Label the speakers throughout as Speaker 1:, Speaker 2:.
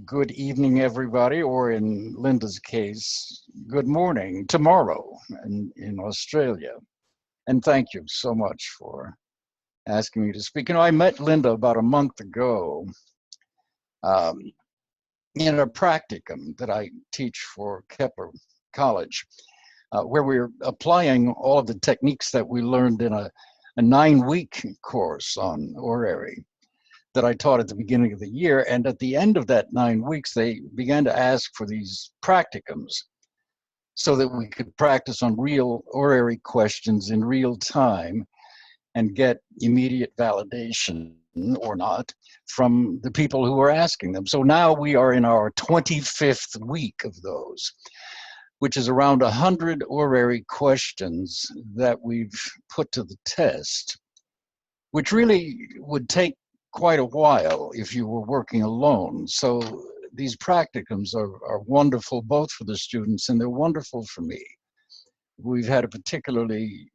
Speaker 1: Good evening, everybody, or in Linda's case, good morning, tomorrow in Australia. And thank you so much for asking me to speak. I met Linda about a month ago um, in a practicum that I teach for Kepler College, where we're applying all of the techniques that we learned in a 9-week course on horary that I taught at the beginning of the year. And at the end of that 9 weeks, they began to ask for these practicums so that we could practice on real horary questions in real time and get immediate validation or not from the people who were asking them. So now we are in our 25th week of those, which is around 100 horary questions that we've put to the test, which really would take quite a while if you were working alone. So these practicums are wonderful both for the students and they're wonderful for me. We've had a particularly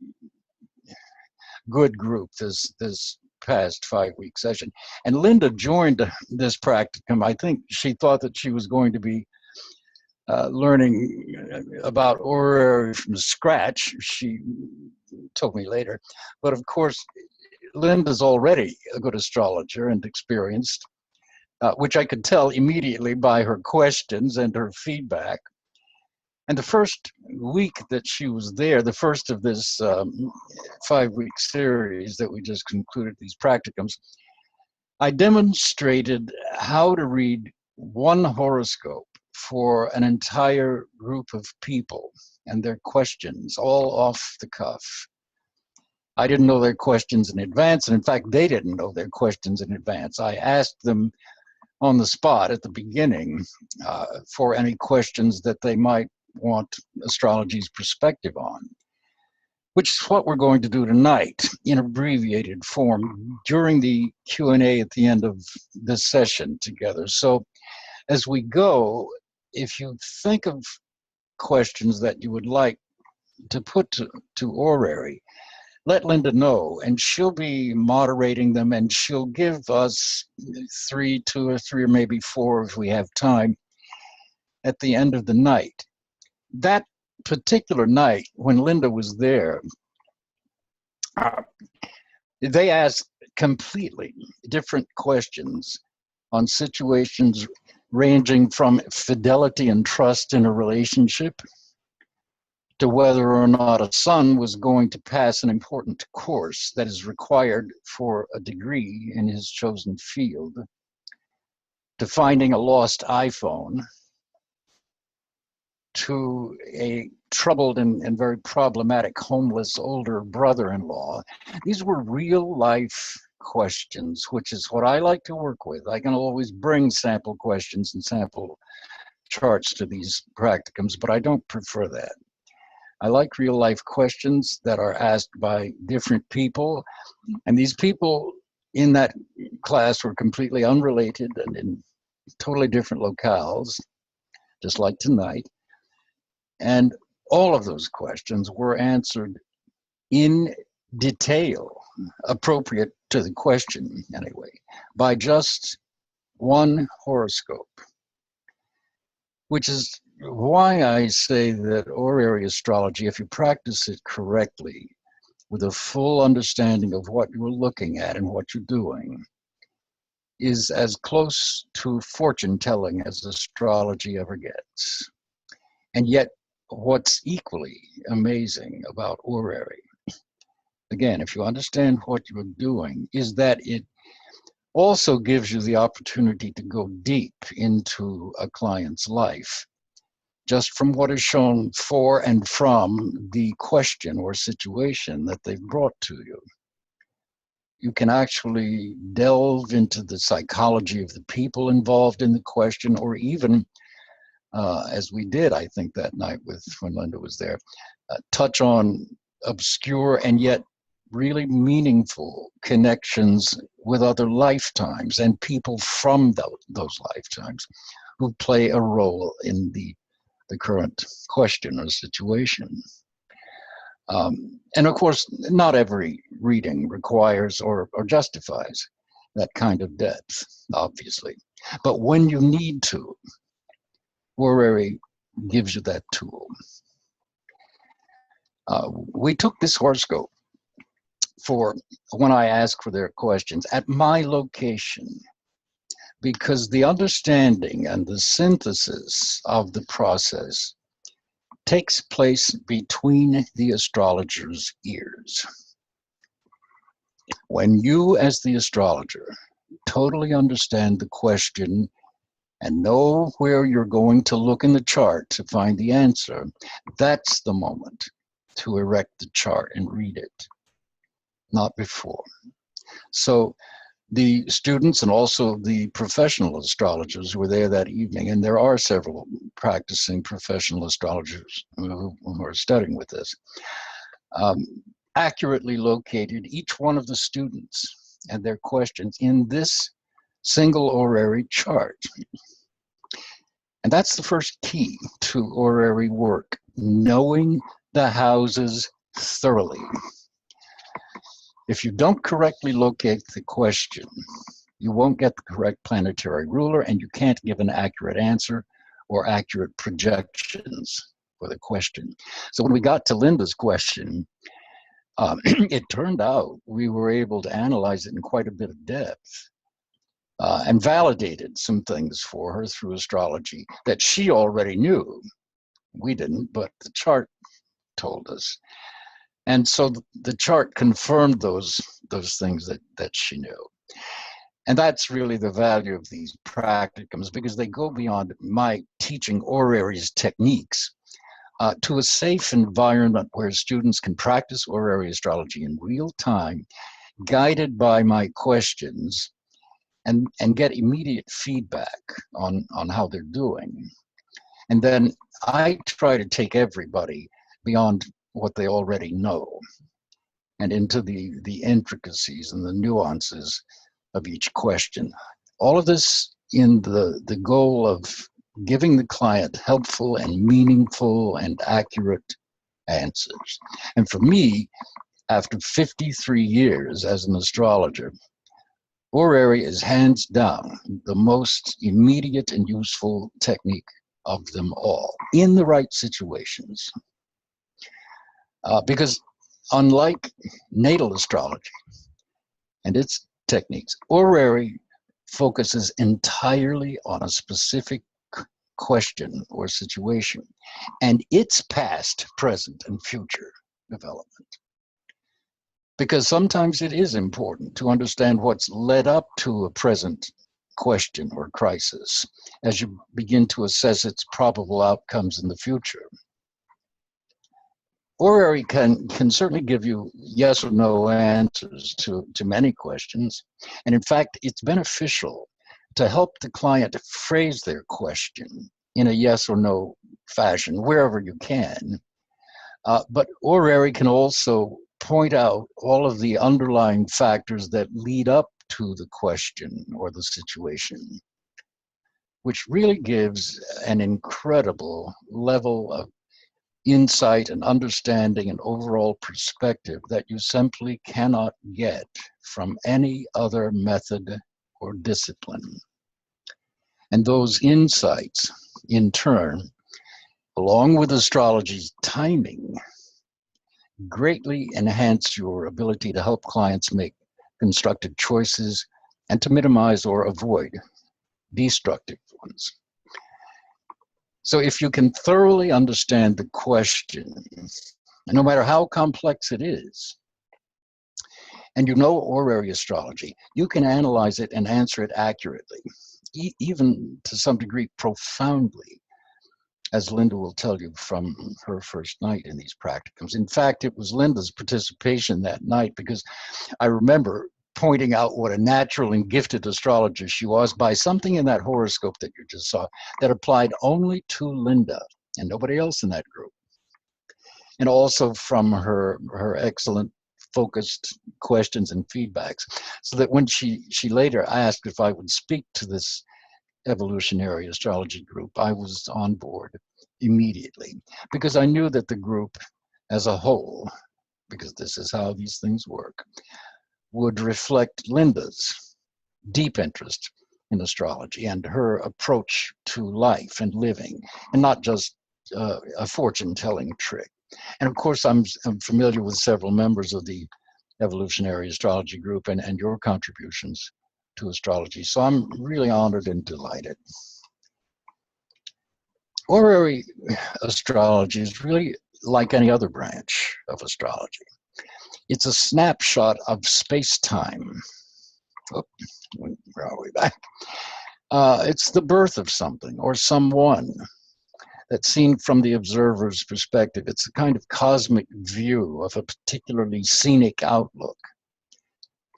Speaker 1: good group this past 5-week session. And Linda joined this practicum. I think she thought that she was going to be learning about horary from scratch. She told me later. But of course, Linda's already a good astrologer and experienced, which I could tell immediately by her questions and her feedback. And the first week that she was there, the first of this 5-week series that we just concluded, these practicums, I demonstrated how to read one horoscope for an entire group of people and their questions, all off the cuff. I didn't know their questions in advance, and in fact, they didn't know their questions in advance. I asked them on the spot at the beginning for any questions that they might want astrology's perspective on, which is what we're going to do tonight in abbreviated form during the Q&A at the end of this session together. So as we go, if you think of questions that you would like to put to horary, let Linda know, and she'll be moderating them, and she'll give us 2 or 3, or maybe 4 if we have time at the end of the night. That particular night, when Linda was there, they asked completely different questions on situations ranging from fidelity and trust in a relationship to whether or not a son was going to pass an important course that is required for a degree in his chosen field, to finding a lost iPhone, to a troubled and very problematic homeless older brother-in-law. These were real life questions, which is what I like to work with. I can always bring sample questions and sample charts to these practicums, but I don't prefer that. I like real life questions that are asked by different people. And these people in that class were completely unrelated and in totally different locales, just like tonight. And all of those questions were answered in detail, appropriate to the question anyway, by just one horoscope, which is why I say that horary astrology, if you practice it correctly, with a full understanding of what you're looking at and what you're doing, is as close to fortune telling as astrology ever gets. And yet, what's equally amazing about horary, again, if you understand what you're doing, is that it also gives you the opportunity to go deep into a client's life, just from what is shown for and from the question or situation that they've brought to you. You can actually delve into the psychology of the people involved in the question, or even, as we did, I think, that night when Linda was there, touch on obscure and yet really meaningful connections with other lifetimes and people from those lifetimes who play a role in the current question or situation. And of course, not every reading requires or justifies that kind of depth, obviously. But when you need to, Horary gives you that tool. We took this horoscope for when I ask for their questions at my location, because the understanding and the synthesis of the process takes place between the astrologer's ears. When you, as the astrologer, totally understand the question and know where you're going to look in the chart to find the answer, that's the moment to erect the chart and read it, not before. So the students and also the professional astrologers were there that evening, and there are several practicing professional astrologers who are studying with this, accurately located each one of the students and their questions in this single horary chart. And that's the first key to horary work, knowing the houses thoroughly. If you don't correctly locate the question, you won't get the correct planetary ruler, and you can't give an accurate answer or accurate projections for the question. So when we got to Linda's question, it turned out we were able to analyze it in quite a bit of depth and validated some things for her through astrology that she already knew. We didn't, but the chart told us. And so the chart confirmed those things that she knew. And that's really the value of these practicums, because they go beyond my teaching horaries techniques to a safe environment where students can practice horary astrology in real time, guided by my questions, and get immediate feedback on how they're doing. And then I try to take everybody beyond what they already know and into the intricacies and the nuances of each question. All of this in the goal of giving the client helpful and meaningful and accurate answers. And for me, after 53 years as an astrologer, horary is hands down the most immediate and useful technique of them all in the right situations. Because unlike natal astrology and its techniques, horary focuses entirely on a specific question or situation and its past, present, and future development. Because sometimes it is important to understand what's led up to a present question or crisis as you begin to assess its probable outcomes in the future. Horary can certainly give you yes or no answers to many questions. And in fact, it's beneficial to help the client phrase their question in a yes or no fashion, wherever you can. But horary can also point out all of the underlying factors that lead up to the question or the situation, which really gives an incredible level of insight and understanding and overall perspective that you simply cannot get from any other method or discipline. And those insights, in turn, along with astrology's timing, greatly enhance your ability to help clients make constructive choices and to minimize or avoid destructive ones. So if you can thoroughly understand the question, no matter how complex it is, and you know horary astrology, you can analyze it and answer it accurately, even to some degree profoundly, as Linda will tell you from her first night in these practicums. In fact, it was Linda's participation that night, because I remember pointing out what a natural and gifted astrologer she was by something in that horoscope that you just saw that applied only to Linda and nobody else in that group. And also from her excellent focused questions and feedbacks, so that when she later asked if I would speak to this evolutionary astrology group, I was on board immediately, because I knew that the group as a whole, because this is how these things work, would reflect Linda's deep interest in astrology and her approach to life and living, and not just a fortune-telling trick. And of course, I'm familiar with several members of the evolutionary astrology group and your contributions to astrology. So I'm really honored and delighted. Horary astrology is really like any other branch of astrology. It's a snapshot of space-time. Oh, where are we back? It's the birth of something or someone that's seen from the observer's perspective. It's a kind of cosmic view of a particularly scenic outlook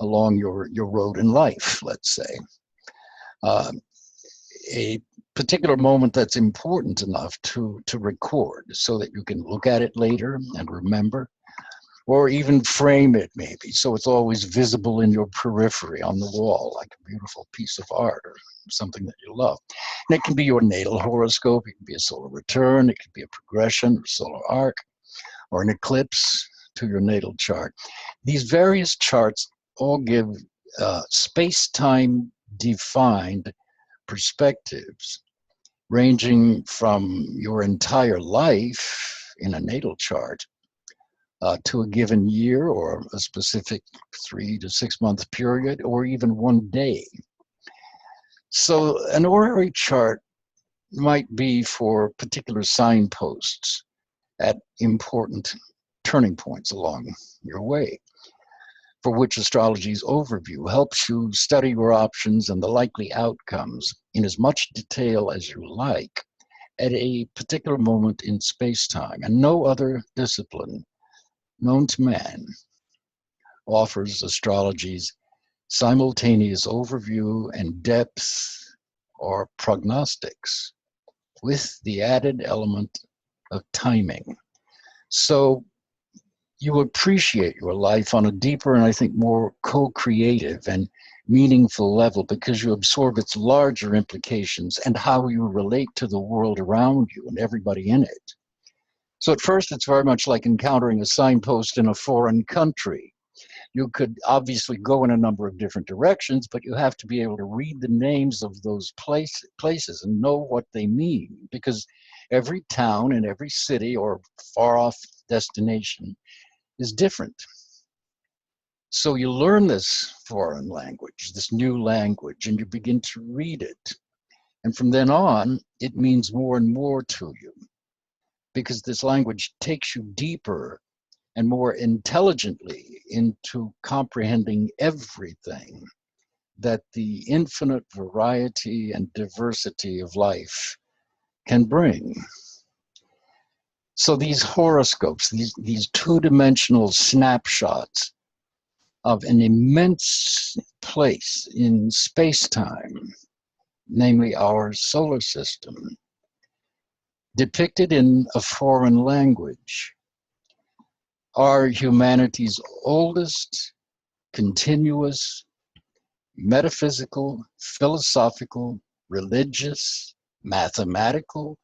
Speaker 1: along your road in life, let's say. A particular moment that's important enough to record so that you can look at it later and remember, or even frame it maybe so it's always visible in your periphery on the wall like a beautiful piece of art or something that you love. And it can be your natal horoscope, it can be a solar return, it could be a progression or solar arc, or an eclipse to your natal chart. These various charts all give space-time defined perspectives ranging from your entire life in a natal chart to a given year or a specific 3 to 6 month period or even one day. So an horary chart might be for particular signposts at important turning points along your way, for which astrology's overview helps you study your options and the likely outcomes in as much detail as you like at a particular moment in space-time. And no other discipline known to man offers astrology's simultaneous overview and depth or prognostics with the added element of timing. So you appreciate your life on a deeper and I think more co-creative and meaningful level because you absorb its larger implications and how you relate to the world around you and everybody in it. So at first, it's very much like encountering a signpost in a foreign country. You could obviously go in a number of different directions, but you have to be able to read the names of those places and know what they mean, because every town and every city or far-off destination is different. So you learn this foreign language, this new language, and you begin to read it. And from then on, it means more and more to you, because this language takes you deeper and more intelligently into comprehending everything that the infinite variety and diversity of life can bring. So these horoscopes, these two-dimensional snapshots of an immense place in space-time, namely our solar system, depicted in a foreign language, are humanity's oldest, continuous, metaphysical, philosophical, religious, mathematical,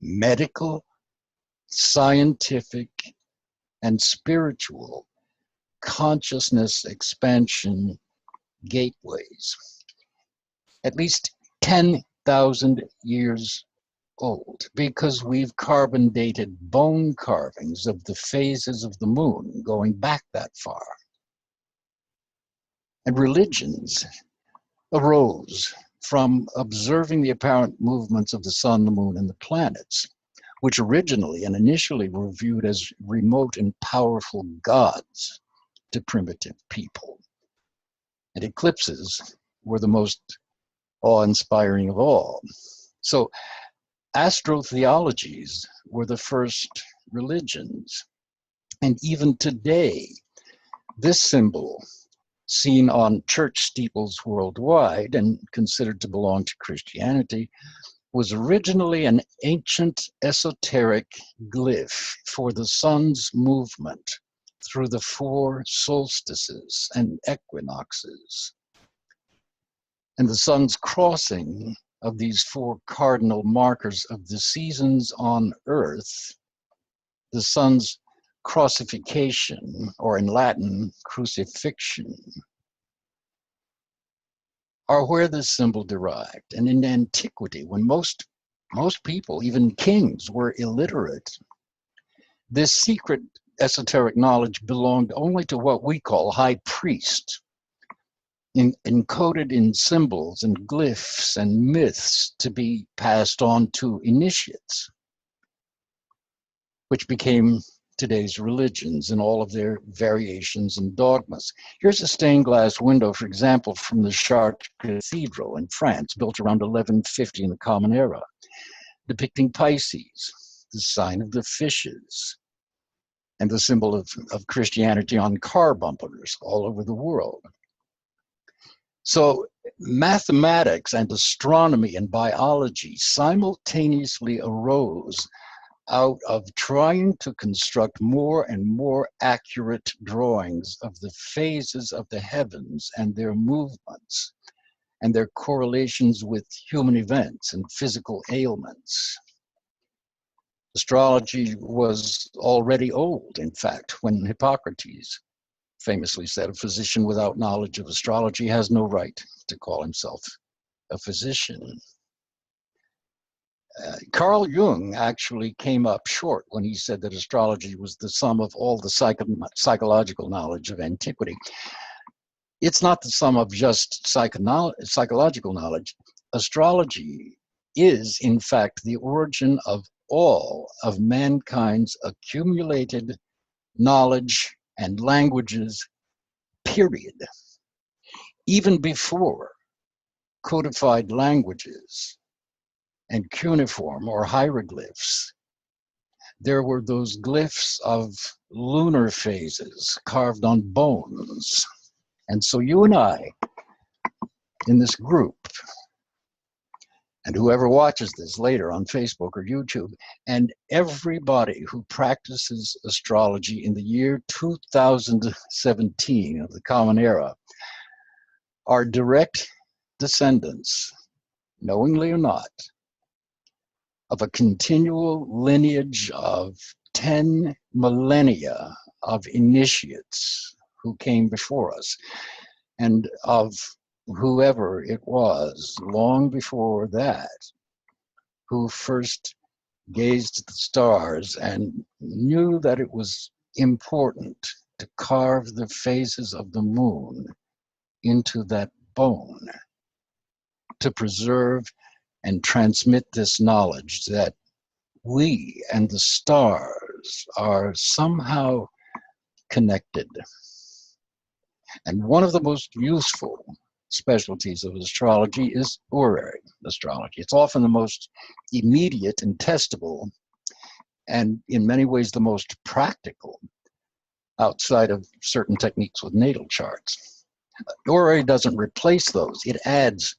Speaker 1: medical, scientific, and spiritual consciousness expansion gateways. At least 10,000 years old, because we've carbon dated bone carvings of the phases of the moon going back that far. And religions arose from observing the apparent movements of the sun, the moon, and the planets, which originally and initially were viewed as remote and powerful gods to primitive people. And eclipses were the most awe-inspiring of all. So astrotheologies were the first religions. And even today, this symbol, seen on church steeples worldwide and considered to belong to Christianity, was originally an ancient esoteric glyph for the sun's movement through the 4 solstices and equinoxes. And the sun's crossing of these 4 cardinal markers of the seasons on Earth, the sun's crossification, or in Latin, crucifixion, are where this symbol derived. And in antiquity, when most people, even kings, were illiterate, this secret esoteric knowledge belonged only to what we call high priest, encoded in symbols and glyphs and myths to be passed on to initiates, which became today's religions in all of their variations and dogmas. Here's a stained glass window, for example, from the Chartres Cathedral in France, built around 1150 in the Common Era, depicting Pisces, the sign of the fishes, and the symbol of Christianity on car bumpers all over the world. So mathematics and astronomy and biology simultaneously arose out of trying to construct more and more accurate drawings of the phases of the heavens and their movements and their correlations with human events and physical ailments. Astrology was already old, in fact, when Hippocrates famously said, "A physician without knowledge of astrology has no right to call himself a physician." Carl Jung actually came up short when he said that astrology was the sum of all the psychological knowledge of antiquity. It's not the sum of just psychological knowledge. Astrology is, in fact, the origin of all of mankind's accumulated knowledge and languages, period. Even before codified languages and cuneiform or hieroglyphs, there were those glyphs of lunar phases carved on bones. And so you and I, in this group, and whoever watches this later on Facebook or YouTube, and everybody who practices astrology in the year 2017 of the Common Era, are direct descendants, knowingly or not, of a continual lineage of 10 millennia of initiates who came before us, and of whoever it was long before that who first gazed at the stars and knew that it was important to carve the phases of the moon into that bone to preserve and transmit this knowledge that we and the stars are somehow connected. And one of the most useful specialties of astrology is horary astrology. It's often the most immediate and testable, and in many ways the most practical, outside of certain techniques with natal charts. Horary doesn't replace those, it adds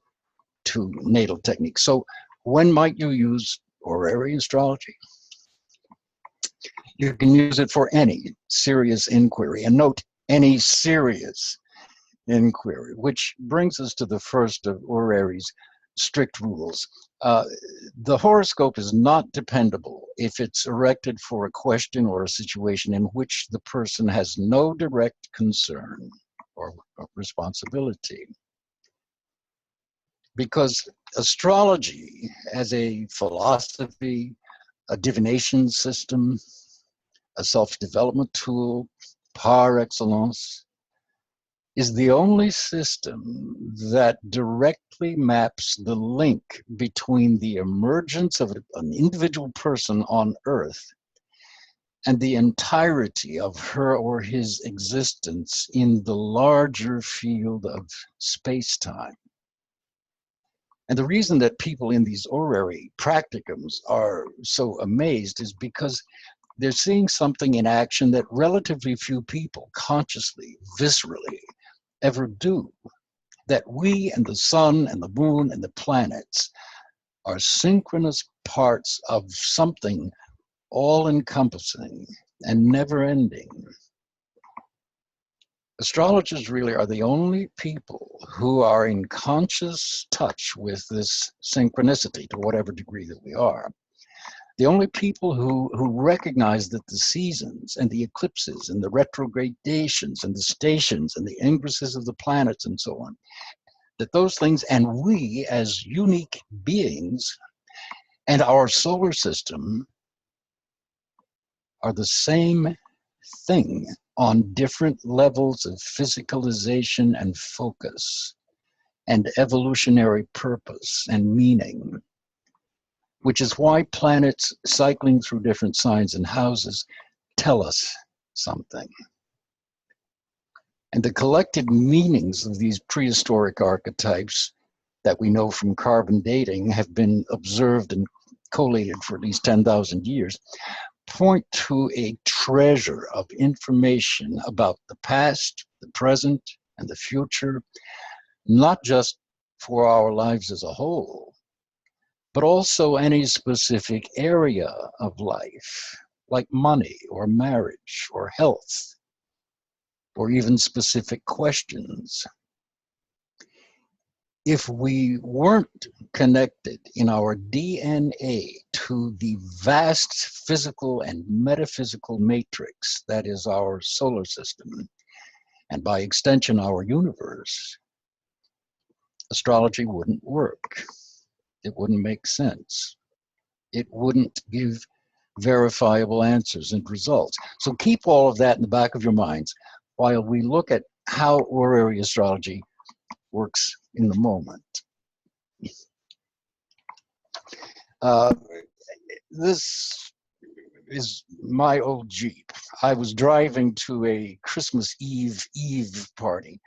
Speaker 1: to natal techniques. So when might you use horary astrology? You can use it for any serious inquiry, and note, any serious inquiry, which brings us to the first of horary's strict rules. The horoscope is not dependable if it's erected for a question or a situation in which the person has no direct concern or responsibility. Because astrology as a philosophy, a divination system, a self-development tool par excellence, is the only system that directly maps the link between the emergence of an individual person on Earth and the entirety of her or his existence in the larger field of space-time. And the reason that people in these horary practicums are so amazed is because they're seeing something in action that relatively few people consciously, viscerally, ever do. That we and the sun and the moon and the planets are synchronous parts of something all-encompassing and never-ending. Astrologers really are the only people who are in conscious touch with this synchronicity, to whatever degree that we are. The only people who recognize that the seasons and the eclipses and the retrogradations and the stations and the ingresses of the planets and so on, that those things and we as unique beings and our solar system are the same thing on different levels of physicalization and focus and evolutionary purpose and meaning, which is why planets cycling through different signs and houses tell us something. And the collective meanings of these prehistoric archetypes that we know from carbon dating have been observed and collated for at least 10,000 years, point to a treasure of information about the past, the present, and the future, not just for our lives as a whole, but also any specific area of life, like money or marriage or health, or even specific questions. If we weren't connected in our DNA to the vast physical and metaphysical matrix that is our solar system, and by extension our universe, astrology wouldn't work. It wouldn't make sense. It wouldn't give verifiable answers and results. So keep all of that in the back of your minds while we look at how horary astrology works in the moment. This is my old Jeep. I was driving to a Christmas Eve party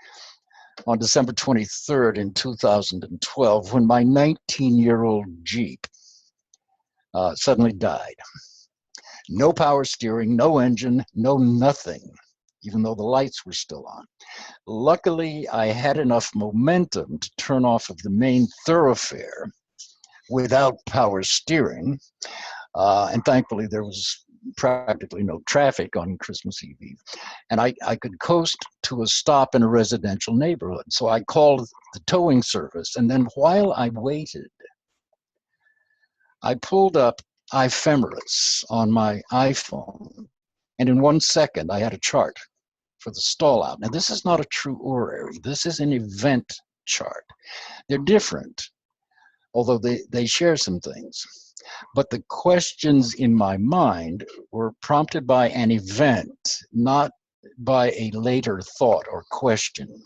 Speaker 1: on December 23rd in 2012 when my 19-year-old Jeep suddenly died. No power steering, no engine, no nothing, even though the lights were still on. Luckily, I had enough momentum to turn off of the main thoroughfare without power steering, and thankfully there was practically no traffic on Christmas Eve. And I could coast to a stop in a residential neighborhood. So I called the towing service, and then while I waited, I pulled up ephemeris on my iPhone, and in 1 second I had a chart for the stall out. Now this is not a true horary, this is an event chart. They're different, although they share some things. But the questions in my mind were prompted by an event, not by a later thought or question.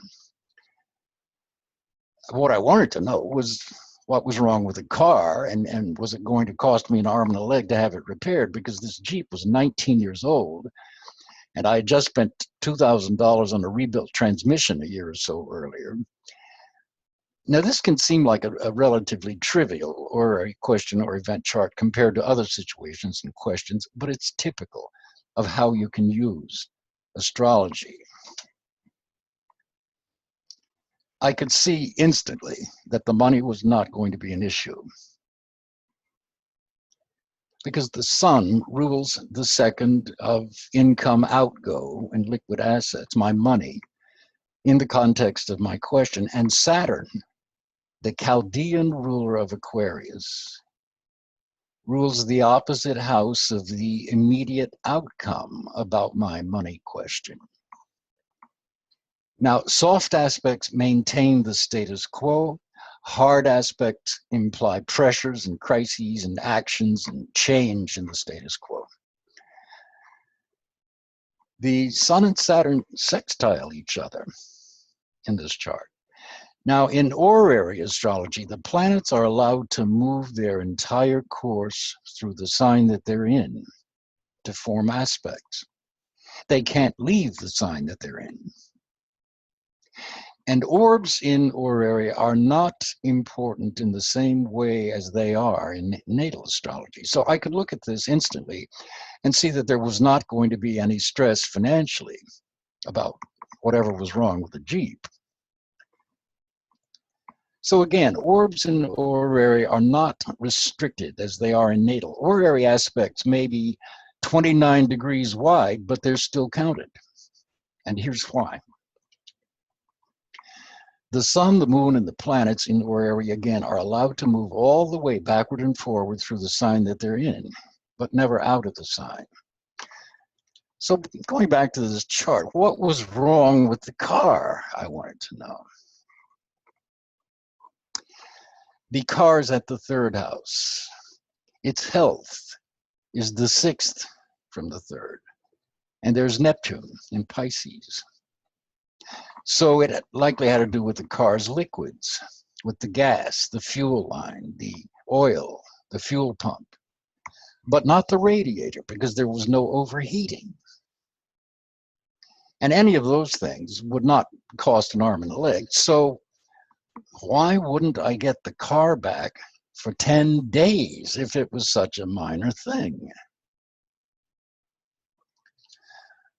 Speaker 1: What I wanted to know was what was wrong with the car, and was it going to cost me an arm and a leg to have it repaired, because this Jeep was 19 years old, and I had just spent $2,000 on a rebuilt transmission a year or so earlier. Now, this can seem like a relatively trivial or a question or event chart compared to other situations and questions, but it's typical of how you can use astrology. I could see instantly that the money was not going to be an issue, because the sun rules the second of income outgo and liquid assets, my money, in the context of my question, and Saturn, the Chaldean ruler of Aquarius, rules the opposite house of the immediate outcome about my money question. Now, soft aspects maintain the status quo. Hard aspects imply pressures and crises and actions and change in the status quo. The Sun and Saturn sextile each other in this chart. Now, in horary astrology, the planets are allowed to move their entire course through the sign that they're in to form aspects. They can't leave the sign that they're in. And orbs in horary are not important in the same way as they are in natal astrology. So I could look at this instantly and see that there was not going to be any stress financially about whatever was wrong with the Jeep. So again, orbs in horary are not restricted as they are in natal. Horary aspects may be 29 degrees wide, but they're still counted. And here's why. The sun, the moon, and the planets in horary, again, are allowed to move all the way backward and forward through the sign that they're in, but never out of the sign. So going back to this chart, what was wrong with the car? I wanted to know. The car's at the third house. Its health is the sixth from the third. And there's Neptune in Pisces. So it likely had to do with the car's liquids, with the gas, the fuel line, the oil, the fuel pump, but not the radiator because there was no overheating. And any of those things would not cost an arm and a leg. So why wouldn't I get the car back for 10 days if it was such a minor thing?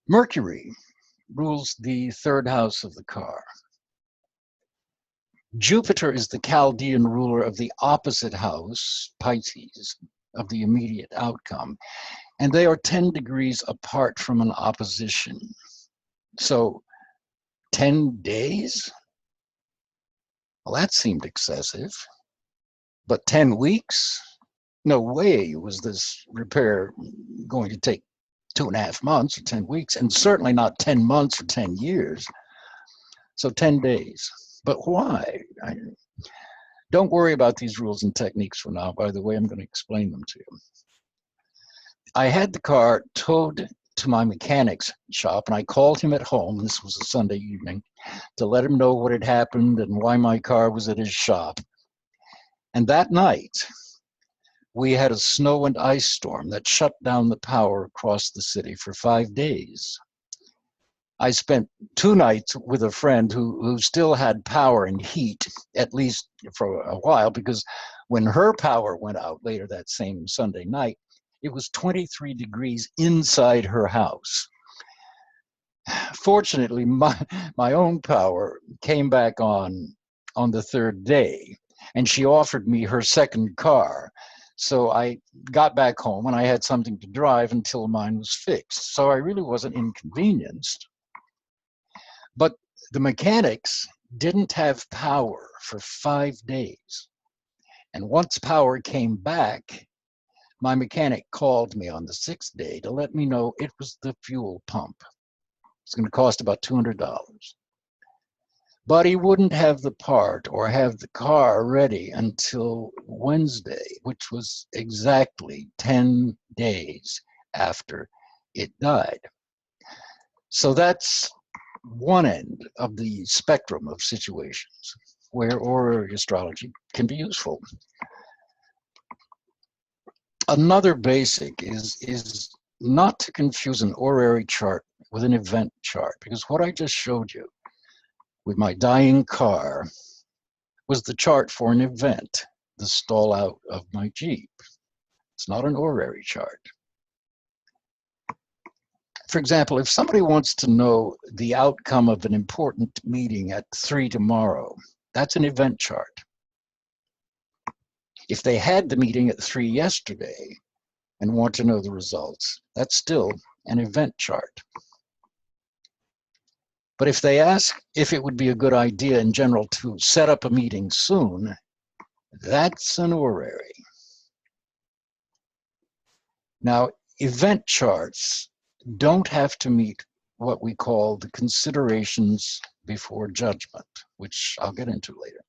Speaker 1: Mercury rules the third house of the car. Jupiter is the Chaldean ruler of the opposite house, Pisces, of the immediate outcome. And they are 10 degrees apart from an opposition. So 10 days? Well, that seemed excessive. But 10 weeks? No way was this repair going to take 2.5 months or 10 weeks, and certainly not 10 months or 10 years. So 10 days. But why? Don't worry about these rules and techniques for now. By the way, I'm going to explain them to you. I had the car towed to my mechanic's shop, and I called him at home, and this was a Sunday evening, to let him know what had happened and why my car was at his shop. And that night, we had a snow and ice storm that shut down the power across the city for 5 days. I spent 2 nights with a friend who still had power and heat, at least for a while, because when her power went out later that same Sunday night, it was 23 degrees inside her house. Fortunately, my own power came back on the third day, and she offered me her second car. So I got back home and I had something to drive until mine was fixed. So I really wasn't inconvenienced. But the mechanics didn't have power for 5 days. And once power came back, my mechanic called me on the 6th day to let me know it was the fuel pump. It's going to cost about $200. But he wouldn't have the part or have the car ready until Wednesday, which was exactly 10 days after it died. So that's one end of the spectrum of situations where horary astrology can be useful. Another basic is not to confuse an horary chart with an event chart, because what I just showed you with my dying car was the chart for an event, the stall out of my Jeep. It's not an horary chart. For example, if somebody wants to know the outcome of an important meeting at 3 tomorrow, that's an event chart. If they had the meeting at 3 yesterday and want to know the results, that's still an event chart. But if they ask if it would be a good idea in general to set up a meeting soon, that's an horary. Now, event charts don't have to meet what we call the considerations before judgment, which I'll get into later.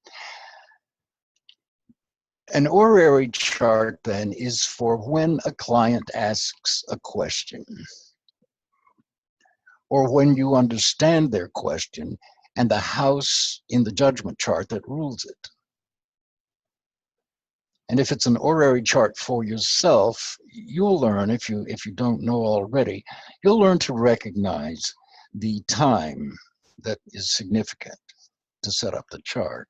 Speaker 1: An horary chart, then, is for when a client asks a question, or when you understand their question and the house in the judgment chart that rules it. And if it's an horary chart for yourself, you'll learn, if you don't know already, you'll learn to recognize the time that is significant to set up the chart.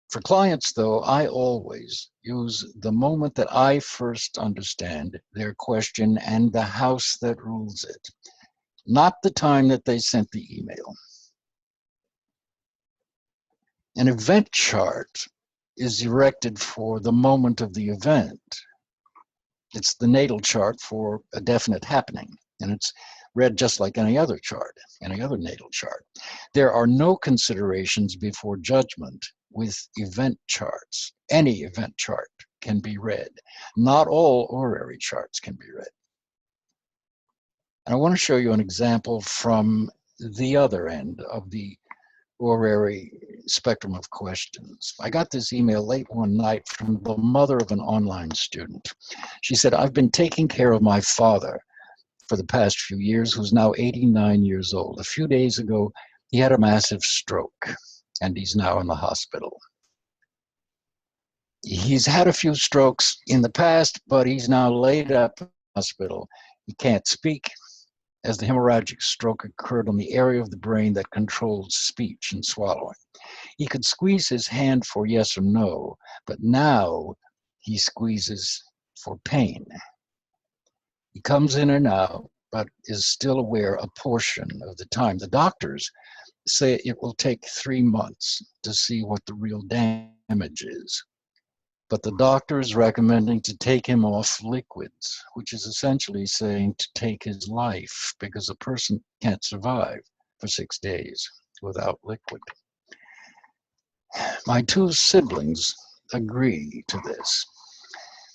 Speaker 1: For clients, though, I always use the moment that I first understand their question and the house that rules it, not the time that they sent the email. An event chart is erected for the moment of the event. It's the natal chart for a definite happening, and it's read just like any other chart, any other natal chart. There are no considerations before judgment with event charts. Any event chart can be read. Not all horary charts can be read. And I want to show you an example from the other end of the horary spectrum of questions. I got this email late one night from the mother of an online student. She said, I've been taking care of my father for the past few years, who's now 89 years old. A few days ago, he had a massive stroke, and he's now in the hospital. He's had a few strokes in the past, but he's now laid up in the hospital. He can't speak, as the hemorrhagic stroke occurred on the area of the brain that controls speech and swallowing. He could squeeze his hand for yes or no, but now he squeezes for pain. He comes in and out, but is still aware a portion of the time. The doctors say it will take 3 months to see what the real damage is. But the doctor is recommending to take him off liquids, which is essentially saying to take his life, because a person can't survive for 6 days without liquid. My 2 siblings agree to this,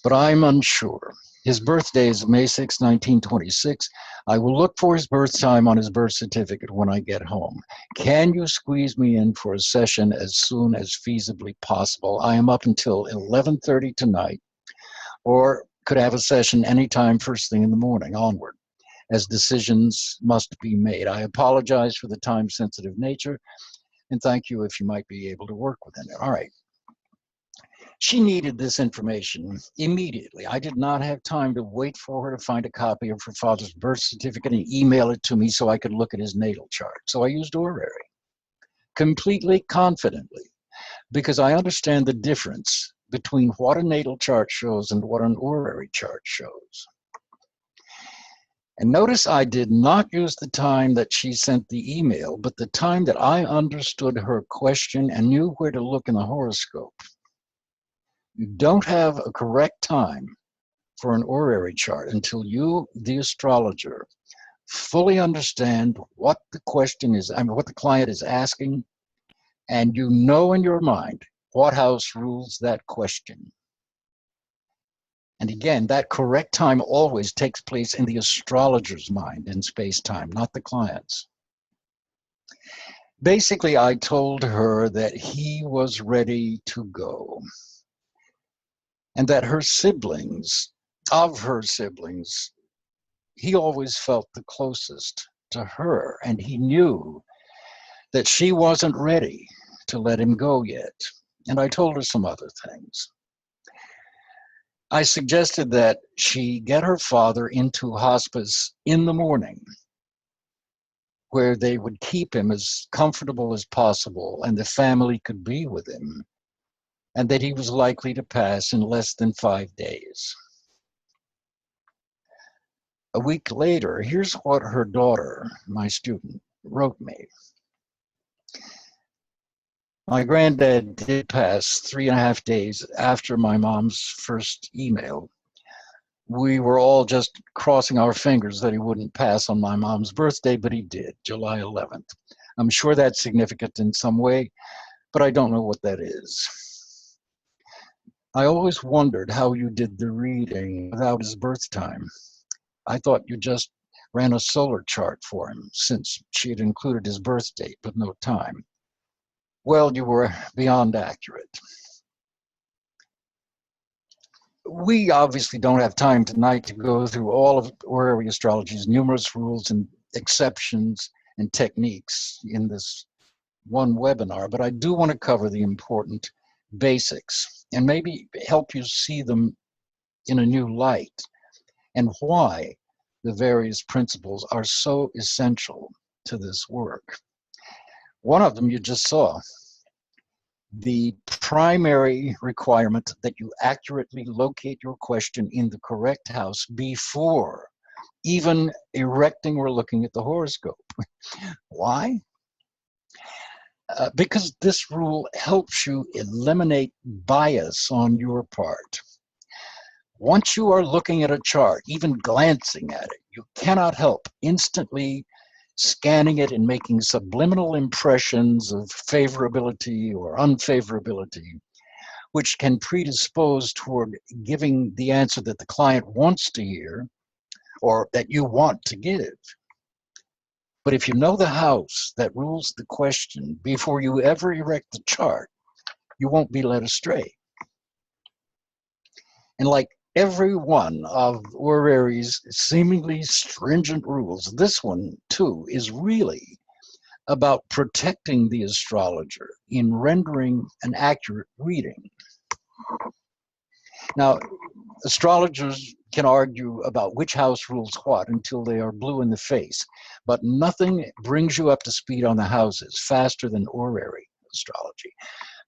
Speaker 1: but I'm unsure. His birthday is May 6, 1926. I will look for his birth time on his birth certificate when I get home. Can you squeeze me in for a session as soon as feasibly possible? I am up until 11:30 tonight, or could have a session anytime first thing in the morning onward, as decisions must be made. I apologize for the time-sensitive nature, and thank you if you might be able to work within it. All right. She needed this information immediately. I did not have time to wait for her to find a copy of her father's birth certificate and email it to me so I could look at his natal chart. So I used horary, completely confidently, because I understand the difference between what a natal chart shows and what an horary chart shows. And notice I did not use the time that she sent the email, but the time that I understood her question and knew where to look in the horoscope. You don't have a correct time for an horary chart until you, the astrologer, fully understand what the question is, what the client is asking, and you know in your mind what house rules that question. And again, that correct time always takes place in the astrologer's mind in space-time, not the client's. Basically, I told her that he was ready to go, and that her siblings, he always felt the closest to her, and he knew that she wasn't ready to let him go yet. And I told her some other things. I suggested that she get her father into hospice in the morning, where they would keep him as comfortable as possible and the family could be with him, and that he was likely to pass in less than 5 days. A week later, here's what her daughter, my student, wrote me. My granddad did pass 3.5 days after my mom's first email. We were all just crossing our fingers that he wouldn't pass on my mom's birthday, but he did, July 11th. I'm sure that's significant in some way, but I don't know what that is. I always wondered how you did the reading without his birth time. I thought you just ran a solar chart for him, since she had included his birth date, but no time. Well, you were beyond accurate. We obviously don't have time tonight to go through all of horary astrology's numerous rules and exceptions and techniques in this one webinar, but I do want to cover the important basics and maybe help you see them in a new light and why the various principles are so essential to this work. One of them you just saw. The primary requirement that you accurately locate your question in the correct house before even erecting or looking at the horoscope. Why? Because this rule helps you eliminate bias on your part. Once you are looking at a chart, even glancing at it, you cannot help instantly scanning it and making subliminal impressions of favorability or unfavorability, which can predispose toward giving the answer that the client wants to hear or that you want to give. But if you know the house that rules the question before you ever erect the chart, you won't be led astray. And like every one of Horary's seemingly stringent rules, this one too is really about protecting the astrologer in rendering an accurate reading. Now, astrologers can argue about which house rules what until they are blue in the face, but nothing brings you up to speed on the houses faster than horary astrology,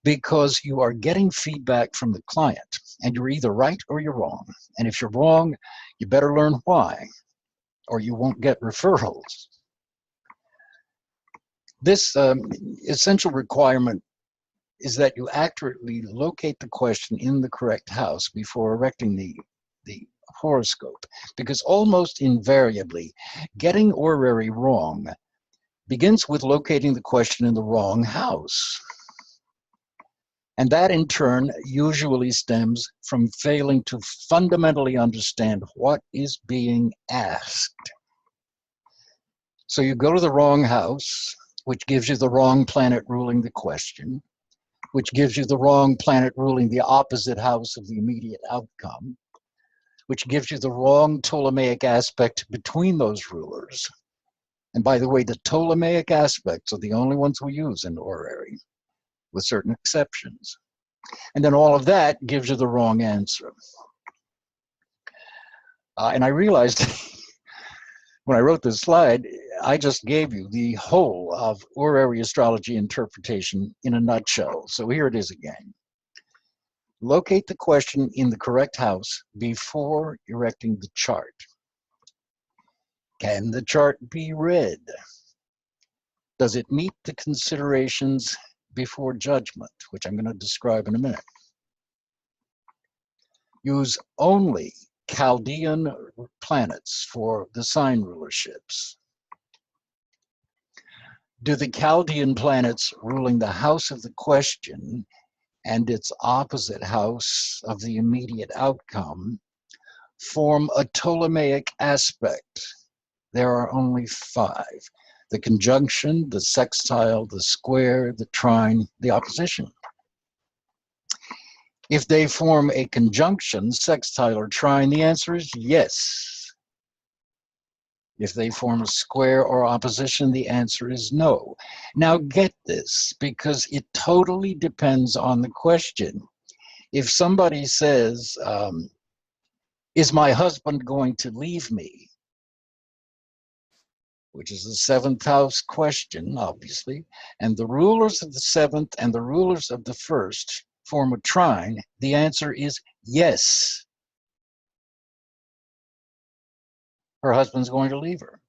Speaker 1: because you are getting feedback from the client, and you're either right or you're wrong. And if you're wrong, you better learn why, or you won't get referrals. This essential requirement is that you accurately locate the question in the correct house before erecting the horoscope, because almost invariably, getting horary wrong begins with locating the question in the wrong house. And that in turn usually stems from failing to fundamentally understand what is being asked. So you go to the wrong house, which gives you the wrong planet ruling the question, which gives you the wrong planet ruling the opposite house of the immediate outcome, which gives you the wrong Ptolemaic aspect between those rulers. And by the way, the Ptolemaic aspects are the only ones we use in horary, with certain exceptions. And then all of that gives you the wrong answer. And I realized when I wrote this slide, I just gave you the whole of horary astrology interpretation in a nutshell. So here it is again. Locate the question in the correct house before erecting the chart. Can the chart be read? Does it meet the considerations before judgment, which I'm going to describe in a minute? Use only Chaldean planets for the sign rulerships. Do the Chaldean planets ruling the house of the question and its opposite house of the immediate outcome form a Ptolemaic aspect? There are only 5. The conjunction, the sextile, the square, the trine, the opposition. If they form a conjunction, sextile, or trine, the answer is yes. If they form a square or opposition, the answer is no. Now get this, because it totally depends on the question. If somebody says, is my husband going to leave me? Which is the 7th house question, obviously, and the rulers of the 7th and the rulers of the 1st form a trine, the answer is yes. Her husband's going to leave her.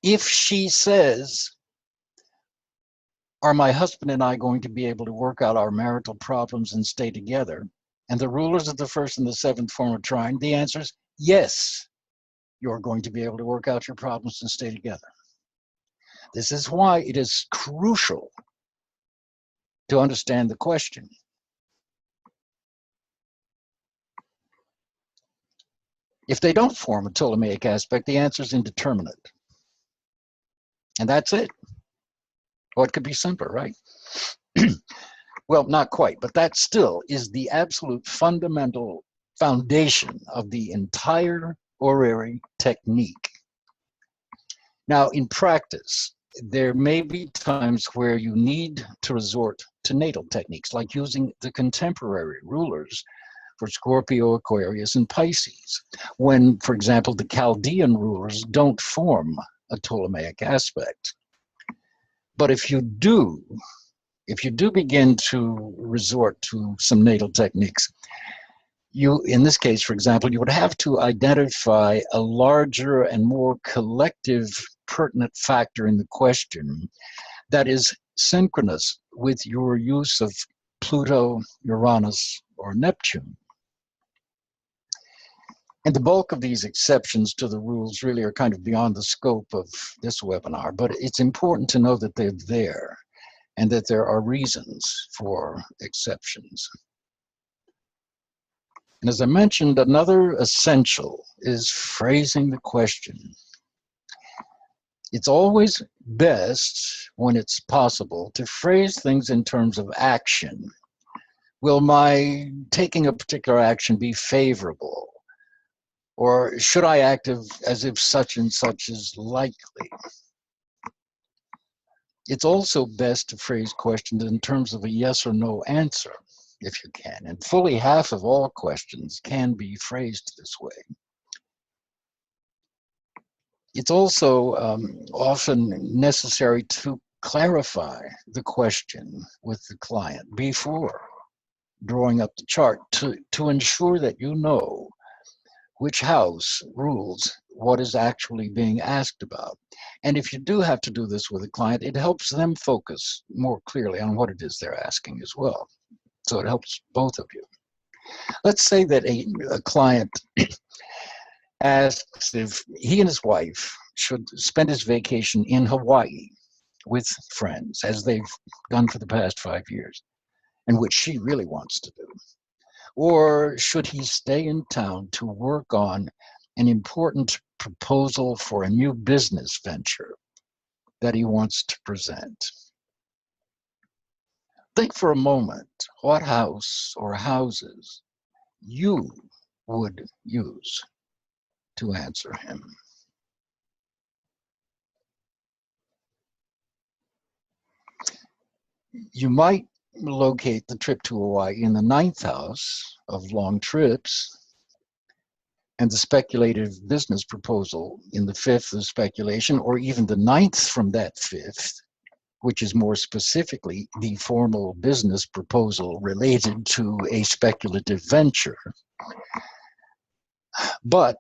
Speaker 1: If she says, are my husband and I going to be able to work out our marital problems and stay together? And the rulers of the 1st and the 7th form a trine, the answer is yes. You're going to be able to work out your problems and stay together. This is why it is crucial to understand the question. If they don't form a Ptolemaic aspect, the answer is indeterminate. And that's it. Well, it could be simpler, right? Well, not quite, but that still is the absolute fundamental foundation of the entire horary technique. Now, in practice, there may be times where you need to resort to natal techniques, like using the contemporary rulers for Scorpio, Aquarius, and Pisces, when, for example, the Chaldean rulers don't form a Ptolemaic aspect. But if you do begin to resort to some natal techniques, you, in this case, for example, you would have to identify a larger and more collective pertinent factor in the question that is synchronous with your use of Pluto, Uranus, or Neptune. And the bulk of these exceptions to the rules really are kind of beyond the scope of this webinar, but it's important to know that they're there and that there are reasons for exceptions. And as I mentioned, another essential is phrasing the question. It's always best, when it's possible, to phrase things in terms of action. Will my taking a particular action be favorable? Or should I act as if such and such is likely? It's also best to phrase questions in terms of a yes or no answer, if you can. And fully half of all questions can be phrased this way. It's also often necessary to clarify the question with the client before drawing up the chart to ensure that you know which house rules what is actually being asked about. And if you do have to do this with a client, it helps them focus more clearly on what it is they're asking as well. So it helps both of you. Let's say that a client asks if he and his wife should spend his vacation in Hawaii with friends, as they've done for the past 5 years, and which she really wants to do. Or should he stay in town to work on an important proposal for a new business venture that he wants to present? Think for a moment what house or houses you would use to answer him. You might locate the trip to Hawaii in the 9th house of long trips, and the speculative business proposal in the 5th of speculation, or even the 9th from that 5th, which is more specifically the formal business proposal related to a speculative venture. But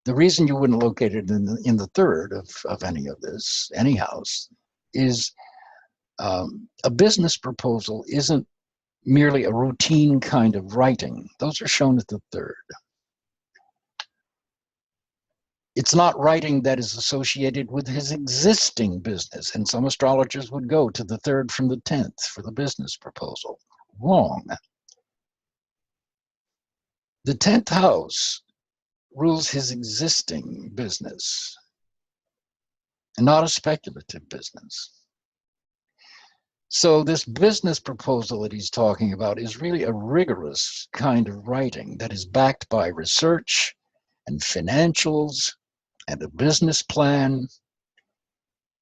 Speaker 1: the reason you wouldn't locate it in the 3rd of any of this, any house, is a business proposal isn't merely a routine kind of writing. Those are shown at the 3rd. It's not writing that is associated with his existing business, and some astrologers would go to the 3rd from the 10th for the business proposal. Wrong. The 10th house rules his existing business, and not a speculative business. So this business proposal that he's talking about is really a rigorous kind of writing that is backed by research and financials and a business plan,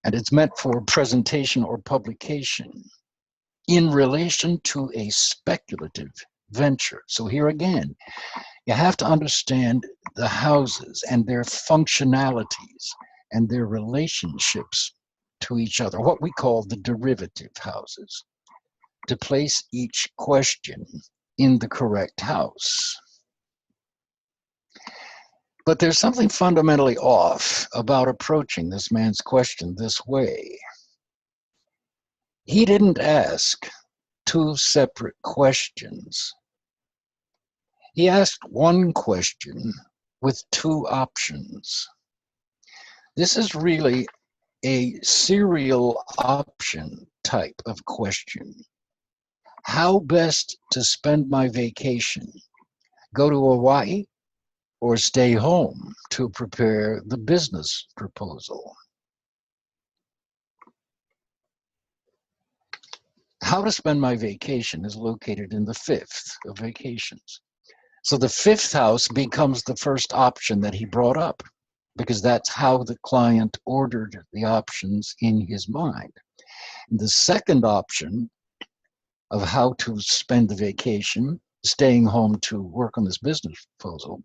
Speaker 1: and it's meant for presentation or publication in relation to a speculative venture. So here again, you have to understand the houses and their functionalities and their relationships to each other, what we call the derivative houses, to place each question in the correct house. But there's something fundamentally off about approaching this man's question this way. He didn't ask 2 separate questions. He asked one question with 2 options. This is really a serial option type of question. How best to spend my vacation? Go to Hawaii or stay home to prepare the business proposal? How to spend my vacation is located in the 5th of vacations. So the 5th house becomes the first option that he brought up, because that's how the client ordered the options in his mind. And the second option of how to spend the vacation, staying home to work on this business proposal,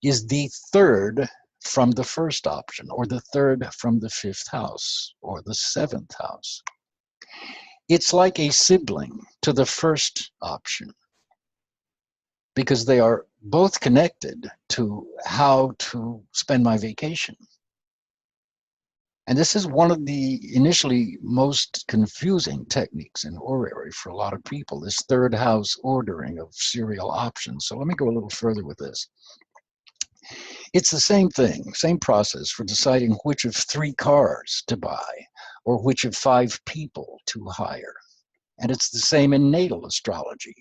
Speaker 1: is the 3rd from the first option, or the 3rd from the 5th house, or the 7th house. It's like a sibling to the first option, because they are both connected to how to spend my vacation. And this is one of the initially most confusing techniques in horary for a lot of people, this 3rd house ordering of serial options. So let me go a little further with this. It's the same thing, same process for deciding which of 3 cars to buy or which of 5 people to hire. And it's the same in natal astrology.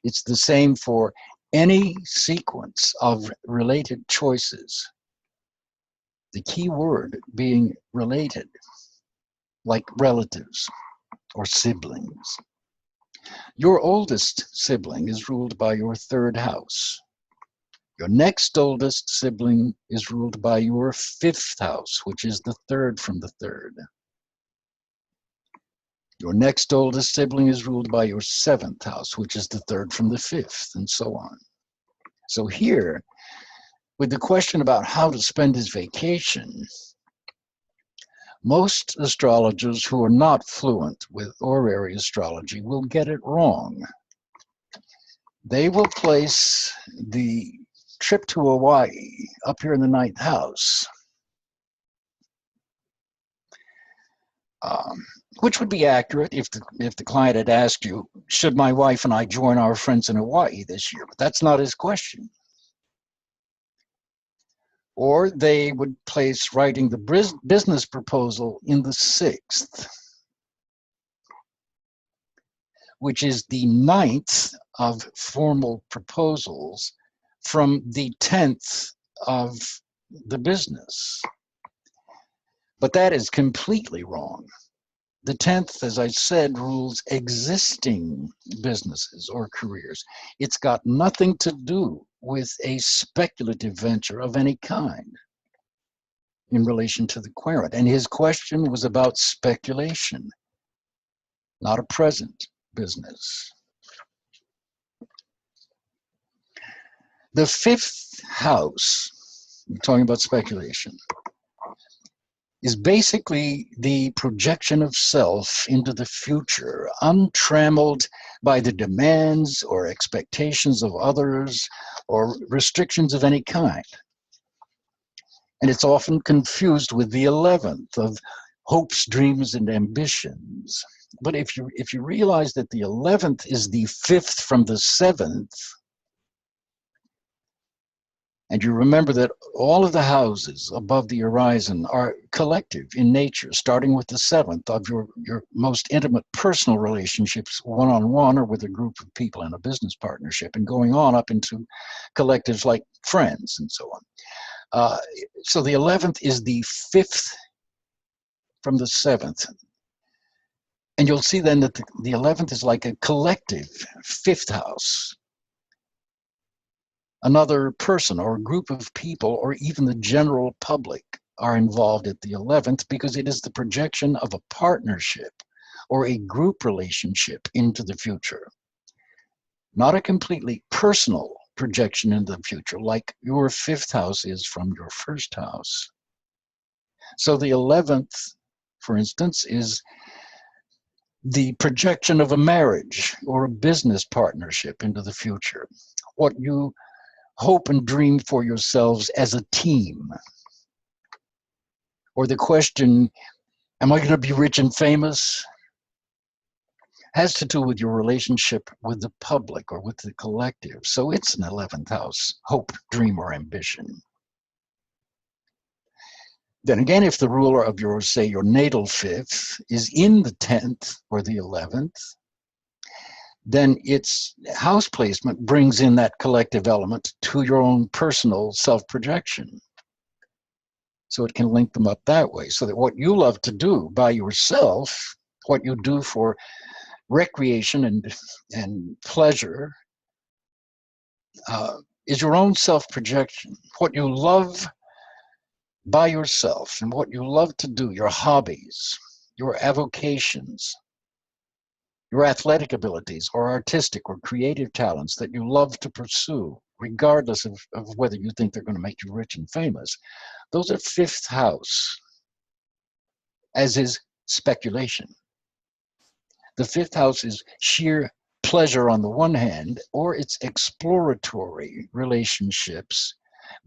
Speaker 1: It's the same for any sequence of related choices The key word being related, like relatives or siblings. Your oldest sibling is ruled by your third house. Your next oldest sibling is ruled by your fifth house, which is the third from the third. Your next oldest sibling is ruled by your seventh house, which is the third from the fifth, and so on. So here, with the question about how to spend his vacation, most astrologers who are not fluent with horary astrology will get it wrong. They will place the trip to Hawaii up here in the ninth house, which would be accurate if the client had asked you, should my wife and I join our friends in Hawaii this year? But that's not his question. Or they would place writing the business proposal in the sixth, which is the ninth of formal proposals from the 10th of the business. But that is completely wrong. The 10th, as I said, rules existing businesses or careers. It's got nothing to do with a speculative venture of any kind in relation to the querent. And his question was about speculation, not a present business. The fifth house, we're talking about speculation, is basically the projection of self into the future, untrammeled by the demands or expectations of others or restrictions of any kind. And it's often confused with the 11th of hopes, dreams, and ambitions. But if you realize that the 11th is the fifth from the 7th, and you remember that all of the houses above the horizon are collective in nature, starting with the 7th of your most intimate personal relationships, one-on-one or with a group of people in a business partnership, and going on up into collectives like friends and so on. So the 11th is the fifth from the 7th. And you'll see then that the 11th is like a collective fifth house. Another person or a group of people or even the general public are involved at the 11th because it is the projection of a partnership or a group relationship into the future. Not a completely personal projection into the future like your fifth house is from your first house. So the 11th, for instance, is the projection of a marriage or a business partnership into the future. What you hope and dream for yourselves as a team. Or the question, am I going to be rich and famous? Has to do with your relationship with the public or with the collective. So it's an 11th house, hope, dream, or ambition. Then again, if the ruler of your, say, your natal fifth is in the 10th or the 11th, then its house placement brings in that collective element to your own personal self-projection. So it can link them up that way, so that what you love to do by yourself, what you do for recreation and pleasure, is your own self-projection. What you love by yourself and what you love to do, your hobbies, your avocations, your athletic abilities or artistic or creative talents that you love to pursue, regardless of whether you think they're going to make you rich and famous, those are fifth house, as is speculation. The fifth house is sheer pleasure on the one hand, or it's exploratory relationships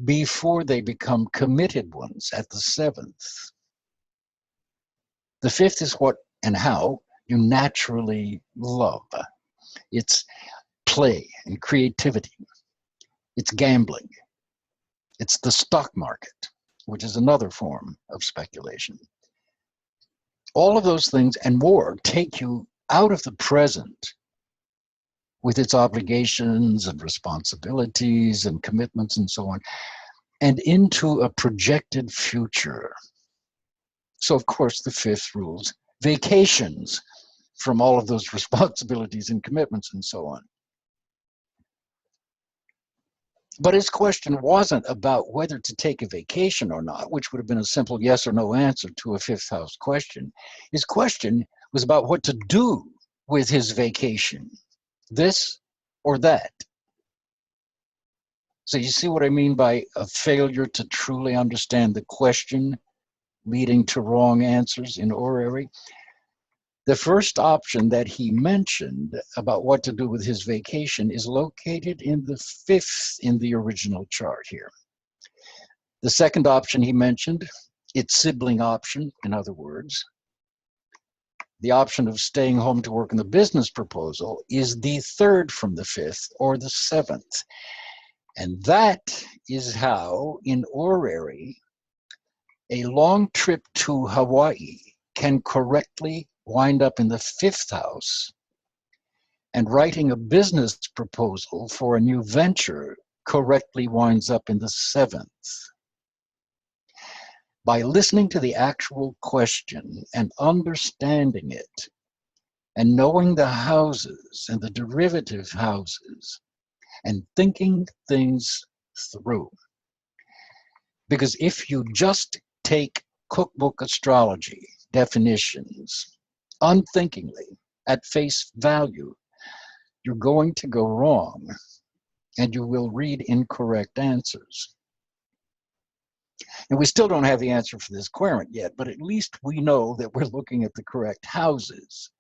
Speaker 1: before they become committed ones at the 7th. The fifth is what and how you naturally love. It's play and creativity. It's gambling. It's the stock market, which is another form of speculation. All of those things and more take you out of the present with its obligations and responsibilities and commitments and so on, and into a projected future. So, of course, the fifth rules vacations from all of those responsibilities and commitments and so on. But his question wasn't about whether to take a vacation or not, which would have been a simple yes or no answer to a fifth house question. His question was about what to do with his vacation, this or that. So you see what I mean by a failure to truly understand the question leading to wrong answers in horary? The first option that he mentioned about what to do with his vacation is located in the fifth in the original chart here. The second option he mentioned, its sibling option, in other words, the option of staying home to work on the business proposal, is the third from the fifth or the seventh. And that is how, in horary, a long trip to Hawaii can correctly wind up in the fifth house, and writing a business proposal for a new venture correctly winds up in the seventh. By listening to the actual question and understanding it, and knowing the houses and the derivative houses, and thinking things through. Because if you just take cookbook astrology definitions unthinkingly at face value, you're going to go wrong and you will read incorrect answers. And we still don't have the answer for this querent yet, but at least we know that we're looking at the correct houses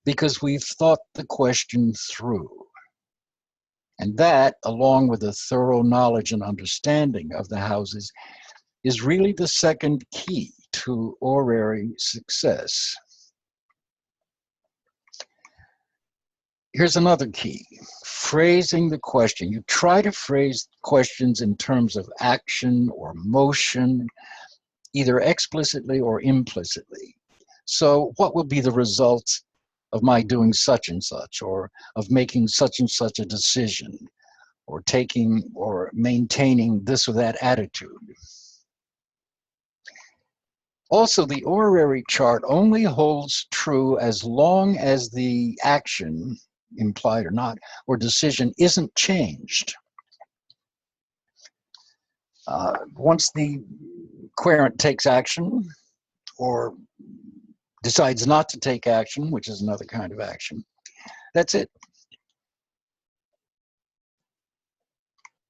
Speaker 1: because we've thought the question through. And that, along with a thorough knowledge and understanding of the houses, is really the second key to horary success. Here's another key, phrasing the question. You try to phrase questions in terms of action or motion, either explicitly or implicitly. So what will be the result of my doing such and such, or of making such and such a decision, or taking or maintaining this or that attitude? Also, the horary chart only holds true as long as the action, implied or not, or decision isn't changed. Once the querent takes action or decides not to take action, which is another kind of action, that's it.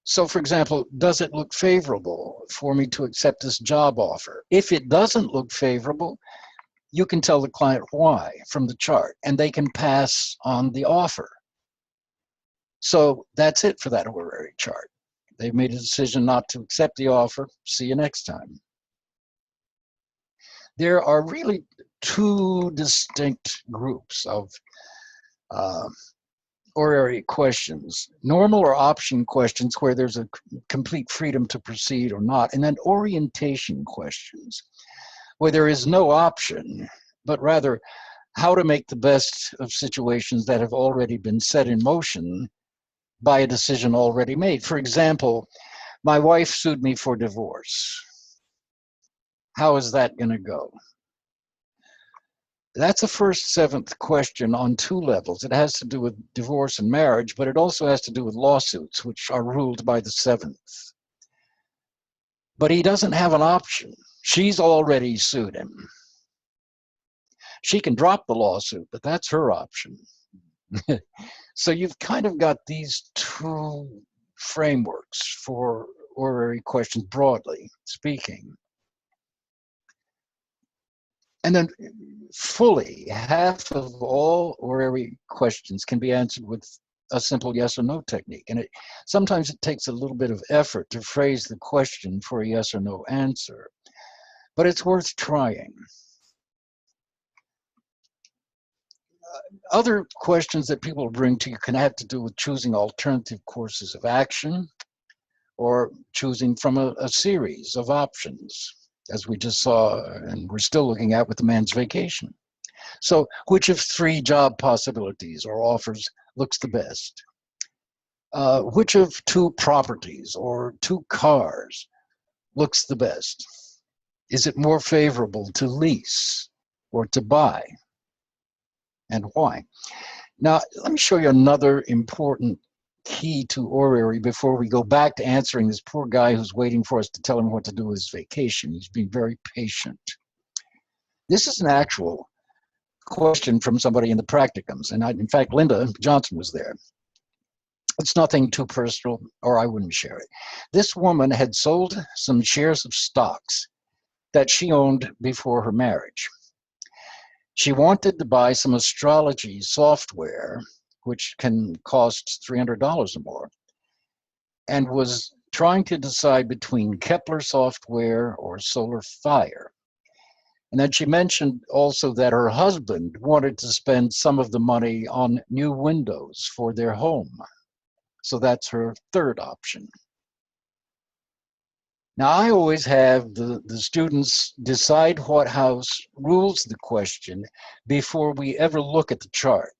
Speaker 1: So, for example, does it look favorable for me to accept this job offer? If it doesn't look favorable, you can tell the client why from the chart, and they can pass on the offer. So that's it for that horary chart. They've made a decision not to accept the offer. See you next time. There are really two distinct groups of horary questions: normal or option questions, where there's a complete freedom to proceed or not, and then orientation questions, where there is no option, but rather how to make the best of situations that have already been set in motion by a decision already made. For example, my wife sued me for divorce. How is that going to go? That's a first seventh question on two levels. It has to do with divorce and marriage, but it also has to do with lawsuits, which are ruled by the seventh. But he doesn't have an option. She's already sued him. She can drop the lawsuit, but that's her option. So you've kind of got these two frameworks for horary questions, broadly speaking. And then fully half of all horary questions can be answered with a simple yes or no technique. And sometimes it takes a little bit of effort to phrase the question for a yes or no answer, but it's worth trying. Other questions that people bring to you can have to do with choosing alternative courses of action or choosing from a series of options, as we just saw and we're still looking at with the man's vacation. So which of three job possibilities or offers looks the best? Which of two properties or two cars looks the best? Is it more favorable to lease or to buy? And why? Now, let me show you another important key to horary before we go back to answering this poor guy who's waiting for us to tell him what to do with his vacation. He's being very patient. This is an actual question from somebody in the practicums. And in fact, Linda Johnson was there. It's nothing too personal, or I wouldn't share it. This woman had sold some shares of stocks that she owned before her marriage. She wanted to buy some astrology software, which can cost $300 or more, and was trying to decide between Kepler software or Solar Fire. And then she mentioned also that her husband wanted to spend some of the money on new windows for their home. So that's her third option. Now, I always have the students decide what house rules the question before we ever look at the chart.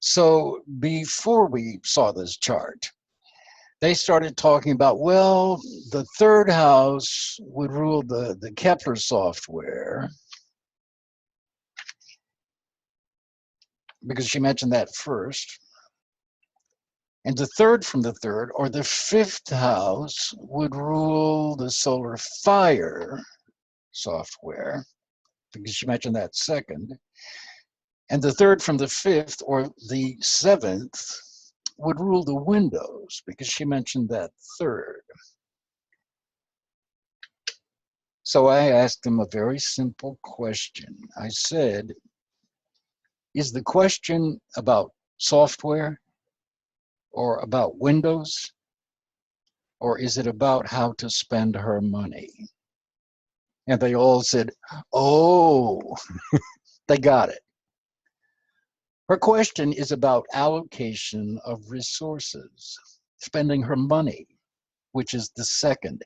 Speaker 1: So before we saw this chart, they started talking about, well, the third house would rule the Kepler software, because she mentioned that first. And the third from the third, or the fifth house, would rule the Solar Fire software, because she mentioned that second. And the third from the fifth, or the seventh, would rule the windows, because she mentioned that third. So I asked them a very simple question. I said, is the question about software or about windows, or is it about how to spend her money? And they all said, oh, they got it. Her question is about allocation of resources, spending her money, which is the second.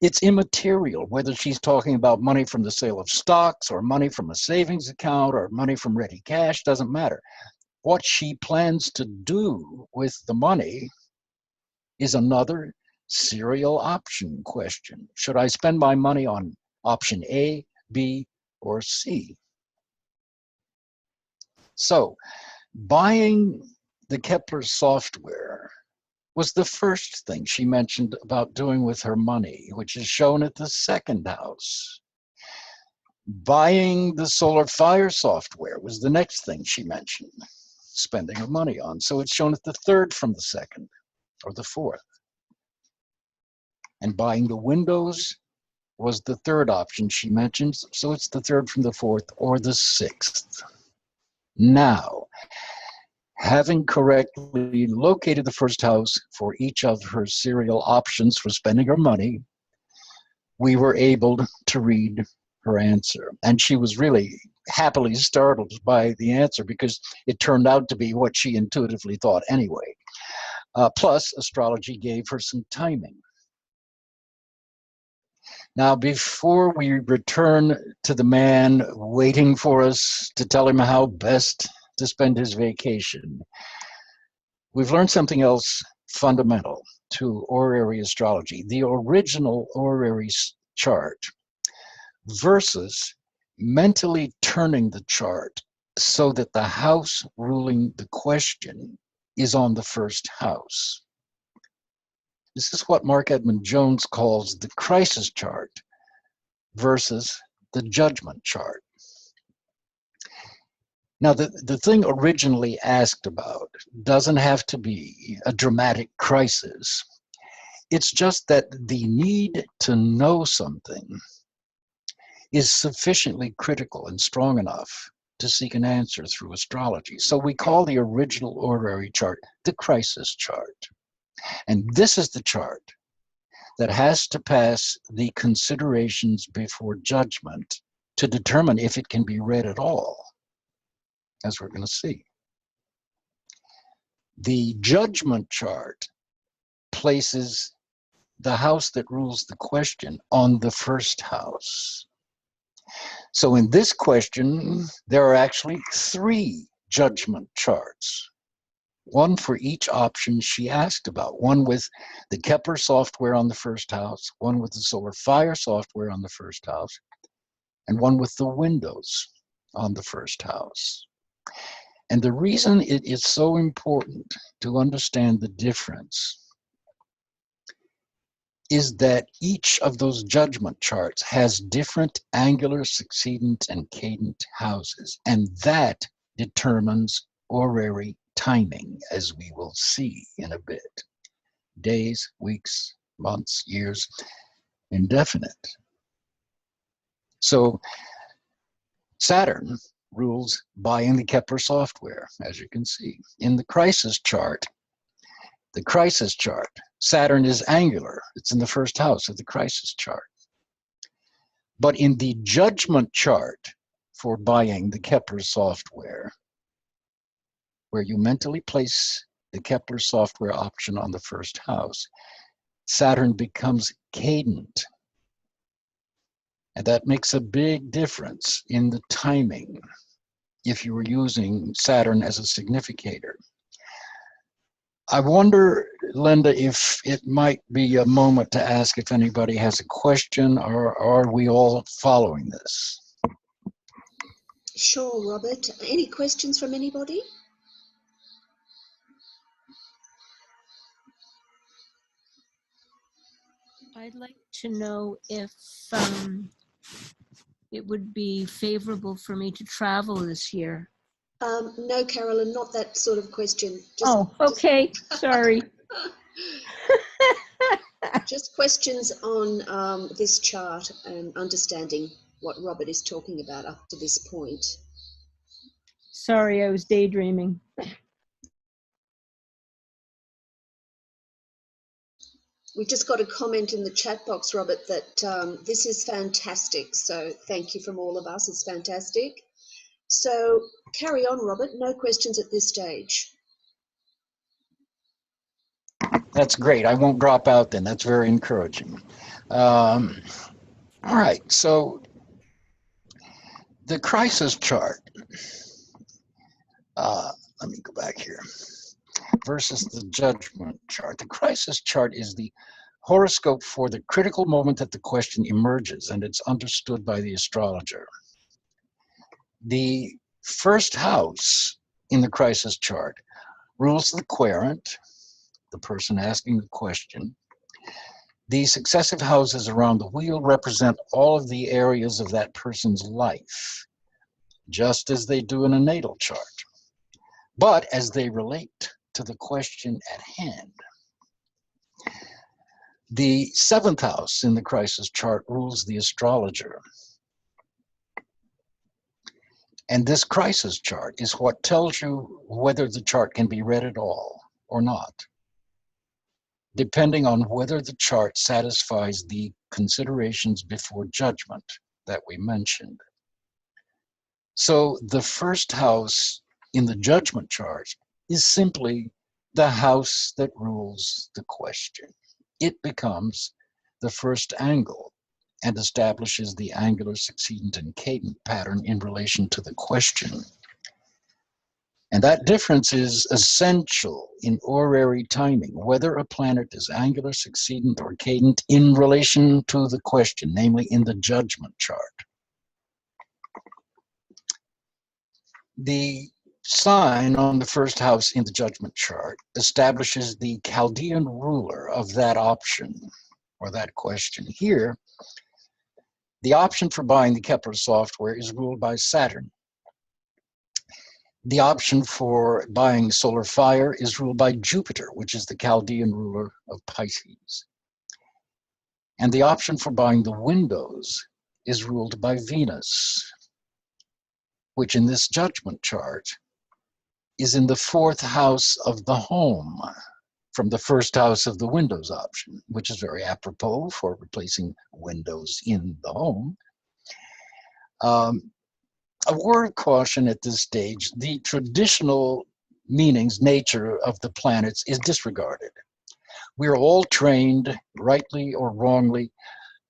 Speaker 1: It's immaterial whether she's talking about money from the sale of stocks or money from a savings account or money from ready cash, doesn't matter. What she plans to do with the money is another serial option question. Should I spend my money on option A, B, or C? So, buying the Kepler software was the first thing she mentioned about doing with her money, which is shown at the second house. Buying the Solar Fire software was the next thing she mentioned, spending her money on. So it's shown at the third from the second, or the fourth. And buying the windows was the third option she mentioned, so it's the third from the fourth, or the sixth. Now, having correctly located the first house for each of her serial options for spending her money, we were able to read her answer. And she was really happily startled by the answer, because it turned out to be what she intuitively thought anyway. Plus, astrology gave her some timing. Now, before we return to the man waiting for us to tell him how best to spend his vacation, we've learned something else fundamental to horary astrology, the original horary chart versus mentally turning the chart so that the house ruling the question is on the first house. This is what Mark Edmund Jones calls the crisis chart versus the judgment chart. Now, the thing originally asked about doesn't have to be a dramatic crisis. It's just that the need to know something is sufficiently critical and strong enough to seek an answer through astrology. So we call the original horary chart the crisis chart. And this is the chart that has to pass the considerations before judgment to determine if it can be read at all, as we're going to see. The judgment chart places the house that rules the question on the first house. So in this question, there are actually 3 judgment charts. one for each option she asked about, one with the Kepler software on the first house, one with the solar fire software on the first house, and one with the windows on the first house. And the reason it is so important to understand the difference is that each of those judgment charts has different angular, succedent, and cadent houses, and that determines horary timing, as we will see in a bit. Days, weeks, months, years, indefinite. So Saturn rules buying the Kepler software, as you can see. In the crisis chart, Saturn is angular. It's in the first house of the crisis chart. But in the judgment chart for buying the Kepler software, where you mentally place the Kepler software option on the first house, Saturn becomes cadent. And that makes a big difference in the timing if you were using Saturn as a significator. I wonder, Linda, if it might be a moment to ask if anybody has a question, or are we all following this?
Speaker 2: Sure, Robert. Any questions from anybody?
Speaker 3: I'd like to know if it would be favorable for me to travel this year.
Speaker 2: No, Carolyn, not that sort of question.
Speaker 3: Okay. Sorry.
Speaker 2: Just questions on this chart and understanding what Robert is talking about up to this point.
Speaker 3: Sorry, I was daydreaming.
Speaker 2: We just got a comment in the chat box, Robert, that this is fantastic. So thank you from all of us. It's fantastic. So carry on, Robert. No questions at this stage.
Speaker 1: That's great. I won't drop out then. That's very encouraging. All right. So the crisis chart, let me go back here, versus the judgment chart. The crisis chart is the horoscope for the critical moment that the question emerges, and it's understood by the astrologer. The first house in the crisis chart rules the querent, the person asking the question. The successive houses around the wheel represent all of the areas of that person's life, just as they do in a natal chart, but as they relate to the question at hand. The seventh house in the crisis chart rules the astrologer. And this crisis chart is what tells you whether the chart can be read at all or not, depending on whether the chart satisfies the considerations before judgment that we mentioned. So the first house in the judgment chart is simply the house that rules the question. It becomes the first angle and establishes the angular, succedent, and cadent pattern in relation to the question. And that difference is essential in horary timing, whether a planet is angular, succedent, or cadent in relation to the question, namely in the judgment chart. The sign on the first house in the judgment chart establishes the Chaldean ruler of that option or that question. Here, the option for buying the Kepler software is ruled by Saturn. The option for buying solar fire is ruled by Jupiter, which is the Chaldean ruler of Pisces. And the option for buying the windows is ruled by Venus, which in this judgment chart is in the fourth house of the home from the first house of the windows option, which is very apropos for replacing windows in the home. A word of caution at this stage: the traditional meanings, nature of the planets is disregarded. We're all trained, rightly or wrongly,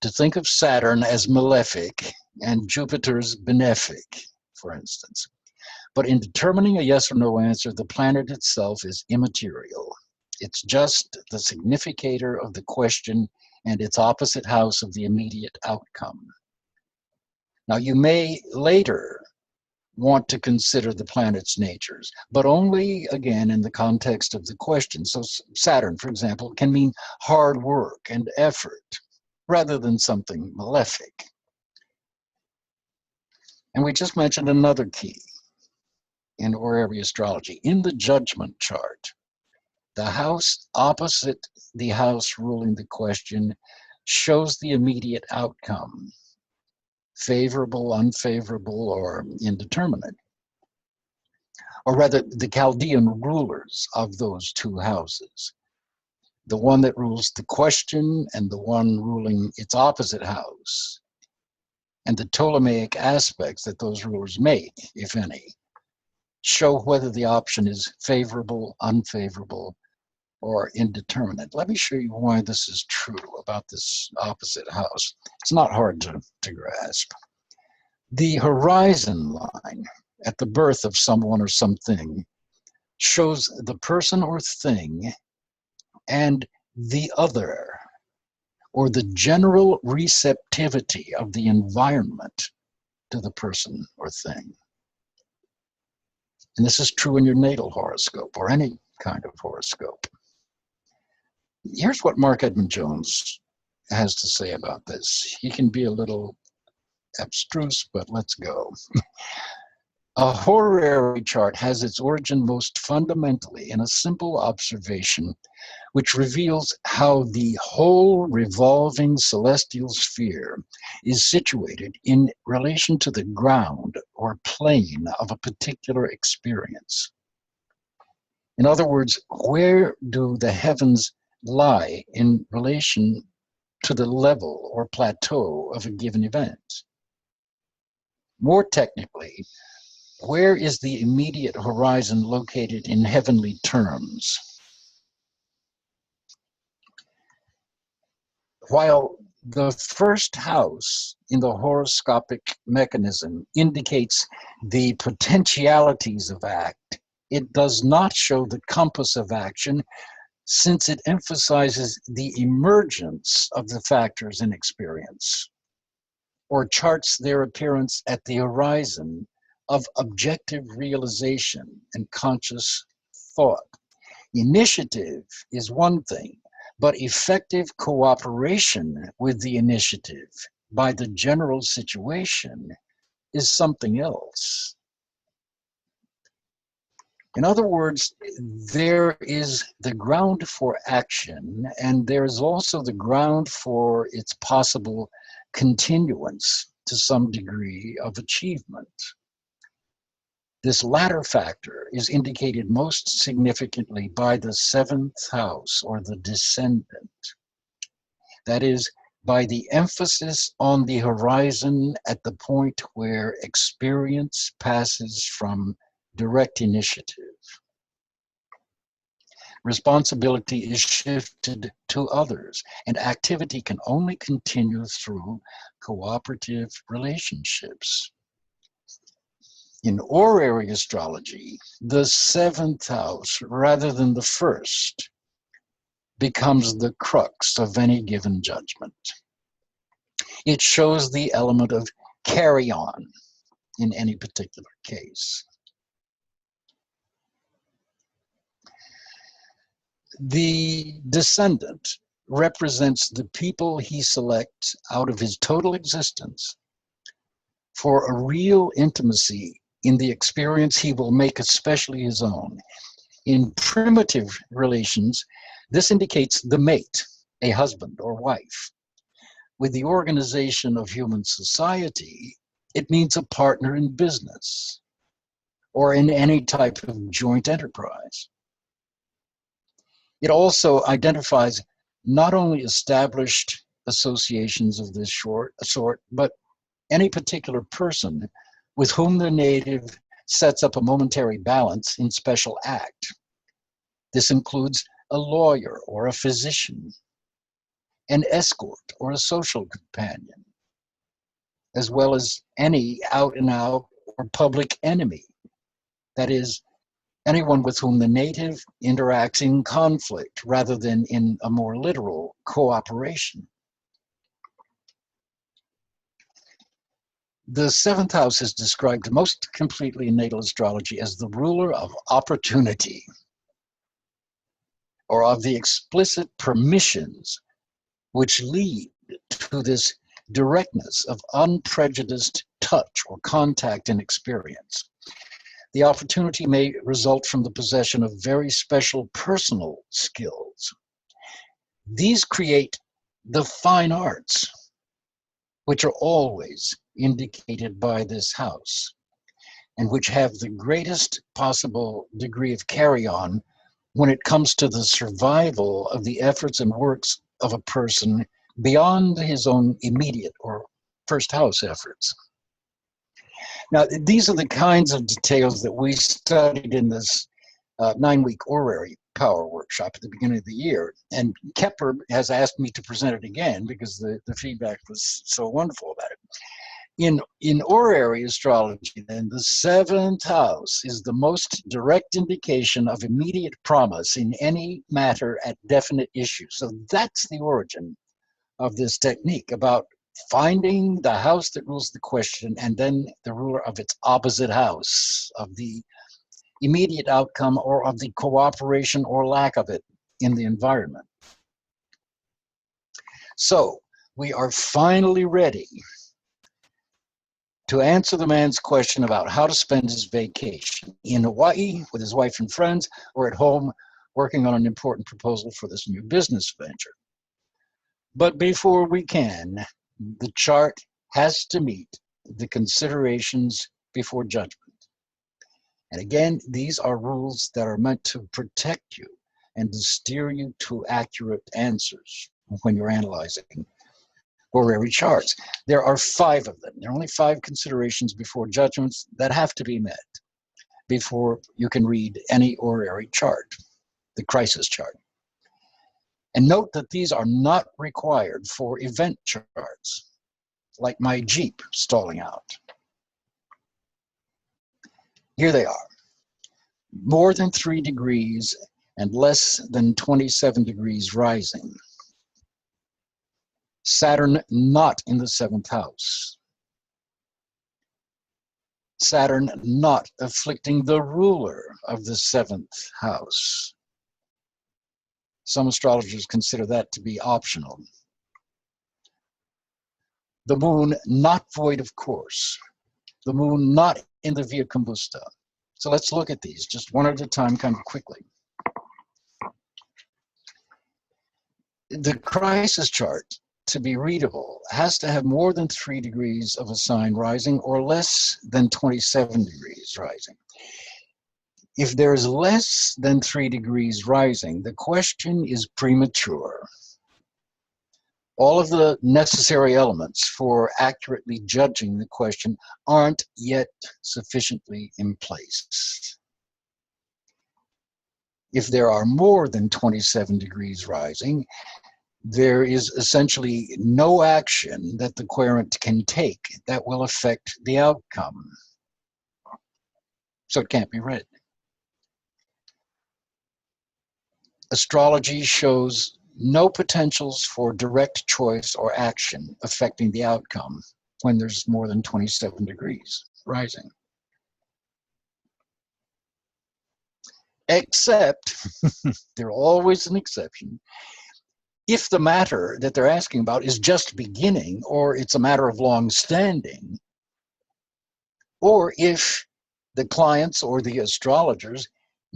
Speaker 1: to think of Saturn as malefic and Jupiter's benefic, for instance. But in determining a yes or no answer, the planet itself is immaterial. It's just the significator of the question and its opposite house of the immediate outcome. Now, you may later want to consider the planet's natures, but only, again, in the context of the question. So Saturn, for example, can mean hard work and effort rather than something malefic. And we just mentioned another key in horary astrology. In the judgment chart, the house opposite the house ruling the question shows the immediate outcome, favorable, unfavorable, or indeterminate. Or rather, the Chaldean rulers of those two houses, the one that rules the question and the one ruling its opposite house, and the Ptolemaic aspects that those rulers make, if any, show whether the option is favorable, unfavorable, or indeterminate. Let me show you why this is true about this opposite house. It's not hard to grasp. The horizon line at the birth of someone or something shows the person or thing and the other, or the general receptivity of the environment to the person or thing. And this is true in your natal horoscope or any kind of horoscope. Here's what Mark Edmund Jones has to say about this. He can be a little abstruse, but let's go. A horary chart has its origin most fundamentally in a simple observation which reveals how the whole revolving celestial sphere is situated in relation to the ground or plane of a particular experience. In other words, where do the heavens lie in relation to the level or plateau of a given event? More technically, where is the immediate horizon located in heavenly terms? While the first house in the horoscopic mechanism indicates the potentialities of act, it does not show the compass of action, since it emphasizes the emergence of the factors in experience, or charts their appearance at the horizon of objective realization and conscious thought. Initiative is one thing, but effective cooperation with the initiative by the general situation is something else. In other words, there is the ground for action, and there's also the ground for its possible continuance to some degree of achievement. This latter factor is indicated most significantly by the seventh house, or the descendant. That is, by the emphasis on the horizon at the point where experience passes from direct initiative. Responsibility is shifted to others, and activity can only continue through cooperative relationships. In horary astrology, the seventh house, rather than the first, becomes the crux of any given judgment. It shows the element of carry on in any particular case. The descendant represents the people he selects out of his total existence for a real intimacy in the experience he will make especially his own. In primitive relations, this indicates the mate, a husband or wife. With the organization of human society, it means a partner in business or in any type of joint enterprise. It also identifies not only established associations of this sort, but any particular person with whom the native sets up a momentary balance in special act. This includes a lawyer or a physician, an escort or a social companion, as well as any out-and-out or public enemy That is, anyone with whom the native interacts in conflict rather than in a more literal cooperation. The seventh house is described most completely in natal astrology as the ruler of opportunity, or of the explicit permissions which lead to this directness of unprejudiced touch or contact and experience. The opportunity may result from the possession of very special personal skills. These create the fine arts, which are always indicated by this house, and which have the greatest possible degree of carry-on when it comes to the survival of the efforts and works of a person beyond his own immediate or first house efforts. Now, these are the kinds of details that we studied in this 9-week horary power workshop at the beginning of the year. And Kepler has asked me to present it again because the feedback was so wonderful about it. In horary astrology, then, the seventh house is the most direct indication of immediate promise in any matter at definite issue. So that's the origin of this technique about finding the house that rules the question and then the ruler of its opposite house, of the immediate outcome or of the cooperation or lack of it in the environment. So we are finally ready to answer the man's question about how to spend his vacation in Hawaii with his wife and friends, or at home working on an important proposal for this new business venture. But before we can, the chart has to meet the considerations before judgment. And again, these are rules that are meant to protect you and to steer you to accurate answers when you're analyzing horary charts. There are 5 of them. There are only 5 considerations before judgments that have to be met before you can read any horary chart, the crisis chart. And note that these are not required for event charts, like my Jeep stalling out. Here they are. More than 3 degrees and less than 27 degrees rising. Saturn not in the 7th house. Saturn not afflicting the ruler of the 7th house. Some astrologers consider that to be optional. The moon not void of course. The moon not in the Via Combusta. So let's look at these just one at a time, kind of quickly. The crisis chart, to be readable, has to have more than 3 degrees of a sign rising or less than 27 degrees rising. If there is less than 3 degrees rising, the question is premature. All of the necessary elements for accurately judging the question aren't yet sufficiently in place. If there are more than 27 degrees rising, there is essentially no action that the querent can take that will affect the outcome. So it can't be read. Astrology shows no potentials for direct choice or action affecting the outcome when there's more than 27 degrees rising. Except, there's always an exception, if the matter that they're asking about is just beginning, or it's a matter of long standing, or if the client's or the astrologer's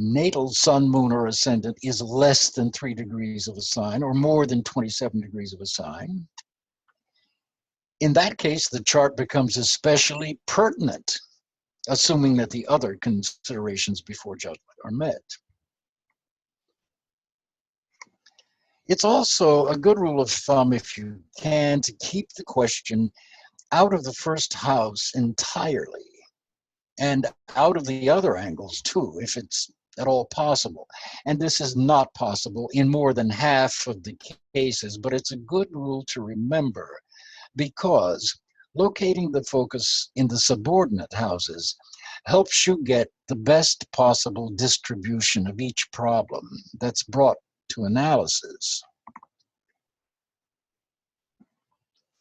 Speaker 1: natal sun, moon, or ascendant is less than 3 degrees of a sign or more than 27 degrees of a sign. In that case, the chart becomes especially pertinent, assuming that the other considerations before judgment are met. It's also a good rule of thumb, if you can, to keep the question out of the first house entirely and out of the other angles too, if it's at all possible. And this is not possible in more than half of the cases, but it's a good rule to remember because locating the focus in the subordinate houses helps you get the best possible distribution of each problem that's brought to analysis.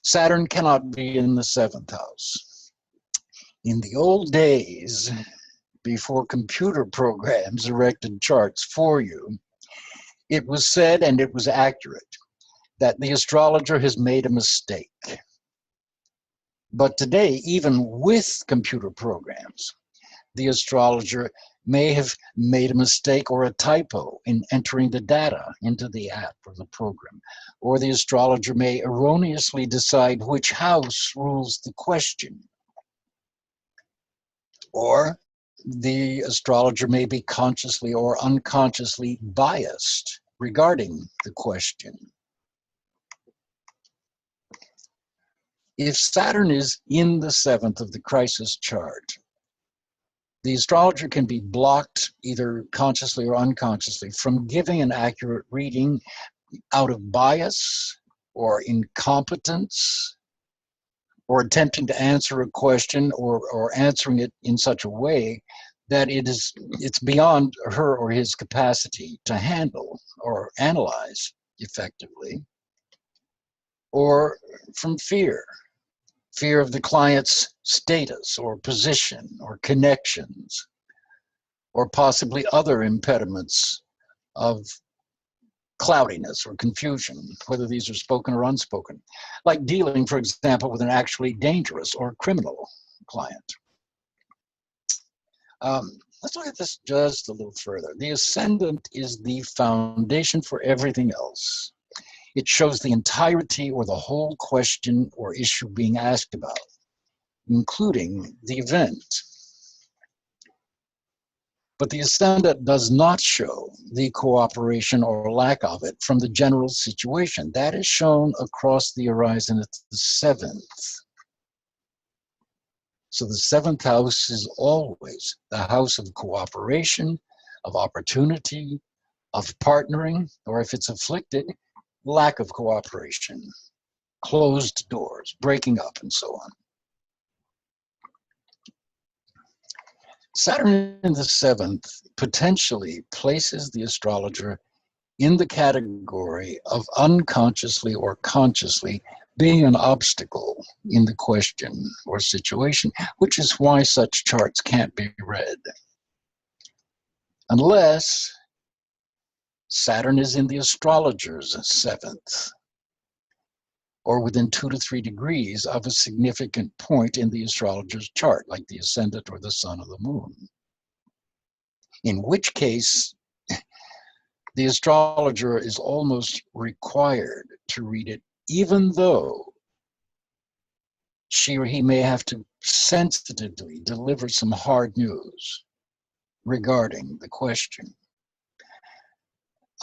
Speaker 1: Saturn cannot be in the 7th house. In the old days, before computer programs erected charts for you, it was said, and it was accurate, that the astrologer has made a mistake. But today, even with computer programs, the astrologer may have made a mistake or a typo in entering the data into the app or the program, or the astrologer may erroneously decide which house rules the question, or the astrologer may be consciously or unconsciously biased regarding the question. If Saturn is in the 7th of the crisis chart, the astrologer can be blocked either consciously or unconsciously from giving an accurate reading out of bias or incompetence, or attempting to answer a question or answering it in such a way that it's beyond her or his capacity to handle or analyze effectively, or from fear of the client's status or position or connections, or possibly other impediments of cloudiness or confusion, whether these are spoken or unspoken, like dealing, for example, with an actually dangerous or criminal client. Let's look at this just a little further. The ascendant is the foundation for everything else. It shows the entirety or the whole question or issue being asked about, including the event. But the ascendant does not show the cooperation or lack of it from the general situation. That is shown across the horizon at the 7th. So the 7th house is always the house of cooperation, of opportunity, of partnering, or if it's afflicted, lack of cooperation, closed doors, breaking up, and so on. Saturn in the 7th potentially places the astrologer in the category of unconsciously or consciously being an obstacle in the question or situation, which is why such charts can't be read. Unless Saturn is in the astrologer's 7th, or within 2 to 3 degrees of a significant point in the astrologer's chart, like the ascendant or the sun or the moon. In which case, the astrologer is almost required to read it, even though she or he may have to sensitively deliver some hard news regarding the question.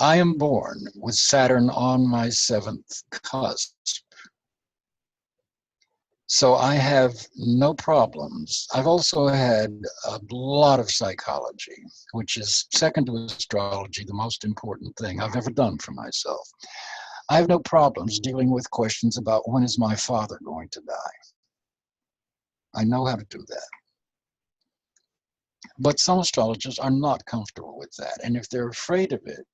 Speaker 1: I am born with Saturn on my 7th cusp. So I have no problems. I've also had a lot of psychology, which is second to astrology, the most important thing I've ever done for myself. I have no problems dealing with questions about when is my father going to die. I know how to do that. But some astrologers are not comfortable with that. And if they're afraid of it,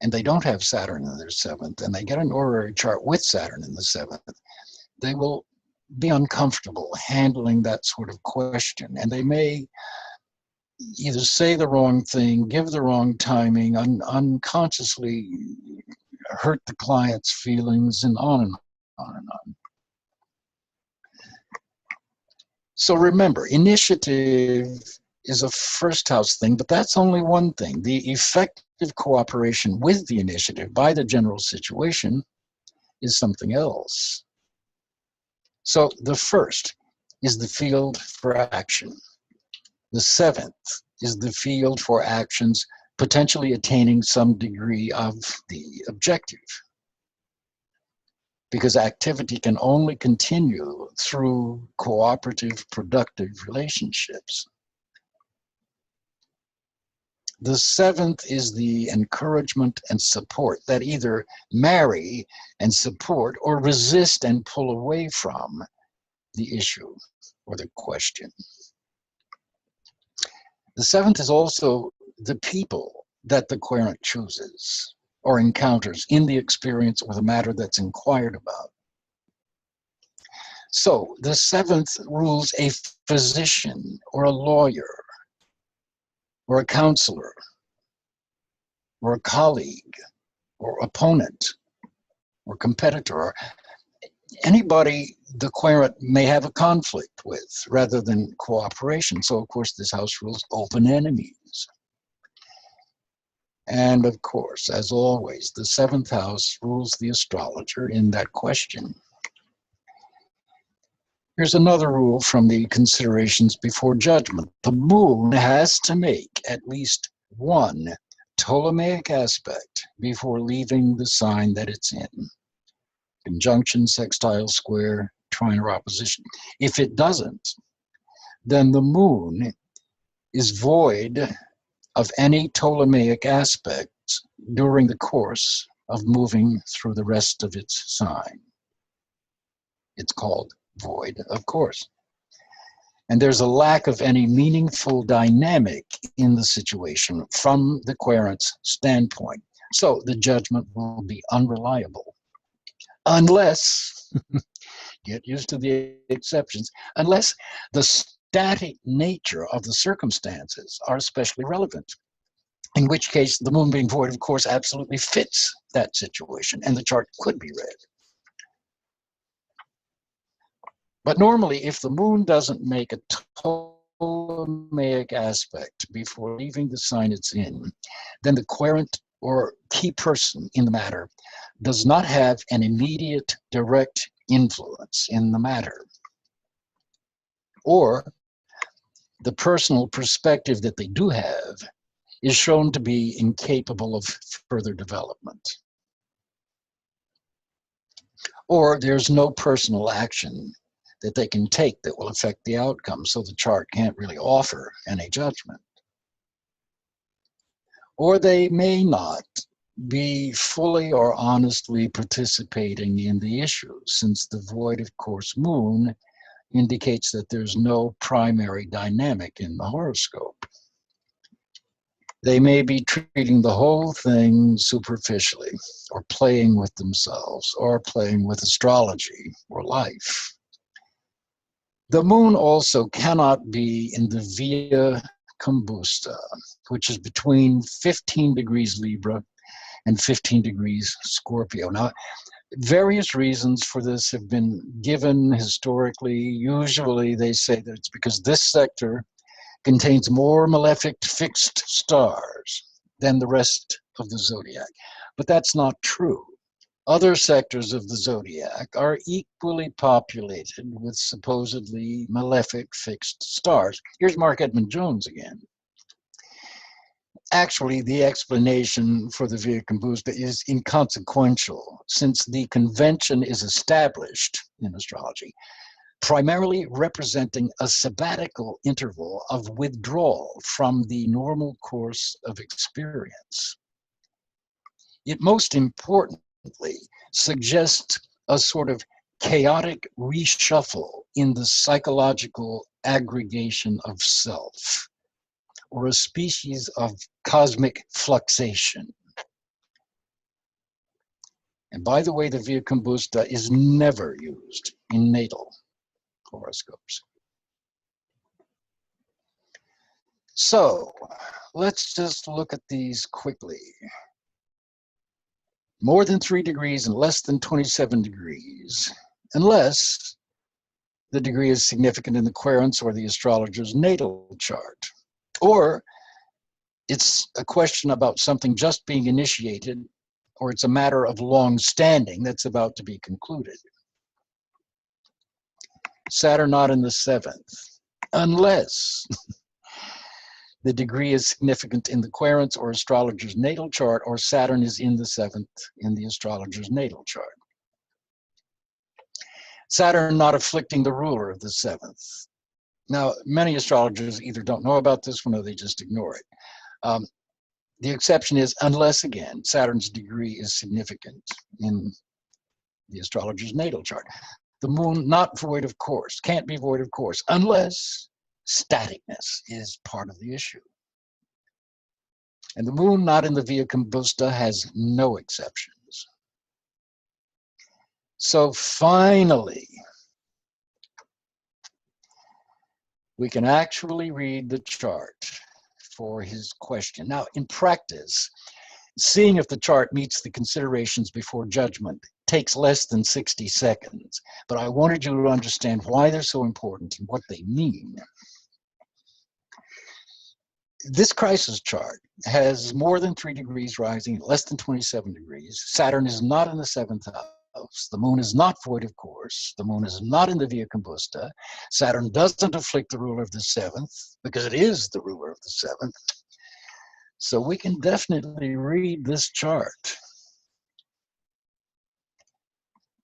Speaker 1: and they don't have Saturn in their 7th, and they get an horary chart with Saturn in the 7th, they will be uncomfortable handling that sort of question. And they may either say the wrong thing, give the wrong timing, unconsciously hurt the client's feelings, and on and on and on. So remember, initiative is a first house thing, but that's only one thing. The effective cooperation with the initiative by the general situation is something else. So the first is the field for action. The 7th is the field for actions potentially attaining some degree of the objective, because activity can only continue through cooperative, productive relationships. The 7th is the encouragement and support that either marry and support or resist and pull away from the issue or the question. The seventh is also the people that the querent chooses or encounters in the experience or the matter that's inquired about. So the seventh rules a physician or a lawyer or a counselor or a colleague or opponent or competitor, or anybody the querent may have a conflict with rather than cooperation. So of course this house rules open enemies. And of course, as always, the seventh house rules the astrologer in that question. Here's another rule from the considerations before judgment. The moon has to make at least one Ptolemaic aspect before leaving the sign that it's in. Conjunction, sextile, square, trine, or opposition. If it doesn't, then the moon is void of any Ptolemaic aspects during the course of moving through the rest of its sign. It's called void, of course. And there's a lack of any meaningful dynamic in the situation from the querent's standpoint. So the judgment will be unreliable. Unless, get used to the exceptions, unless the static nature of the circumstances are especially relevant. In which case, the moon being void, of course, absolutely fits that situation, and the chart could be read. But normally, if the moon doesn't make a Ptolemaic aspect before leaving the sign it's in, then the querent or key person in the matter does not have an immediate direct influence in the matter. Or the personal perspective that they do have is shown to be incapable of further development. Or there's no personal action that they can take that will affect the outcome, so the chart can't really offer any judgment. Or they may not be fully or honestly participating in the issue, since the void of course moon indicates that there's no primary dynamic in the horoscope. They may be treating the whole thing superficially, or playing with themselves, or playing with astrology or life. The moon also cannot be in the Via Combusta, which is between 15 degrees Libra and 15 degrees Scorpio. Now, various reasons for this have been given historically. Usually they say that it's because this sector contains more malefic fixed stars than the rest of the zodiac. But that's not true. Other sectors of the zodiac are equally populated with supposedly malefic fixed stars. Here's Mark Edmund Jones again. Actually, the explanation for the Via Combusta is inconsequential, since the convention is established in astrology, primarily representing a sabbatical interval of withdrawal from the normal course of experience. It most importantly suggests a sort of chaotic reshuffle in the psychological aggregation of self, or a species of cosmic fluxation. And by the way, the Via Combusta is never used in natal horoscopes. So let's just look at these quickly. More than 3 degrees and less than 27 degrees, unless the degree is significant in the querent's or the astrologer's natal chart. Or it's a question about something just being initiated, or it's a matter of long standing that's about to be concluded. Saturn not in the 7th, unless the degree is significant in the querent's or astrologer's natal chart, or Saturn is in the 7th in the astrologer's natal chart. Saturn not afflicting the ruler of the 7th. Now, many astrologers either don't know about this one or they just ignore it. The exception is unless, again, Saturn's degree is significant in the astrologer's natal chart. The moon not void of course, can't be void of course, unless Staticness is part of the issue. And the moon not in the Via Combusta has no exceptions. So finally, we can actually read the chart for his question. Now, in practice, seeing if the chart meets the considerations before judgment takes less than 60 seconds, but I wanted you to understand why they're so important and what they mean. This crisis chart has more than 3 degrees rising, less than 27 degrees. Saturn is not in the 7th house. The moon is not void of course. The moon is not in the Via Combusta. Saturn doesn't afflict the ruler of the 7th because it is the ruler of the 7th. So we can definitely read this chart.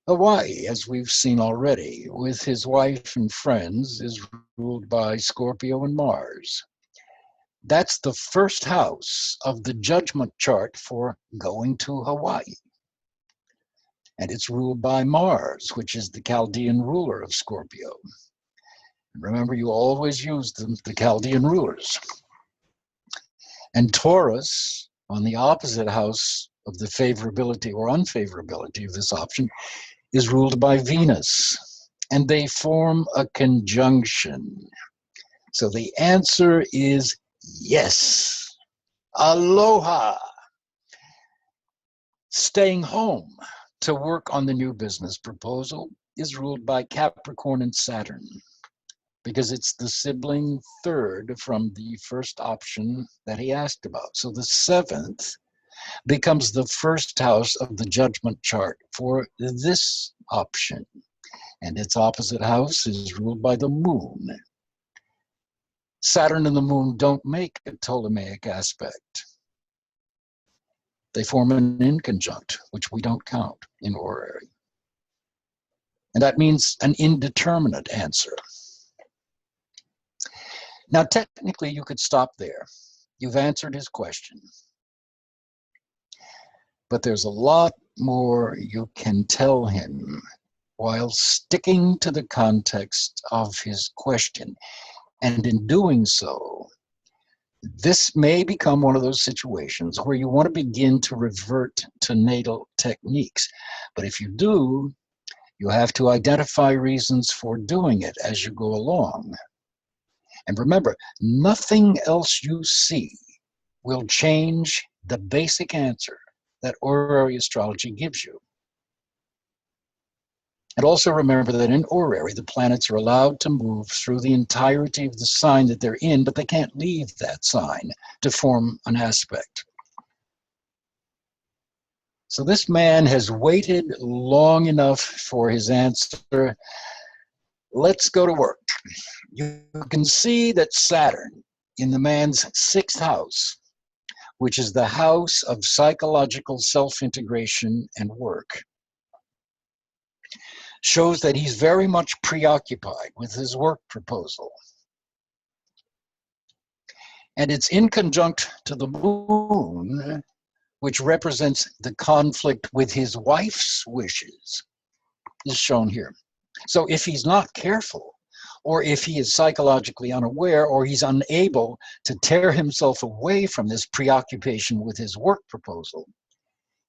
Speaker 1: Hawaii, as we've seen already, with his wife and friends, is ruled by Scorpio and Mars. That's the first house of the judgment chart for going to Hawaii. And it's ruled by Mars, which is the Chaldean ruler of Scorpio. Remember, you always use the Chaldean rulers. And Taurus, on the opposite house of the favorability or unfavorability of this option, is ruled by Venus. And they form a conjunction. So the answer is yes. Aloha. Staying home to work on the new business proposal is ruled by Capricorn and Saturn because it's the sibling third from the first option that he asked about. So the 7th becomes the first house of the judgment chart for this option. And its opposite house is ruled by the moon. Saturn and the moon don't make a Ptolemaic aspect. They form an inconjunct, which we don't count in horary. And that means an indeterminate answer. Now, technically, you could stop there. You've answered his question. But there's a lot more you can tell him while sticking to the context of his question. And in doing so, this may become one of those situations where you want to begin to revert to natal techniques. But if you do, you have to identify reasons for doing it as you go along. And remember, nothing else you see will change the basic answer that horary astrology gives you. And also remember that in horary, the planets are allowed to move through the entirety of the sign that they're in, but they can't leave that sign to form an aspect. So this man has waited long enough for his answer. Let's go to work. You can see that Saturn in the man's 6th house, which is the house of psychological self-integration and work, shows that he's very much preoccupied with his work proposal. And it's in conjunct to the moon, which represents the conflict with his wife's wishes, is shown here. So if he's not careful, or if he is psychologically unaware, or he's unable to tear himself away from this preoccupation with his work proposal,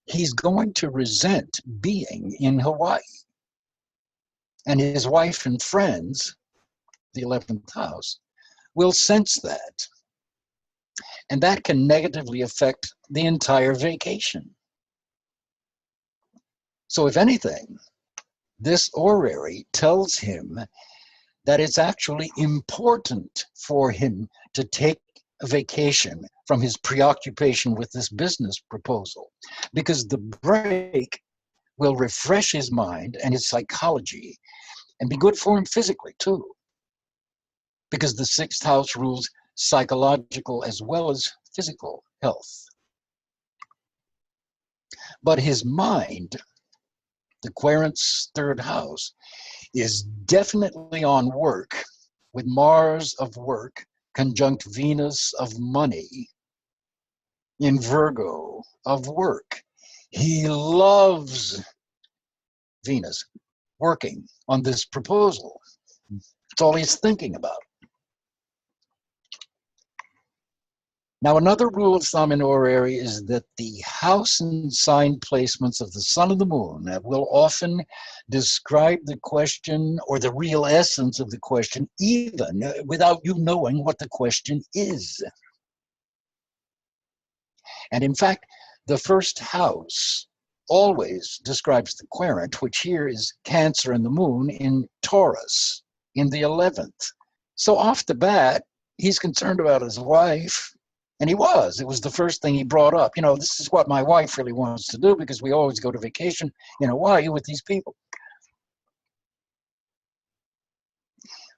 Speaker 1: he's going to resent being in Hawaii. And his wife and friends, the 11th house, will sense that. And that can negatively affect the entire vacation. So if anything, this horary tells him that it's actually important for him to take a vacation from his preoccupation with this business proposal, because the break will refresh his mind and his psychology and be good for him physically too, because the 6th house rules psychological as well as physical health. But his mind, the querent's 3rd house, is definitely on work, with Mars of work conjunct Venus of money in Virgo of work. He loves Venus working on this proposal. It's all he's thinking about. Now, another rule of thumb in horary is that the house and sign placements of the sun and the moon will often describe the question or the real essence of the question, even without you knowing what the question is. And in fact, the first house always describes the querent, which here is Cancer and the moon in Taurus in the 11th. So off the bat, he's concerned about his wife. And he was. It was the first thing he brought up. You know, this is what my wife really wants to do because we always go to vacation in Hawaii with these people.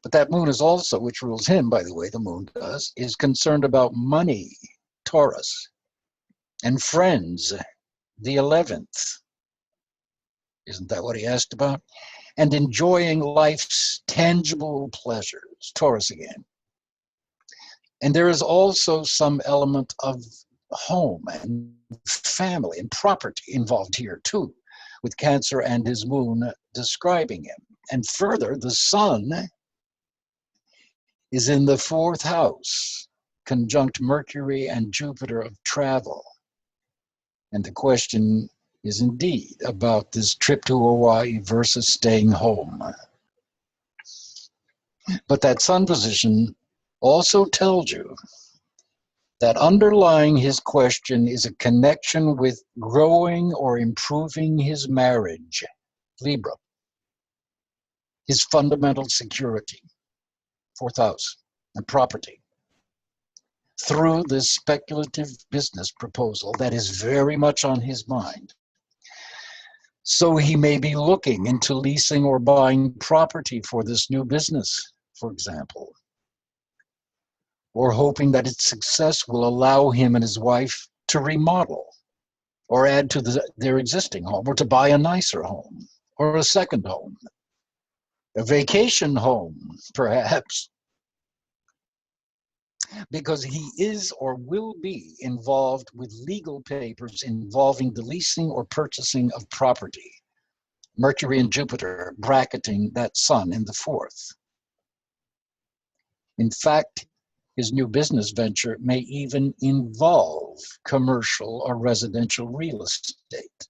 Speaker 1: But that moon is also, which rules him, by the way, the moon does, is concerned about money, Taurus, and friends, the 11th. Isn't that what he asked about? And enjoying life's tangible pleasures, Taurus again. And there is also some element of home and family and property involved here too, with Cancer and his moon describing him. And further, the sun is in the 4th house, conjunct Mercury and Jupiter of travel. And the question is indeed about this trip to Hawaii versus staying home. But that sun position also tells you that underlying his question is a connection with growing or improving his marriage, Libra, his fundamental security, 4th house, and property, through this speculative business proposal that is very much on his mind. So he may be looking into leasing or buying property for this new business, for example, or hoping that its success will allow him and his wife to remodel or add to their existing home, or to buy a nicer home, or a second home, a vacation home, perhaps, because he is or will be involved with legal papers involving the leasing or purchasing of property. Mercury and Jupiter bracketing that sun in the 4th. In fact, his new business venture may even involve commercial or residential real estate.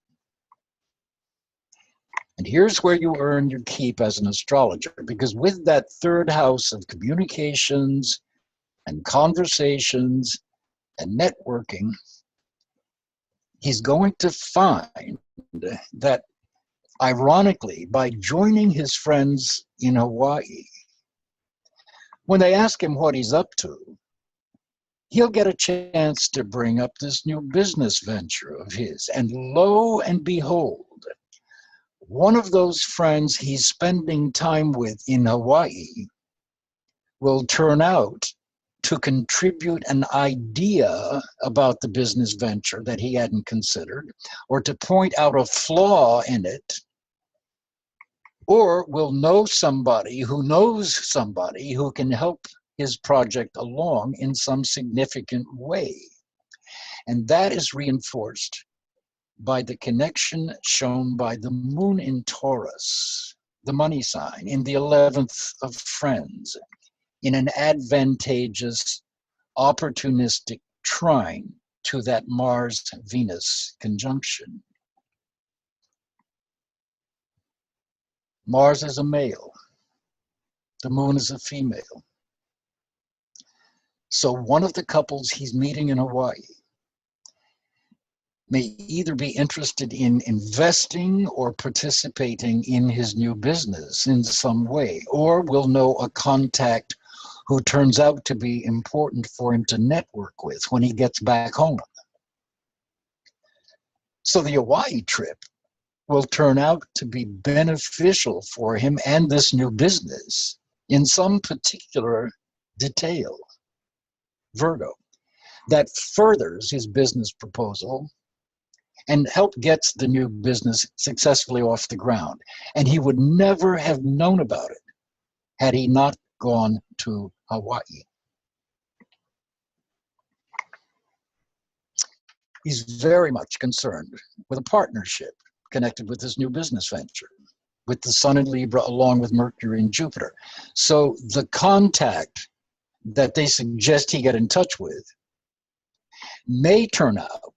Speaker 1: And here's where you earn your keep as an astrologer, because with that 3rd house of communications and conversations and networking, he's going to find that, ironically, by joining his friends in Hawaii, when they ask him what he's up to, he'll get a chance to bring up this new business venture of his. And lo and behold, one of those friends he's spending time with in Hawaii will turn out to contribute an idea about the business venture that he hadn't considered, or to point out a flaw in it, or will know somebody who knows somebody who can help his project along in some significant way. And that is reinforced by the connection shown by the moon in Taurus, the money sign, in the 11th of friends, in an advantageous, opportunistic trine to that Mars-Venus conjunction. Mars is a male. The moon is a female. So one of the couples he's meeting in Hawaii may either be interested in investing or participating in his new business in some way, or will know a contact who turns out to be important for him to network with when he gets back home. So the Hawaii trip will turn out to be beneficial for him and this new business in some particular detail, Virgo, that furthers his business proposal and help gets the new business successfully off the ground. And he would never have known about it had he not gone to Hawaii. He's very much concerned with a partnership connected with this new business venture, with the Sun in Libra along with Mercury and Jupiter. So the contact that they suggest he get in touch with may turn out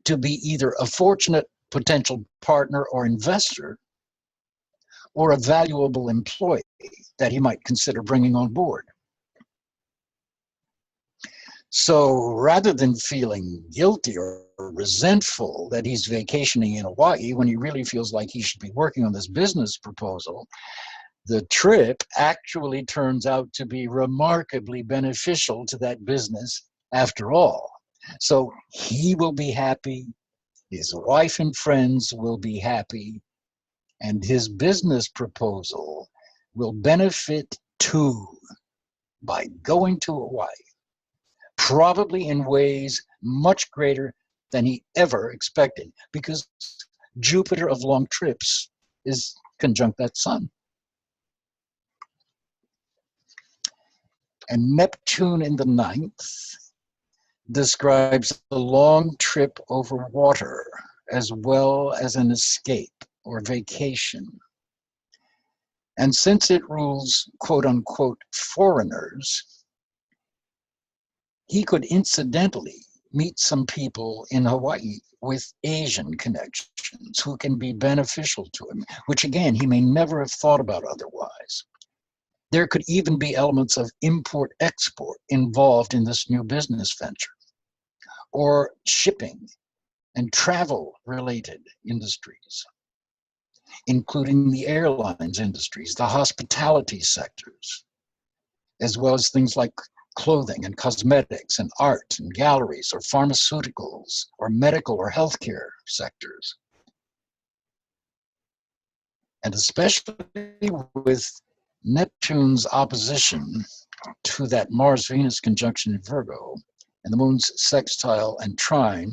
Speaker 1: to be either a fortunate potential partner or investor or a valuable employee that he might consider bringing on board. So rather than feeling guilty or resentful that he's vacationing in Hawaii when he really feels like he should be working on this business proposal, the trip actually turns out to be remarkably beneficial to that business after all. So he will be happy, his wife and friends will be happy, and his business proposal will benefit too by going to Hawaii, probably in ways much greater than he ever expected, because Jupiter of long trips is conjunct that sun. And Neptune in the ninth describes a long trip over water as well as an escape or vacation. And since it rules quote unquote foreigners, he could incidentally meet some people in Hawaii with Asian connections who can be beneficial to him, which again, he may never have thought about otherwise. There could even be elements of import-export involved in this new business venture, or shipping and travel-related industries, including the airlines industries, the hospitality sectors, as well as things like clothing and cosmetics and art and galleries or pharmaceuticals or medical or healthcare sectors. And especially with Neptune's opposition to that Mars-Venus conjunction in Virgo and the moon's sextile and trine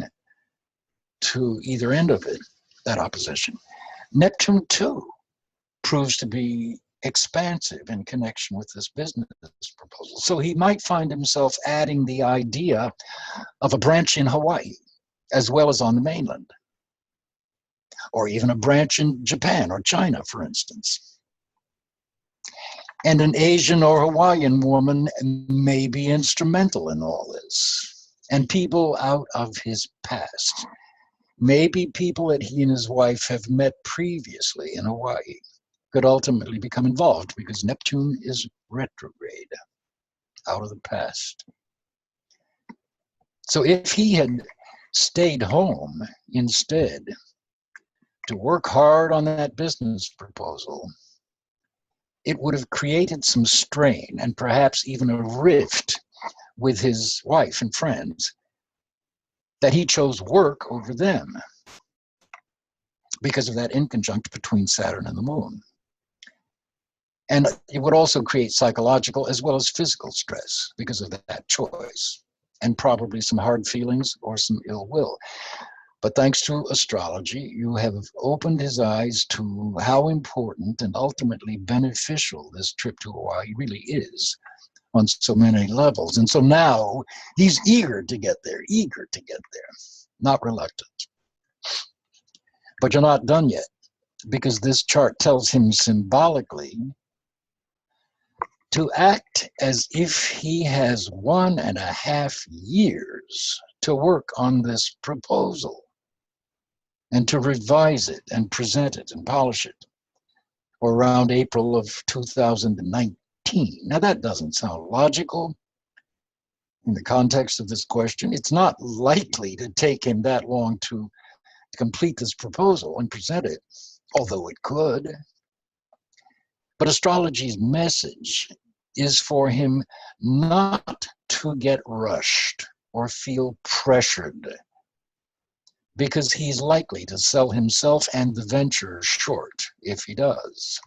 Speaker 1: to either end of it, that opposition, Neptune too proves to be expansive in connection with this business proposal. So he might find himself adding the idea of a branch in Hawaii as well as on the mainland, or even a branch in Japan or China, for instance. And an Asian or Hawaiian woman may be instrumental in all this. And people out of his past, maybe people that he and his wife have met previously in Hawaii, could ultimately become involved because Neptune is retrograde, out of the past. So if he had stayed home instead to work hard on that business proposal, it would have created some strain and perhaps even a rift with his wife and friends that he chose work over them because of that inconjunct between Saturn and the moon. And it would also create psychological as well as physical stress because of that choice, and probably some hard feelings or some ill will. But thanks to astrology, you have opened his eyes to how important and ultimately beneficial this trip to Hawaii really is on so many levels. And so now he's eager to get there, not reluctant. But you're not done yet, because this chart tells him symbolically to act as if he has 1.5 years to work on this proposal and to revise it and present it and polish it, or around April of 2019. Now that doesn't sound logical in the context of this question. It's not likely to take him that long to complete this proposal and present it, although it could. But astrology's message is for him not to get rushed or feel pressured, because he's likely to sell himself and the venture short if he does.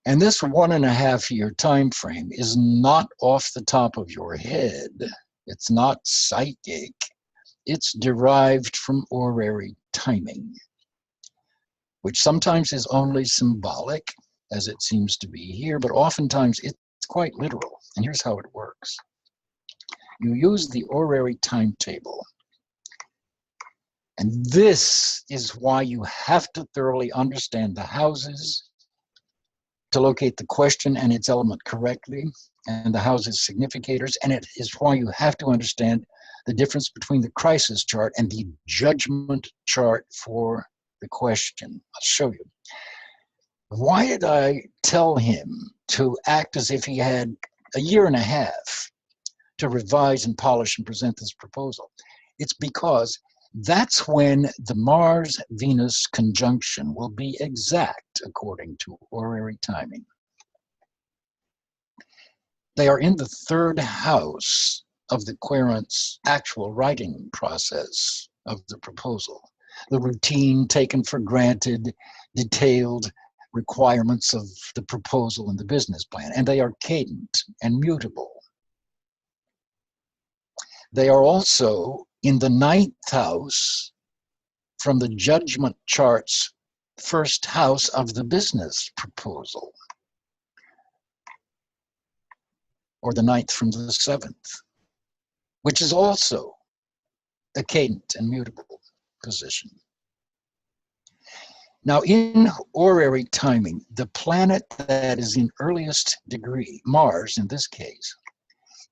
Speaker 1: And this 1.5 year time frame is not off the top of your head. It's not psychic. It's derived from horary timing, which sometimes is only symbolic, as it seems to be here, but oftentimes it's quite literal. And here's how it works. You use the horary timetable. And this is why you have to thoroughly understand the houses to locate the question and its element correctly, and the house's significators, and it is why you have to understand the difference between the crisis chart and the judgment chart for the question. I'll show you. Why did I tell him to act as if he had a year and a half to revise and polish and present this proposal? It's because that's when the Mars-Venus conjunction will be exact according to horary timing. They are in the third house of the querent's actual writing process of the proposal. The routine taken for granted, detailed requirements of the proposal and the business plan, and they are cadent and mutable. They are also in the 9th house from the judgment chart's first house of the business proposal, or the 9th from the 7th, which is also a cadent and mutable position. Now, in horary timing, the planet that is in earliest degree, Mars in this case,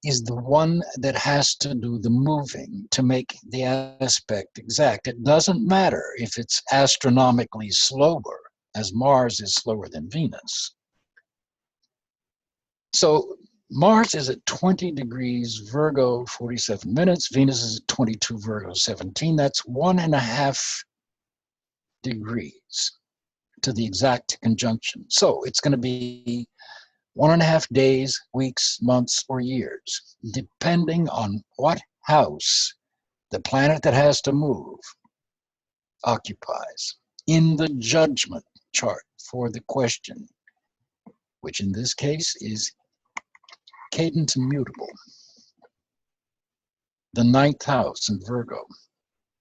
Speaker 1: is the one that has to do the moving to make the aspect exact. It doesn't matter if it's astronomically slower, as Mars is slower than Venus. So Mars is at 20 degrees Virgo, 47 minutes. Venus is at 22 Virgo, 17. That's 1.5 degrees to the exact conjunction. So it's going to be 1.5 days, weeks, months, or years, depending on what house the planet that has to move occupies in the judgment chart for the question, which in this case is cadent and mutable. The 9th house in Virgo,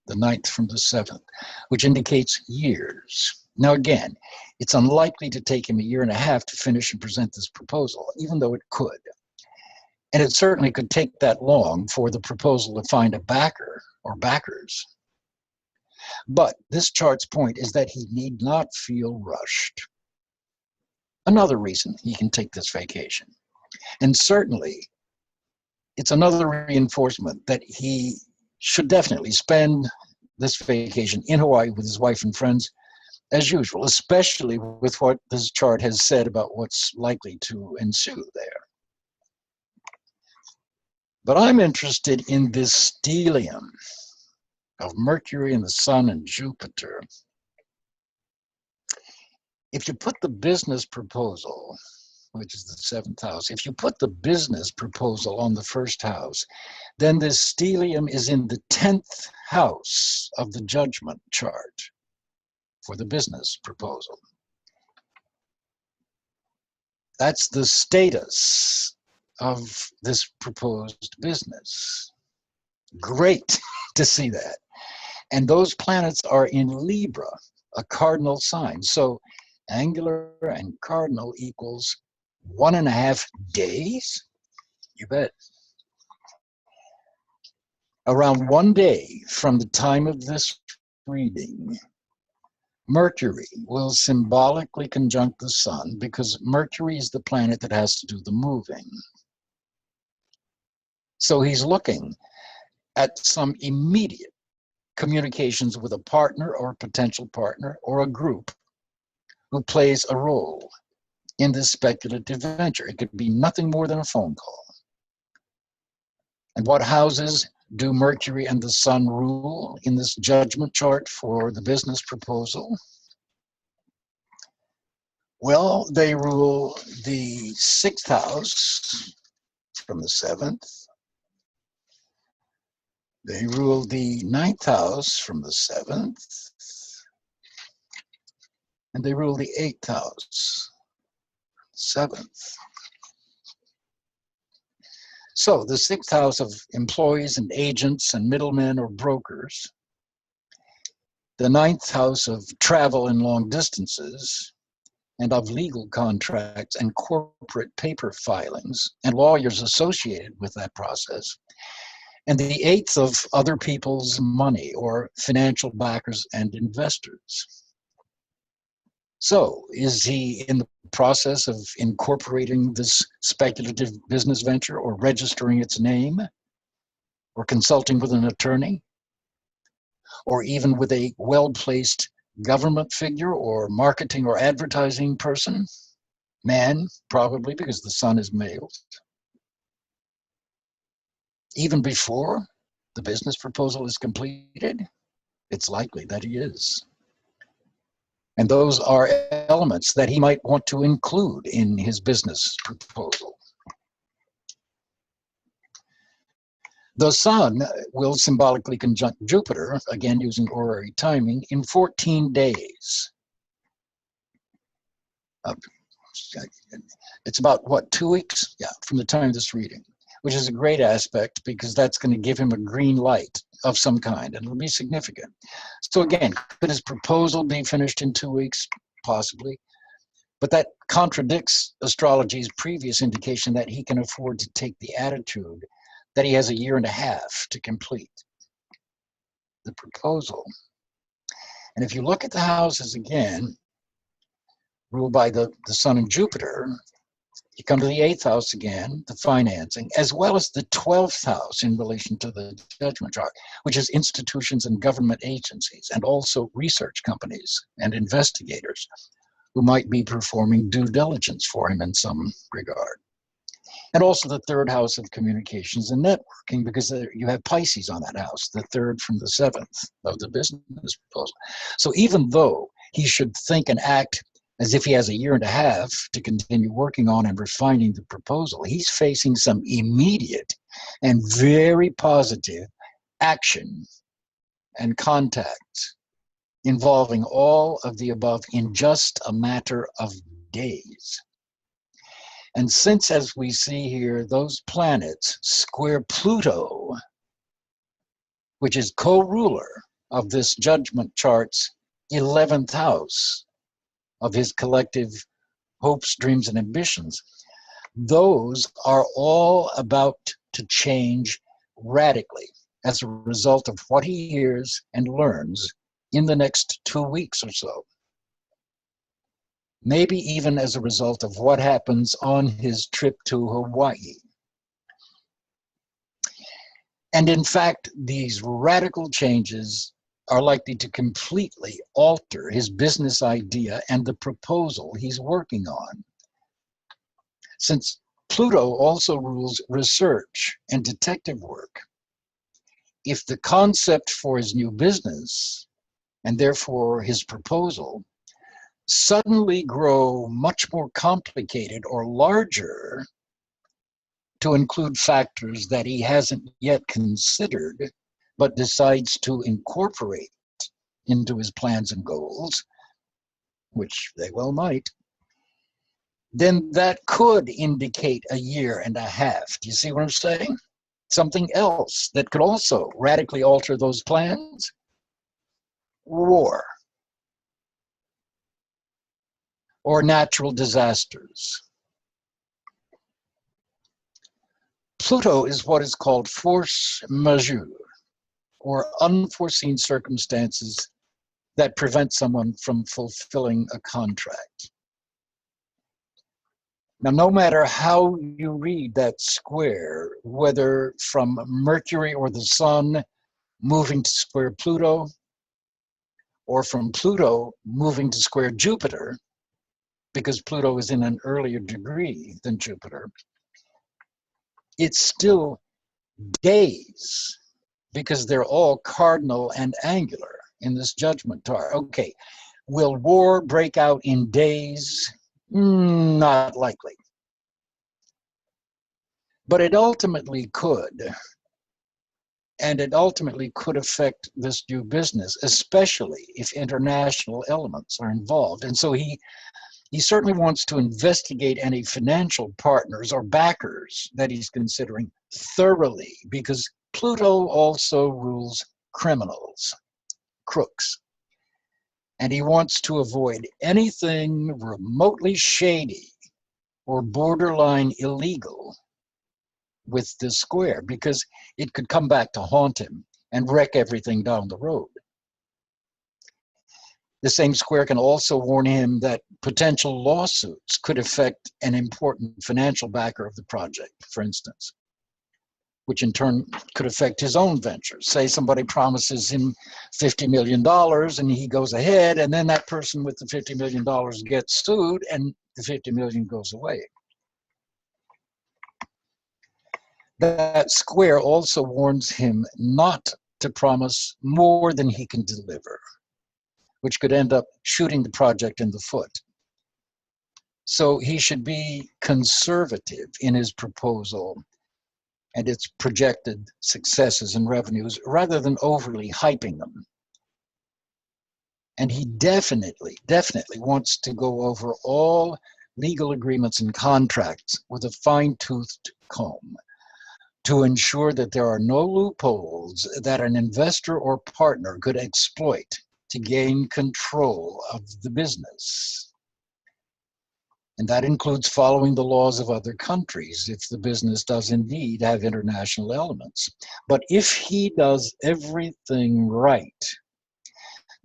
Speaker 1: the 9th from the 7th, which indicates years. Now again, it's unlikely to take him a year and a half to finish and present this proposal, even though it could. And it certainly could take that long for the proposal to find a backer or backers. But this chart's point is that he need not feel rushed. Another reason he can take this vacation. And certainly, it's another reinforcement that he should definitely spend this vacation in Hawaii with his wife and friends, as usual, especially with what this chart has said about what's likely to ensue there. But I'm interested in this stellium of Mercury and the Sun and Jupiter. If you put the business proposal, which is the 7th house, if you put the business proposal on the 1st house, then this stellium is in the 10th house of the judgment chart for the business proposal. That's the status of this proposed business. Great to see that. And those planets are in Libra, a cardinal sign. So angular and cardinal equals 1.5 days? You bet. Around 1 day from the time of this reading, Mercury will symbolically conjunct the Sun because Mercury is the planet that has to do the moving. So he's looking at some immediate communications with a partner or a potential partner or a group who plays a role in this speculative venture. It could be nothing more than a phone call. And what houses do Mercury and the Sun rule in this judgment chart for the business proposal? Well, they rule the 6th house from the 7th. They rule the 9th house from the 7th. And they rule the 8th house, 7th. So the 6th house of employees and agents and middlemen or brokers, the 9th house of travel and long distances, and of legal contracts and corporate paper filings and lawyers associated with that process, and the 8th of other people's money or financial backers and investors. So is he in the process of incorporating this speculative business venture or registering its name or consulting with an attorney or even with a well-placed government figure or marketing or advertising person? Man, probably, because the sun is male. Even before the business proposal is completed, it's likely that he is. And those are elements that he might want to include in his business proposal. The sun will symbolically conjunct Jupiter, again using horary timing, in 14 days. It's about, what, 2 weeks? Yeah, from the time of this reading, which is a great aspect because that's going to give him a green light of some kind, and it'll be significant. So again, could his proposal be finished in 2 weeks? Possibly. But that contradicts astrology's previous indication that he can afford to take the attitude that he has a year and a half to complete the proposal. And if you look at the houses again, ruled by the sun and Jupiter, you come to the 8th house again, the financing, as well as the 12th house in relation to the judgment chart, which is institutions and government agencies, and also research companies and investigators who might be performing due diligence for him in some regard. And also the 3rd house of communications and networking, because you have Pisces on that house, the 3rd from the 7th of the business proposal. So even though he should think and act as if he has a year and a half to continue working on and refining the proposal, he's facing some immediate and very positive action and contact involving all of the above in just a matter of days. And since, as we see here, those planets square Pluto, which is co-ruler of this judgment chart's 11th house of his collective hopes, dreams, and ambitions, those are all about to change radically as a result of what he hears and learns in the next 2 weeks or so. Maybe even as a result of what happens on his trip to Hawaii. And in fact, these radical changes are likely to completely alter his business idea and the proposal he's working on. Since Pluto also rules research and detective work, if the concept for his new business, and therefore his proposal, suddenly grow much more complicated or larger to include factors that he hasn't yet considered, but decides to incorporate into his plans and goals, which they well might, then that could indicate a year and a half. Do you see what I'm saying? Something else that could also radically alter those plans? War. Or natural disasters. Pluto is what is called force majeure, or unforeseen circumstances that prevent someone from fulfilling a contract. Now, no matter how you read that square, whether from Mercury or the Sun moving to square Pluto, or from Pluto moving to square Jupiter, because Pluto is in an earlier degree than Jupiter, it's still days, because they're all cardinal and angular in this judgment chart. Okay, will war break out in days? Not likely. But it ultimately could. And it ultimately could affect this new business, especially if international elements are involved. And so he certainly wants to investigate any financial partners or backers that he's considering thoroughly, because Pluto also rules criminals, crooks. And he wants to avoid anything remotely shady or borderline illegal with this square, because it could come back to haunt him and wreck everything down the road. The same square can also warn him that potential lawsuits could affect an important financial backer of the project, for instance, which in turn could affect his own ventures. Say somebody promises him $50 million and he goes ahead, and then that person with the $50 million gets sued and the $50 million goes away. That square also warns him not to promise more than he can deliver, which could end up shooting the project in the foot. So he should be conservative in his proposal and its projected successes and revenues rather than overly hyping them. And he definitely wants to go over all legal agreements and contracts with a fine-toothed comb to ensure that there are no loopholes that an investor or partner could exploit to gain control of the business. And that includes following the laws of other countries if the business does indeed have international elements. But if he does everything right,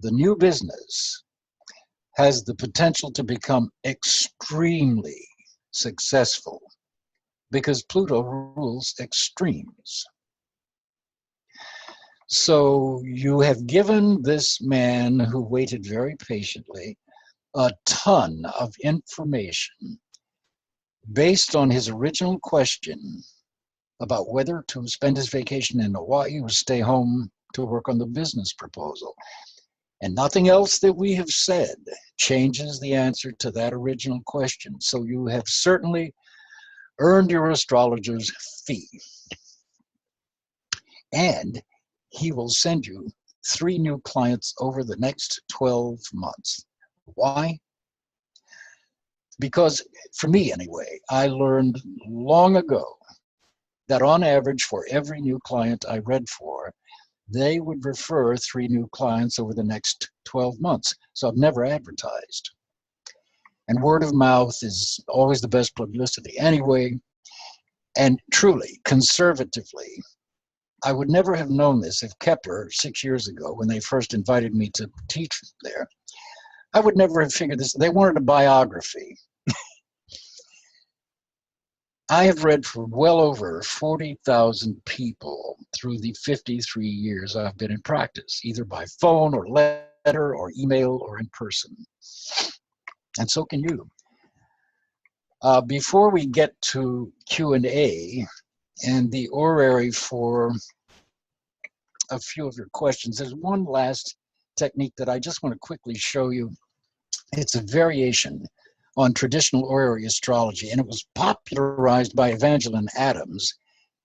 Speaker 1: the new business has the potential to become extremely successful because Pluto rules extremes. So you have given this man who waited very patiently a ton of information based on his original question about whether to spend his vacation in Hawaii or stay home to work on the business proposal. And nothing else that we have said changes the answer to that original question. So you have certainly earned your astrologer's fee. And he will send you 3 new clients over the next 12 months. Why? Because for me anyway, I learned long ago that on average for every new client I read for, they would refer 3 new clients over the next 12 months. So I've never advertised. And word of mouth is always the best publicity anyway. And truly, conservatively, I would never have known this if Kepler, 6 years ago, when they first invited me to teach there, I would never have figured this. They wanted a biography. I have read for well over 40,000 people through the 53 years I've been in practice, either by phone or letter or email or in person. And so can you. Before we get to Q&A and the horary for a few of your questions, there's one last technique that I just want to quickly show you. It's a variation on traditional horary astrology, and it was popularized by Evangeline Adams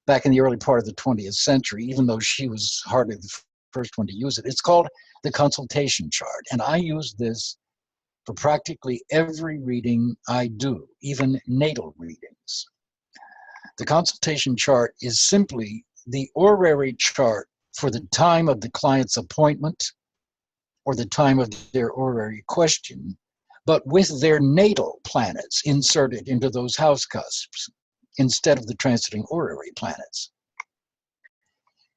Speaker 1: back in the early part of the 20th century, even though she was hardly the first one to use it. It's called the consultation chart, and I use this for practically every reading I do, even natal readings. The consultation chart is simply the horary chart for the time of the client's appointment or the time of their horary question, but with their natal planets inserted into those house cusps instead of the transiting horary planets.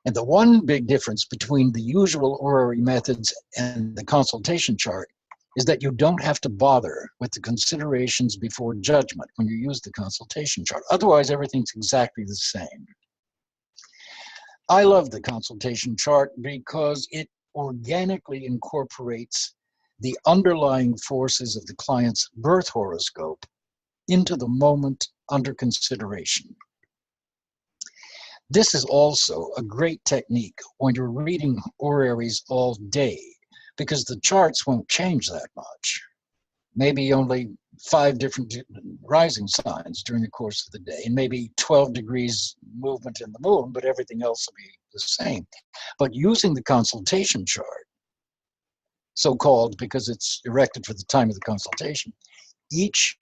Speaker 1: And the one big difference between the usual horary methods and the consultation chart is that you don't have to bother with the considerations before judgment when you use the consultation chart. Otherwise, everything's exactly the same. I love the consultation chart because it organically incorporates the underlying forces of the client's birth horoscope into the moment under consideration. This is also a great technique when you're reading horaries all day, because the charts won't change that much. Maybe only 5 different rising signs during the course of the day, and maybe 12 degrees movement in the moon, but everything else will be the same. But using the consultation chart, so-called because it's erected for the time of the consultation, each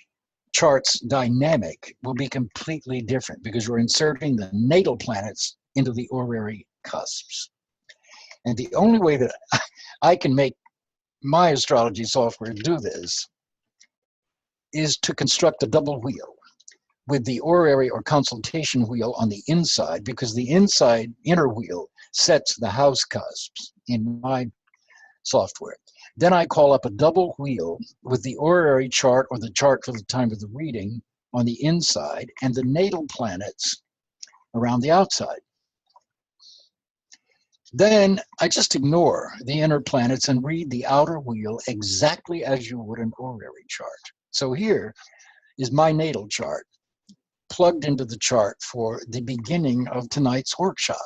Speaker 1: chart's dynamic will be completely different because you're inserting the natal planets into the horary cusps. And the only way that I can make my astrology software do this is to construct a double wheel with the horary or consultation wheel on the inside, because the inner wheel sets the house cusps in my software. Then I call up a double wheel with the horary chart or the chart for the time of the reading on the inside and the natal planets around the outside. Then I just ignore the inner planets and read the outer wheel exactly as you would an horary chart. So here is my natal chart plugged into the chart for the beginning of tonight's workshop.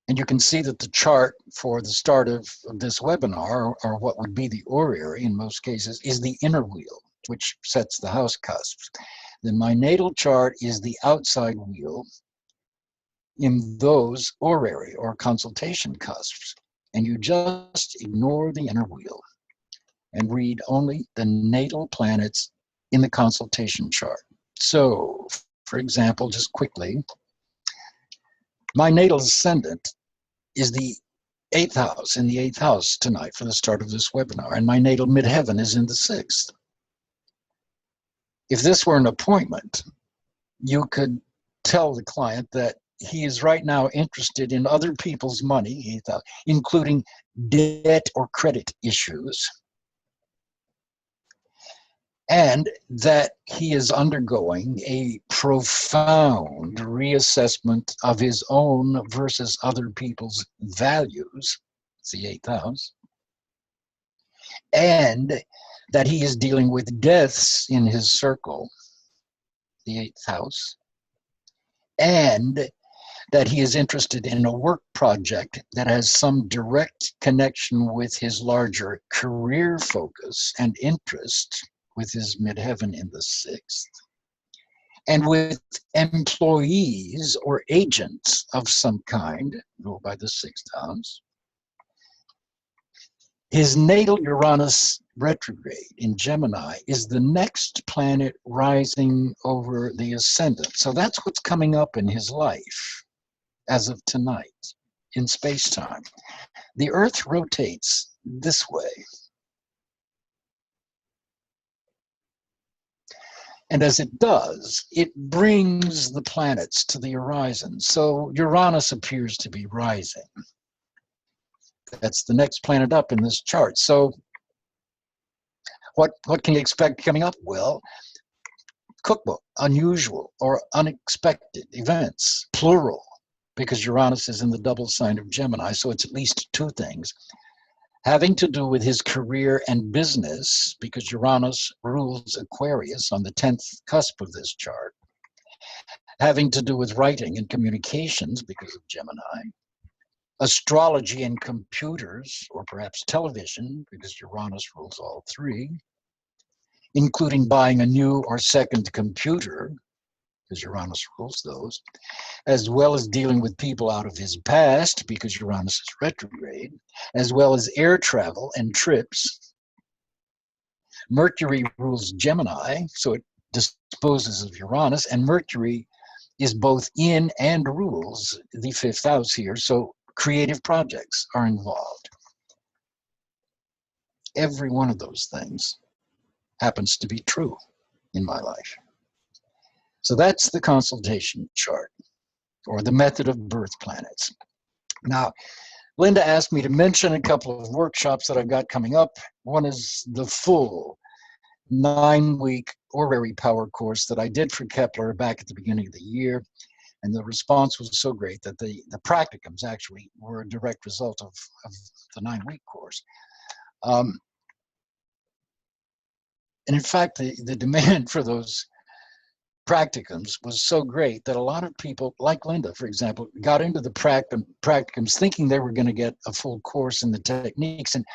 Speaker 1: And you can see that the chart for the start of this webinar, or what would be the horary in most cases, is the inner wheel, which sets the house cusps. Then my natal chart is the outside wheel in those horary or consultation cusps. And you just ignore the inner wheel and read only the natal planets in the consultation chart. So, for example, just quickly, my natal ascendant is the 8th house, in the 8th house tonight for the start of this webinar, and my natal midheaven is in the 6th. If this were an appointment, you could tell the client that he is right now interested in other people's money, including debt or credit issues, and that he is undergoing a profound reassessment of his own versus other people's values, it's the 8th house, and that he is dealing with deaths in his circle, the 8th house, and that he is interested in a work project that has some direct connection with his larger career focus and interest, with his midheaven in the 6th, and with employees or agents of some kind, ruled by the 6th house. His natal Uranus retrograde in Gemini is the next planet rising over the ascendant. So that's what's coming up in his life as of tonight in space-time. The Earth rotates this way. And as it does, it brings the planets to the horizon. So Uranus appears to be rising. That's the next planet up in this chart. So what can you expect coming up? Well, cookbook, unusual or unexpected events, plural, because Uranus is in the double sign of Gemini, so it's at least two things. Having to do with his career and business, because Uranus rules Aquarius on the 10th cusp of this chart. Having to do with writing and communications, because of Gemini. Astrology and computers, or perhaps television, because Uranus rules all three. Including buying a new or second computer, because Uranus rules those, as well as dealing with people out of his past, because Uranus is retrograde, as well as air travel and trips. Mercury rules Gemini, so it disposes of Uranus, and Mercury is both in and rules the 5th house here, so creative projects are involved. Every one of those things happens to be true in my life. So that's the consultation chart, or the method of birth planets. Now, Linda asked me to mention a couple of workshops that I've got coming up. One is the full 9-week horary power course that I did for Kepler back at the beginning of the year. And the response was so great that the practicums actually were a direct result of the 9-week course. And in fact, the demand for those practicums was so great that a lot of people, like Linda, for example, got into the practicums thinking they were going to get a full course in the techniques. And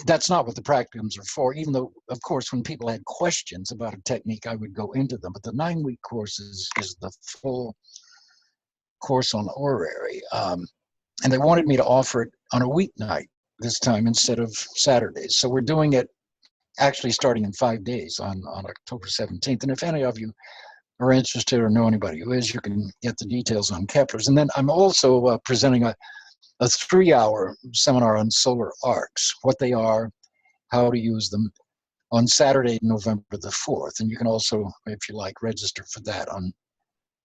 Speaker 1: that's not what the practicums are for, even though, of course, when people had questions about a technique, I would go into them. But the 9-week course is the full course on horary. And they wanted me to offer it on a weeknight this time instead of Saturdays. So we're doing it actually starting in 5 days on October 17th. And if any of you are interested or know anybody who is, you can get the details on Kepler's. And then I'm also presenting a 3-hour seminar on solar arcs, what they are, how to use them, on Saturday, November the 4th. And you can also, if you like, register for that on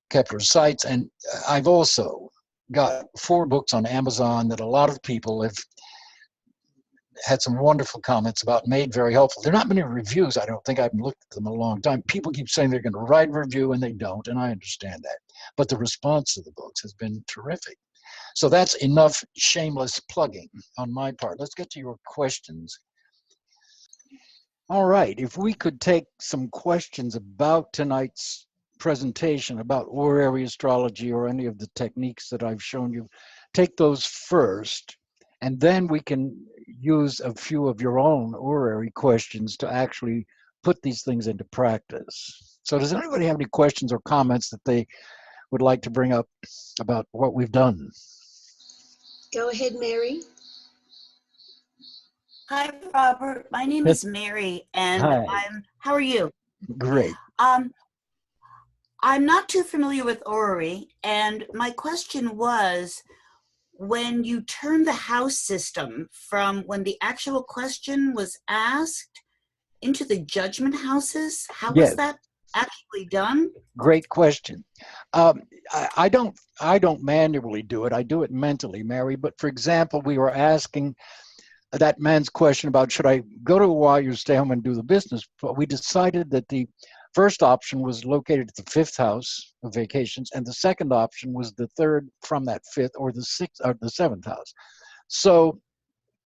Speaker 1: Kepler's sites. And I've also got 4 books on Amazon that a lot of people have had some wonderful comments about, made very helpful. There are not many reviews. I don't think I've looked at them in a long time. People keep saying they're going to write a review and they don't, and I understand that. But the response to the books has been terrific. So that's enough shameless plugging on my part. Let's get to your questions. All right, if we could take some questions about tonight's presentation, about horary astrology or any of the techniques that I've shown you, take those first, and then we can use a few of your own horary questions to actually put these things into practice. So does anybody have any questions or comments that they would like to bring up about what we've done?
Speaker 2: Go ahead, Mary.
Speaker 4: Hi, Robert. My name is Mary, and
Speaker 1: Hi.
Speaker 4: how are you?
Speaker 1: Great.
Speaker 4: I'm not too familiar with horary, and my question was, when you turn the house system from when the actual question was asked into the judgment houses, how was that actually done?
Speaker 1: Great question. I don't manually do it. I do it mentally, Mary. But for example, we were asking that man's question about, should I go to Hawaii or stay home and do the business? But we decided that the first option was located at the 5th house of vacations, and the second option was the 3rd from that 5th, or the 6th or the 7th house. So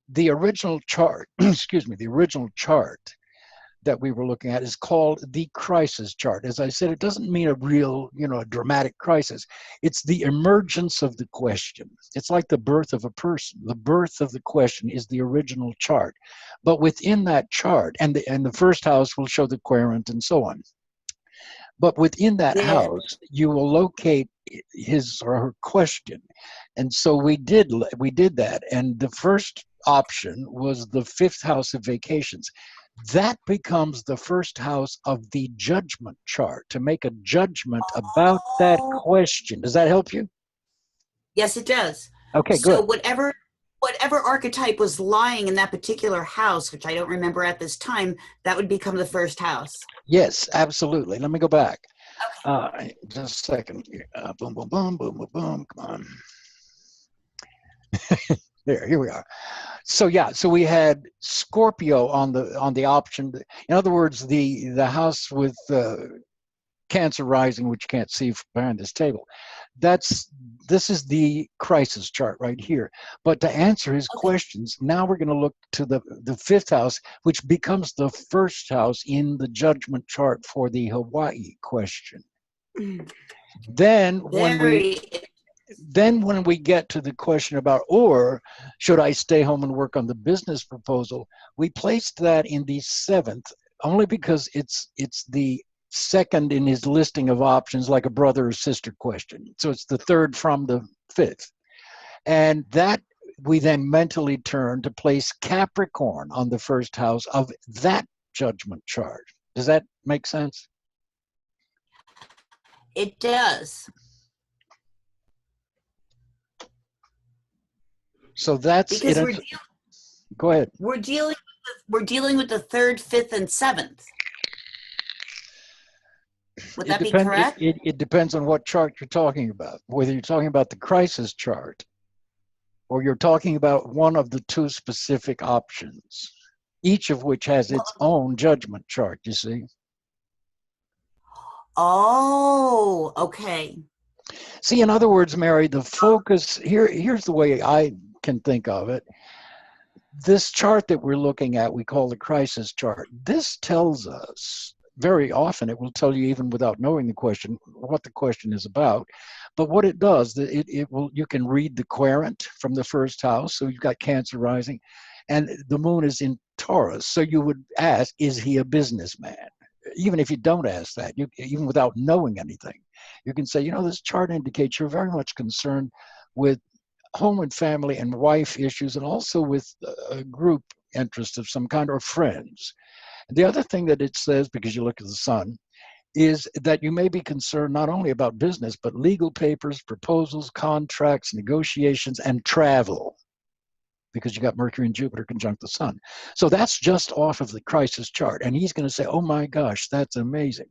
Speaker 1: the original chart, excuse me, the original chart that we were looking at is called the crisis chart. As I said, it doesn't mean a real, a dramatic crisis. It's the emergence of the question. It's like the birth of a person. The birth of the question is the original chart. But within that chart, and the first house will show the querent and so on. But within that house, you will locate his or her question. And so we did that. And the first option was the 5th house of vacations. That becomes the first house of the judgment chart, to make a judgment about that question. Does that help you?
Speaker 4: Yes, it does.
Speaker 1: Okay,
Speaker 4: so
Speaker 1: good.
Speaker 4: whatever archetype was lying in that particular house, which I don't remember at this time, that would become the first house.
Speaker 1: Yes, absolutely. Let me go back.
Speaker 4: Okay.
Speaker 1: Just a second. Boom, boom, boom, boom, boom, boom. Come on. Here we are. So yeah, so we had Scorpio on the option. In other words, the house with Cancer rising, which you can't see behind this table. This is the crisis chart right here. But to answer his questions, now we're going to look to the 5th house, which becomes the first house in the judgment chart for the Hawaii question. Then when we get to the question about, or should I stay home and work on the business proposal, we placed that in the 7th, only because it's the second in his listing of options, like a brother or sister question. So it's the 3rd from the 5th. And that we then mentally turn to place Capricorn on the first house of that judgment chart. Does that make sense?
Speaker 4: It does.
Speaker 1: So that's
Speaker 4: because
Speaker 1: it. Go ahead.
Speaker 4: We're dealing with the 3rd, 5th, and 7th. Would that be correct?
Speaker 1: It depends on what chart you're talking about, whether you're talking about the crisis chart or you're talking about one of the 2 specific options, each of which has its own judgment chart, you see.
Speaker 4: Oh, okay.
Speaker 1: See, in other words, Mary, the focus, here's the way I can think of it. This chart that we're looking at, we call the crisis chart. This tells us, very often it will tell you, even without knowing the question, what the question is about. But what it does, you can read the querent from the first house. So you've got Cancer rising, and the moon is in Taurus. So you would ask, is he a businessman? Even if you don't ask that, even without knowing anything, you can say, this chart indicates you're very much concerned with home and family and wife issues, and also with a group interest of some kind, or friends. The other thing that it says, because you look at the sun, is that you may be concerned not only about business, but legal papers, proposals, contracts, negotiations, and travel. because you got Mercury and Jupiter conjunct the sun. So that's just off of the crisis chart. And he's going to say, oh my gosh, that's amazing.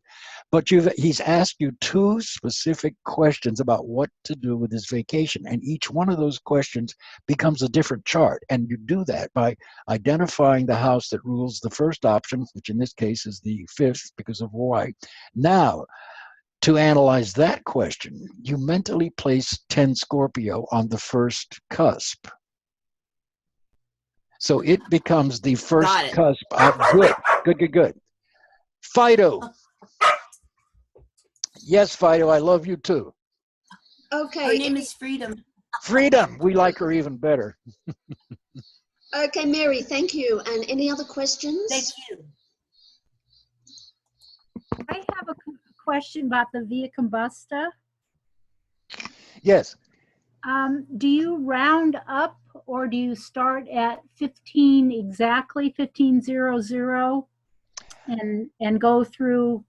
Speaker 1: But he's asked you two specific questions about what to do with his vacation. And each one of those questions becomes a different chart. And you do that by identifying the house that rules the first option, which in this case is the fifth because of Hawaii. Now, to analyze that question, you mentally place 10 Scorpio on the first cusp. So it becomes the first cusp of good. Fido. Yes, Fido, I love you too.
Speaker 2: Okay.
Speaker 4: Her name is Freedom.
Speaker 1: Freedom. We like her even better.
Speaker 2: Okay, Mary, thank you. And any other questions?
Speaker 4: Thank you.
Speaker 5: I have a question about the Via Combusta.
Speaker 1: Yes.
Speaker 5: Do you round up or do you start at 15 exactly, 1500, and go through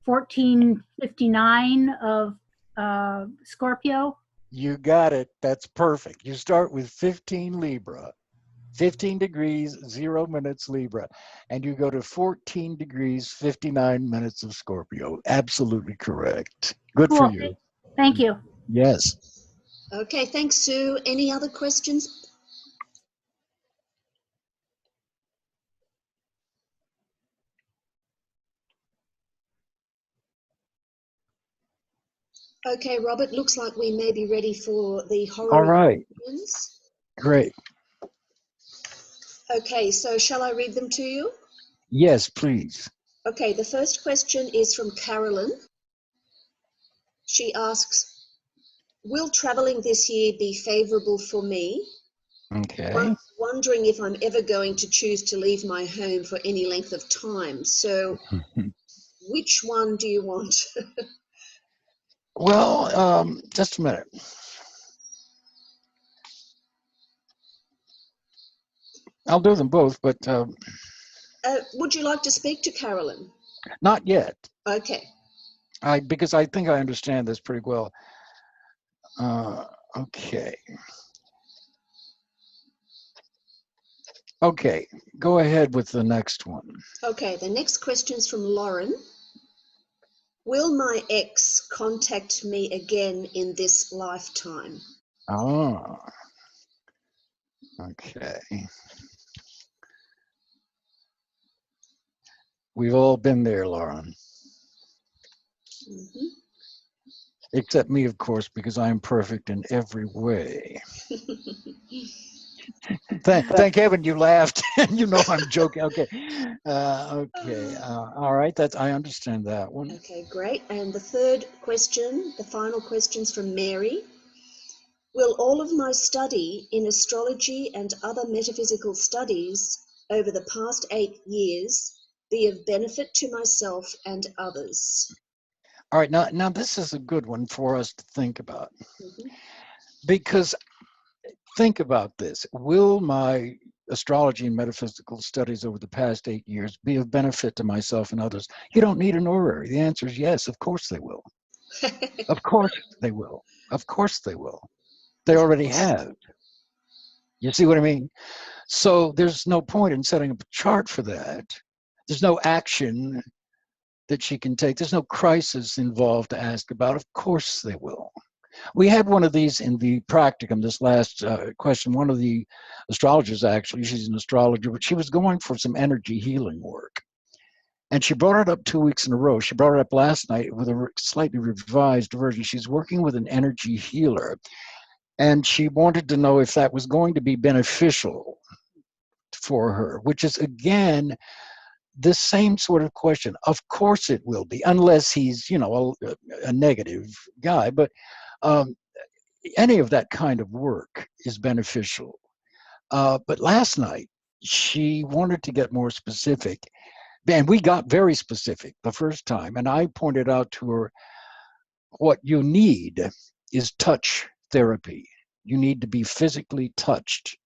Speaker 5: 1459 of Scorpio?
Speaker 1: You got it. That's perfect. You start with 15 Libra, 15 degrees, 0 minutes Libra, and you go to 14 degrees, 59 minutes of Scorpio. Absolutely correct. Good
Speaker 5: Cool.
Speaker 1: for you.
Speaker 5: Thank you.
Speaker 1: Yes.
Speaker 2: Okay, thanks, Sue. Any other questions? Okay, Robert, looks like we may be ready for the horary.
Speaker 1: All right.
Speaker 2: Questions.
Speaker 1: Great.
Speaker 2: Okay, so shall I read them to you?
Speaker 1: Yes, please.
Speaker 2: Okay, the first question is from Carolyn. She asks, will traveling this year be favorable for me?
Speaker 1: Okay.
Speaker 2: Wondering if I'm ever going to choose to leave my home for any length of time. So which one do you want?
Speaker 1: Well, just a minute. I'll do them both, but
Speaker 2: Would you like to speak to Carolyn?
Speaker 1: not yet.
Speaker 2: Okay.
Speaker 1: Because I think I understand this pretty well. Okay. Okay, go ahead with the next one.
Speaker 2: Okay, the next question is from Lauren. Will my ex contact me again in this lifetime?
Speaker 1: Oh, okay. We've all been there, Lauren.
Speaker 2: Mm-hmm.
Speaker 1: Except me, of course, because I'm perfect in every way. Thank heaven you laughed. You know I'm joking. Okay. Okay. All right. I understand that one.
Speaker 2: Okay, great. And the third question, the final question's from Mary. Will all of my study in astrology and other metaphysical studies over the past 8 years be of benefit to myself and others?
Speaker 1: All right. Now this is a good one for us to think about.
Speaker 2: Mm-hmm.
Speaker 1: Because think about this. Will my astrology and metaphysical studies over the past 8 years be of benefit to myself and others? You don't need an horary. The answer is yes. Of course they will. Of course they will. Of course they will. They already have. You see what I mean? So there's no point in setting up a chart for that. There's no action that she can take. There's no crisis involved to ask about. Of course they will. We had one of these in the practicum, this last question. One of the astrologers, actually, she's an astrologer, but she was going for some energy healing work. And she brought it up 2 weeks in a row. She brought it up last night with a slightly revised version. She's working with an energy healer. And she wanted to know if that was going to be beneficial for her, which is, again, the same sort of question. Of course it will be, unless he's, a negative guy. But any of that kind of work is beneficial. But last night, she wanted to get more specific. And we got very specific the first time. And I pointed out to her, what you need is touch therapy. You need to be physically touched.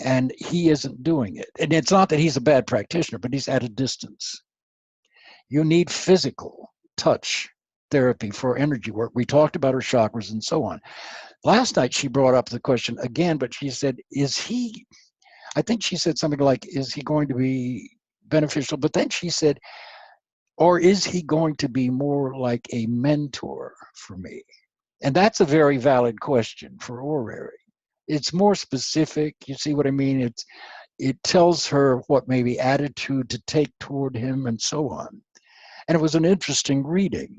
Speaker 1: And he isn't doing it. And it's not that he's a bad practitioner, but he's at a distance. You need physical touch therapy for energy work. We talked about her chakras and so on. Last night, she brought up the question again, but she said, I think she said something like, is he going to be beneficial? But then she said, or is he going to be more like a mentor for me? And that's a very valid question for horary. It's more specific. You see what I mean? It tells her what maybe attitude to take toward him and so on. And it was an interesting reading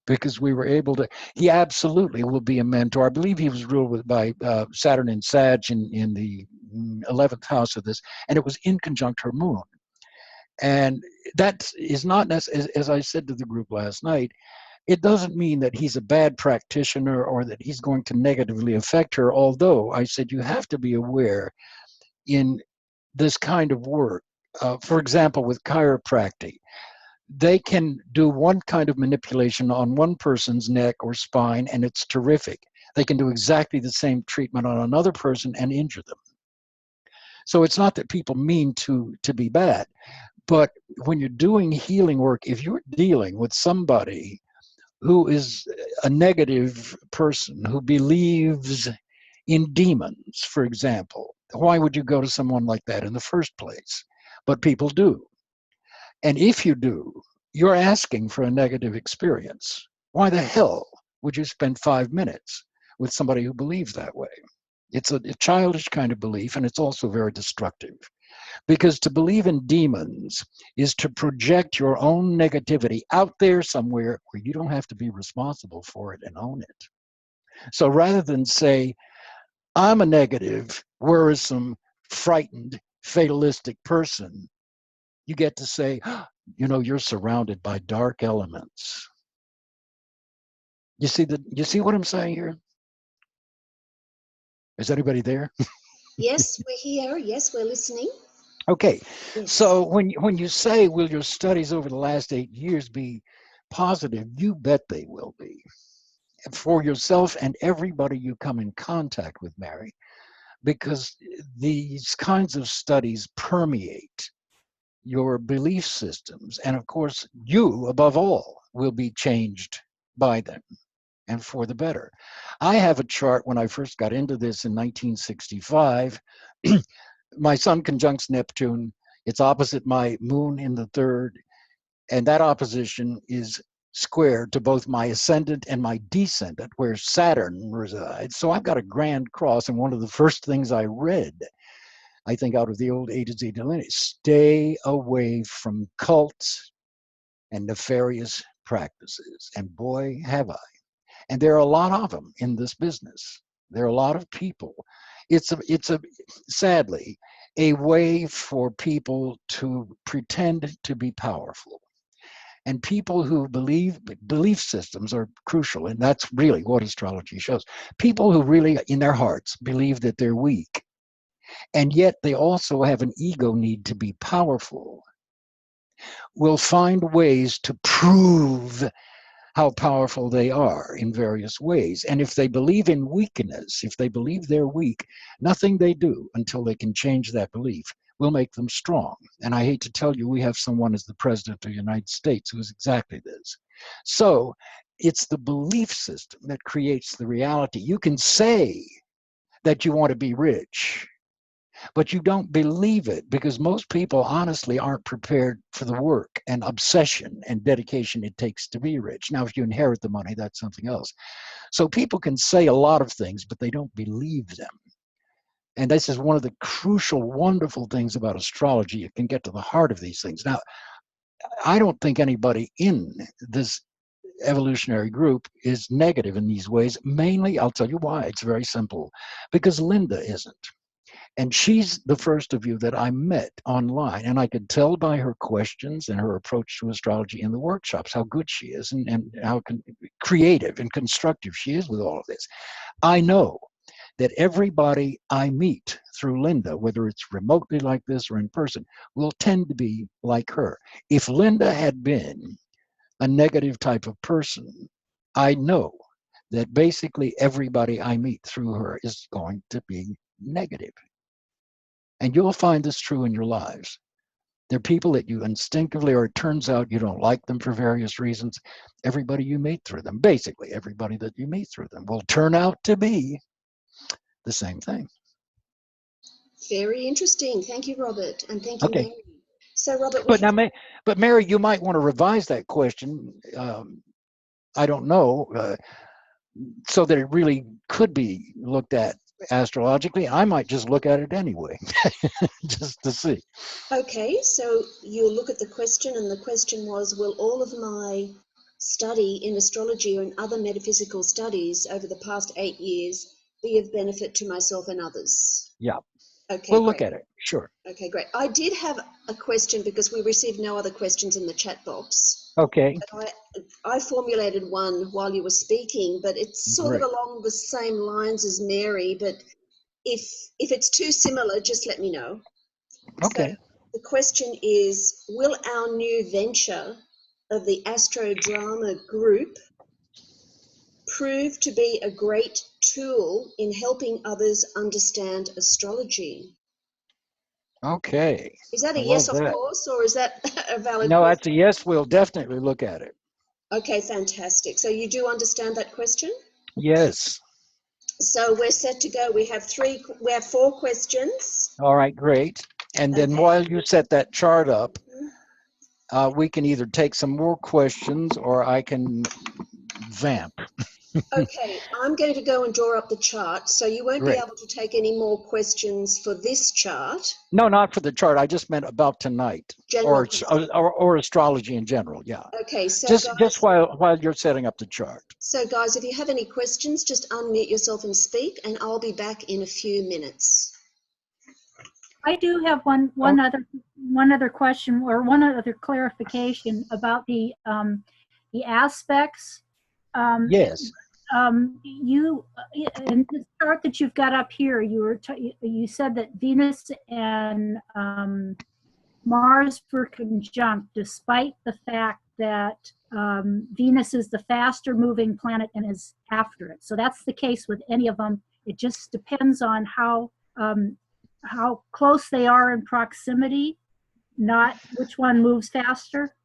Speaker 1: because we were able to, he absolutely will be a mentor. I believe he was ruled by Saturn and Sag in the 11th house of this, and it was in conjunct her moon. And that is not necessarily, as I said to the group last night, it doesn't mean that he's a bad practitioner or that he's going to negatively affect her, although I said you have to be aware in this kind of work. For example, with chiropractic, they can do one kind of manipulation on one person's neck or spine, and it's terrific. They can do exactly the same treatment on another person and injure them. So it's not that people mean to be bad, but when you're doing healing work, if you're dealing with somebody who is a negative person, who believes in demons, for example, why would you go to someone like that in the first place? But people do. And if you do, you're asking for a negative experience. Why the hell would you spend 5 minutes with somebody who believes that way? It's a childish kind of belief, and it's also very destructive. Because to believe in demons is to project your own negativity out there somewhere where you don't have to be responsible for it and own it. So rather than say, I'm a negative, worrisome, frightened, fatalistic person, you get to say, you know, you're surrounded by dark elements. You see what I'm saying here? Is anybody there?
Speaker 2: Yes, we're here. Yes, we're listening.
Speaker 1: Okay,
Speaker 2: Yes.
Speaker 1: so when you say, will your studies over the last 8 years be positive, you bet they will be. For yourself and everybody you come in contact with, Mary, because these kinds of studies permeate your belief systems. And of course, you, above all, will be changed by them and for the better. I have a chart when I first got into this in 1965. My sun conjuncts Neptune. It's opposite my moon in the third. And that opposition is square to both my ascendant and my descendant, where Saturn resides. So I've got a grand cross. And one of the first things I read, I think out of the old A to Z lineage, stay away from cults and nefarious practices. And boy, have I. And there are a lot of them in this business. There are a lot of people. It's a sadly a way for people to pretend to be powerful. And people who belief systems are crucial, and that's really what astrology shows. People who really, in their hearts, believe that they're weak, and yet they also have an ego need to be powerful, will find ways to prove how powerful they are in various ways. And if they believe in weakness, if they believe they're weak, nothing they do until they can change that belief will make them strong. And I hate to tell you, we have someone as the President of the United States who is exactly this. So it's the belief system that creates the reality. You can say that you want to be rich, but you don't believe it because most people honestly aren't prepared for the work and obsession and dedication it takes to be rich. Now, if you inherit the money, that's something else. So people can say a lot of things, but they don't believe them. And this is one of the crucial, wonderful things about astrology. It can get to the heart of these things. Now, I don't think anybody in this evolutionary group is negative in these ways. Mainly, I'll tell you why. It's very simple. Because Linda isn't. And she's the first of you that I met online. And I could tell by her questions and her approach to astrology in the workshops how good she is and how creative and constructive she is with all of this. I know that everybody I meet through Linda, whether it's remotely like this or in person, will tend to be like her. If Linda had been a negative type of person, I know that basically everybody I meet through her is going to be negative. And you'll find this true in your lives. They're people that you instinctively, or it turns out you don't like them for various reasons. Everybody you meet through them, basically everybody that you meet through them, will turn out to be the same thing.
Speaker 2: Very interesting. Thank you, Robert. And thank you,
Speaker 1: Okay.
Speaker 2: Mary. So, Robert,
Speaker 1: But now, but Mary, you might want to revise that question. I don't know, so that it really could be looked at astrologically. I might just look at it anyway, just to see.
Speaker 2: okay, so you'll look at the question, and the question was, will all of my study in astrology or in other metaphysical studies over the past 8 years be of benefit to myself and others?
Speaker 1: Yeah.
Speaker 2: Okay,
Speaker 1: We'll
Speaker 2: great.
Speaker 1: look at it. Sure.
Speaker 2: Okay, great. I did have a question because we received no other questions in the chat box.
Speaker 1: Okay.
Speaker 2: But I formulated one while you were speaking, but it's sort
Speaker 1: Great.
Speaker 2: of along the same lines as Mary. But if it's too similar, just let me know.
Speaker 1: Okay.
Speaker 2: So the question is, will our new venture of the Astro Drama Group prove to be a great tool in helping others understand astrology?
Speaker 1: Okay.
Speaker 2: Is that
Speaker 1: I
Speaker 2: a yes,
Speaker 1: love
Speaker 2: of
Speaker 1: that.
Speaker 2: course, or is that a valid
Speaker 1: No,
Speaker 2: question?
Speaker 1: that's a yes. We'll definitely look at it.
Speaker 2: Okay, fantastic. So you do understand that question?
Speaker 1: Yes.
Speaker 2: So we're set to go. We have 4 questions.
Speaker 1: All right, great. And then
Speaker 2: Okay.
Speaker 1: while you set that chart up, we can either take some more questions or I can vamp.
Speaker 2: Okay, I'm going to go and draw up the chart. So you won't be
Speaker 1: Great.
Speaker 2: able to take any more questions for this chart.
Speaker 1: No, not for the chart. I just meant about tonight,
Speaker 2: General.
Speaker 1: or astrology in general. Yeah.
Speaker 2: Okay, so
Speaker 1: Just while you're setting up the chart.
Speaker 2: So guys, if you have any questions, just unmute yourself and speak, and I'll be back in a few minutes.
Speaker 5: I do have one other question, or one other clarification about the aspects.
Speaker 1: Yes.
Speaker 5: You in the chart that you've got up here, you said that Venus and Mars were conjunct, despite the fact that Venus is the faster moving planet and is after it. So that's the case with any of them. It just depends on how close they are in proximity, not which one moves faster.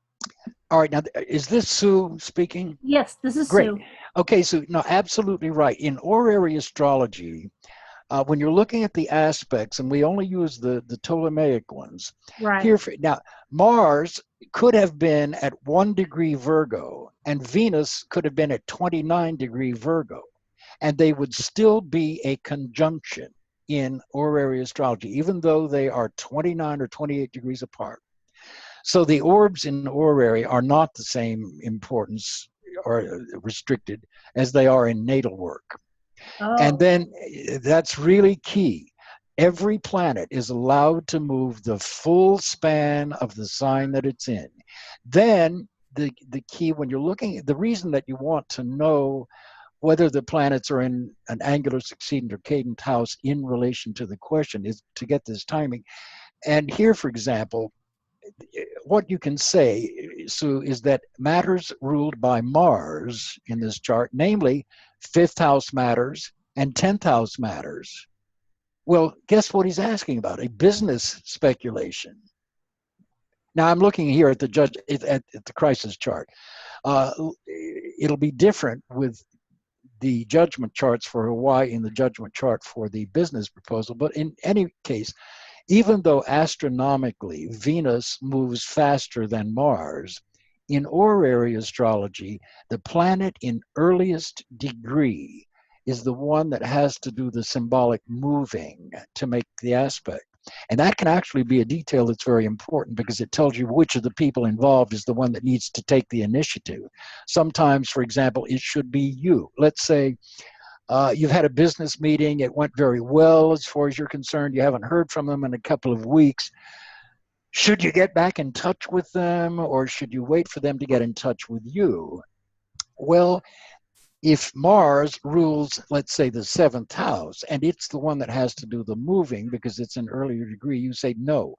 Speaker 1: All right. Now, is this Sue speaking?
Speaker 5: Yes, this is
Speaker 1: Great.
Speaker 5: Sue.
Speaker 1: Okay, Sue. No, absolutely right. In horary astrology, when you're looking at the aspects, and we only use the Ptolemaic ones.
Speaker 5: Right.
Speaker 1: Now, Mars could have been at 1 degree Virgo, and Venus could have been at 29 degree Virgo, and they would still be a conjunction in horary astrology, even though they are 29 or 28 degrees apart. So the orbs in horary are not the same importance or restricted as they are in natal work.
Speaker 5: Oh.
Speaker 1: And then that's really key. Every planet is allowed to move the full span of the sign that it's in. Then the key, when you're looking, the reason that you want to know whether the planets are in an angular, succedent, or cadent house in relation to the question is to get this timing. And here, for example, what you can say, Sue, is that matters ruled by Mars in this chart, namely 5th house matters and 10th house matters. Well, guess what he's asking about? A business speculation. Now, I'm looking here at the crisis chart. It'll be different with the judgment charts for Hawaii and the judgment chart for the business proposal. But in any case, even though astronomically Venus moves faster than Mars, in horary astrology, the planet in earliest degree is the one that has to do the symbolic moving to make the aspect. And that can actually be a detail that's very important because it tells you which of the people involved is the one that needs to take the initiative. Sometimes, for example, it should be you. Let's say you've had a business meeting, it went very well as far as you're concerned, you haven't heard from them in a couple of weeks. Should you get back in touch with them, or should you wait for them to get in touch with you? Well, if Mars rules, let's say, the 7th house, and it's the one that has to do the moving because it's an earlier degree, you say, no,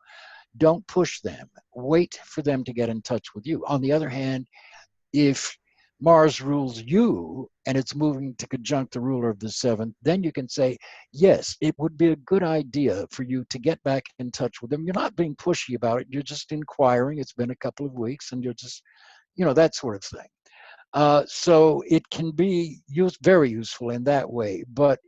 Speaker 1: don't push them. Wait for them to get in touch with you. On the other hand, if Mars rules you and it's moving to conjunct the ruler of the seventh, then you can say, yes, it would be a good idea for you to get back in touch with them. You're not being pushy about it. You're just inquiring. It's been a couple of weeks and you're just, that sort of thing. So it can be very useful in that way, but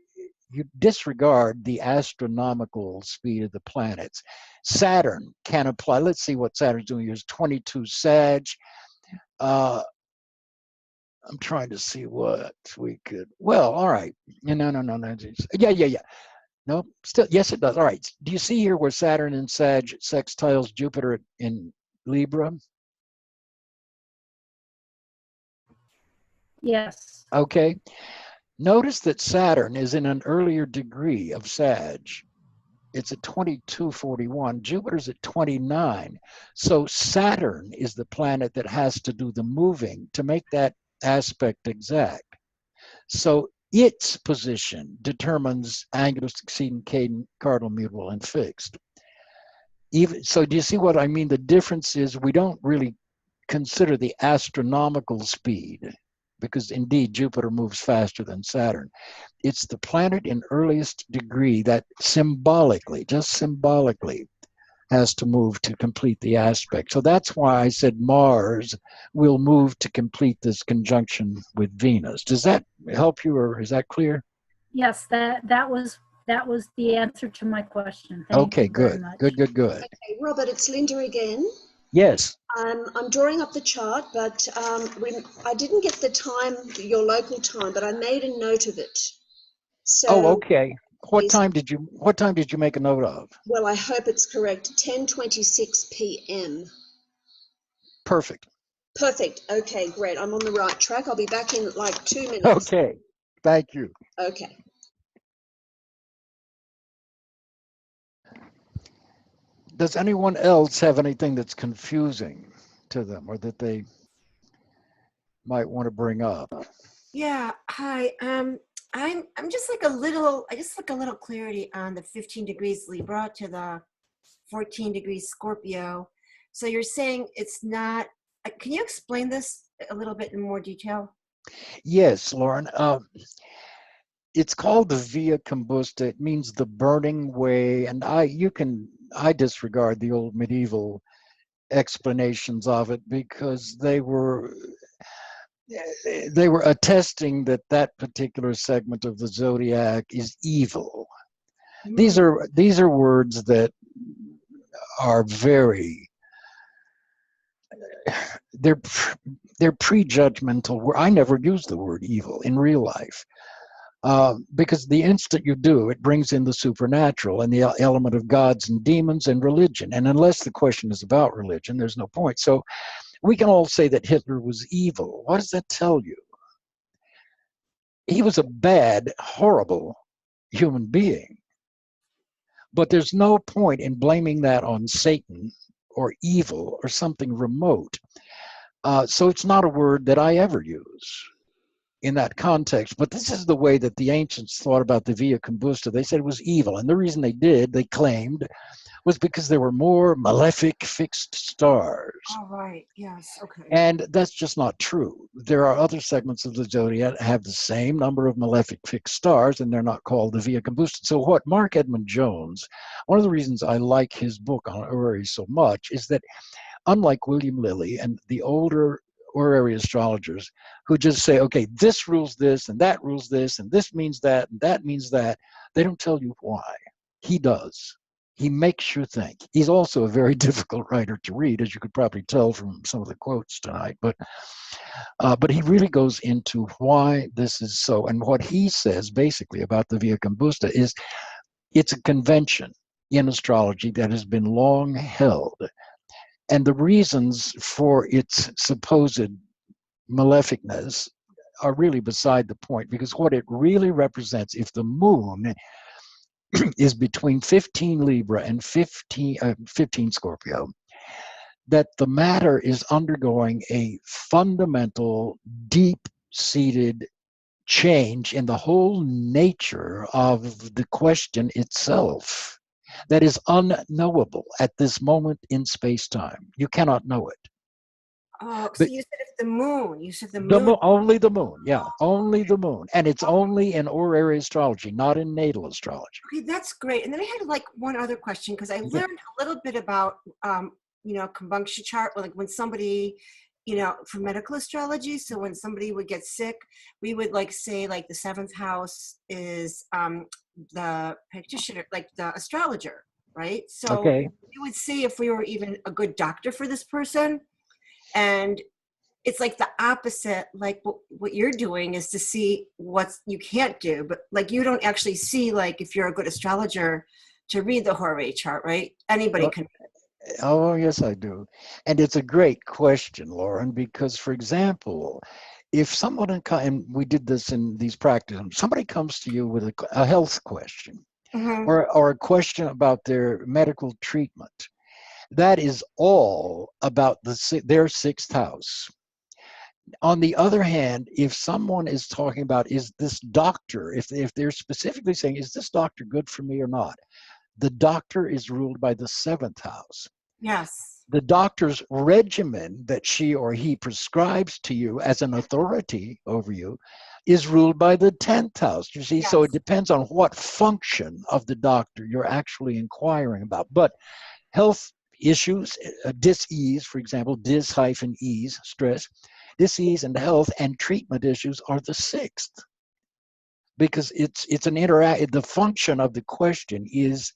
Speaker 1: you disregard the astronomical speed of the planets. Saturn can apply. Let's see what Saturn's doing here. It's 22 Sag. I'm trying to see what we could. Well, all right. No. Yeah. No, still, yes, it does. All right. Do you see here where Saturn in Sag sextiles Jupiter in Libra?
Speaker 5: Yes.
Speaker 1: Okay. Notice that Saturn is in an earlier degree of Sag. It's at 2241. Jupiter's at 29. So Saturn is the planet that has to do the moving to make that aspect exact. So its position determines angular, succeeding, cadent, cardinal, mutable, and fixed. So do you see what I mean? The difference is we don't really consider the astronomical speed, because indeed Jupiter moves faster than Saturn. It's the planet in earliest degree that symbolically, just symbolically, has to move to complete the aspect. So that's why I said Mars will move to complete this conjunction with Venus. Does that help you, or is that clear?
Speaker 5: Yes, that was the answer to my question. Thank
Speaker 1: Okay,
Speaker 5: you very
Speaker 1: good.
Speaker 5: much.
Speaker 1: Good.
Speaker 2: Okay, Robert, it's Linda again.
Speaker 1: Yes.
Speaker 2: I'm drawing up the chart, but I didn't get the time, your local time, but I made a note of it. So,
Speaker 1: okay. What time did you make a note of?
Speaker 2: Well, I hope it's correct. 10:26 p.m.
Speaker 1: Perfect.
Speaker 2: Perfect. Okay, great. I'm on the right track. I'll be back in like 2 minutes.
Speaker 1: Okay. Thank you.
Speaker 2: Okay.
Speaker 1: Does anyone else have anything that's confusing to them or that they might want to bring up?
Speaker 6: Yeah, hi. I'm just like I just like a little clarity on the 15 degrees Libra to the 14 degrees Scorpio. So you're saying it's not, can you explain this a little bit in more detail?
Speaker 1: Yes, Lauren. It's called the Via Combusta. It means the burning way. And I disregard the old medieval explanations of it because they were attesting that particular segment of the zodiac is evil. These are words that are very, they're prejudgmental. I never use the word evil in real life because the instant you do, it brings in the supernatural and the element of gods and demons and religion. And unless the question is about religion, there's no point. So we can all say that Hitler was evil. What does that tell you? He was a bad, horrible human being. But there's no point in blaming that on Satan or evil or something remote. So it's not a word that I ever use in that context. But this is the way that the ancients thought about the Via Combusta. They said it was evil. And the reason they claimed, was because there were more malefic fixed stars.
Speaker 6: All right. Yes. Okay.
Speaker 1: And that's just not true. There are other segments of the zodiac that have the same number of malefic fixed stars, and they're not called the Via Combusta. So what Mark Edmund Jones, one of the reasons I like his book on horary so much is that unlike William Lilly and the older horary astrologers who just say, okay, this rules this, and that rules this, and this means that, and that means that, they don't tell you why. He does. He makes you think. He's also a very difficult writer to read, as you could probably tell from some of the quotes tonight. But he really goes into why this is so. And what he says basically about the Via Combusta is it's a convention in astrology that has been long held. And the reasons for its supposed maleficness are really beside the point, because what it really represents, if the moon is between 15 Libra and 15 Scorpio, that the matter is undergoing a fundamental, deep-seated change in the whole nature of the question itself that is unknowable at this moment in space-time. You cannot know it.
Speaker 6: Oh, so
Speaker 1: But
Speaker 6: you said it's the moon. You said the moon.
Speaker 1: only the moon, yeah, only the moon. And it's only in horary astrology, not in natal astrology.
Speaker 6: Okay, that's great. And then I had like one other question because I
Speaker 1: Yeah.
Speaker 6: learned a little bit about, conjunction chart, like when somebody, for medical astrology. So when somebody would get sick, we would like say like the seventh house is the practitioner, like the astrologer, right? So
Speaker 1: Okay.
Speaker 6: we would see if we were even a good doctor for this person. And it's like the opposite, like what you're doing is to see what you can't do, but like you don't actually see like if you're a good astrologer to read the horary chart, right? Anybody can.
Speaker 1: Oh, yes, I do. And it's a great question, Lauren, because, for example, if someone, and we did this in these practices, somebody comes to you with a health question
Speaker 6: Mhm.
Speaker 1: or a question about their medical treatment, that is all about their sixth house. On the other hand, if someone is talking about, is this doctor, if they're specifically saying, is this doctor good for me or not? The doctor is ruled by the seventh house.
Speaker 6: Yes.
Speaker 1: The doctor's regimen that she or he prescribes to you as an authority over you is ruled by the 10th house. You see,
Speaker 6: Yes.
Speaker 1: so it depends on what function of the doctor you're actually inquiring about. But health issues, dis-ease, for example, dis-ease, stress, dis-ease and health and treatment issues are the sixth, because it's an the function of the question is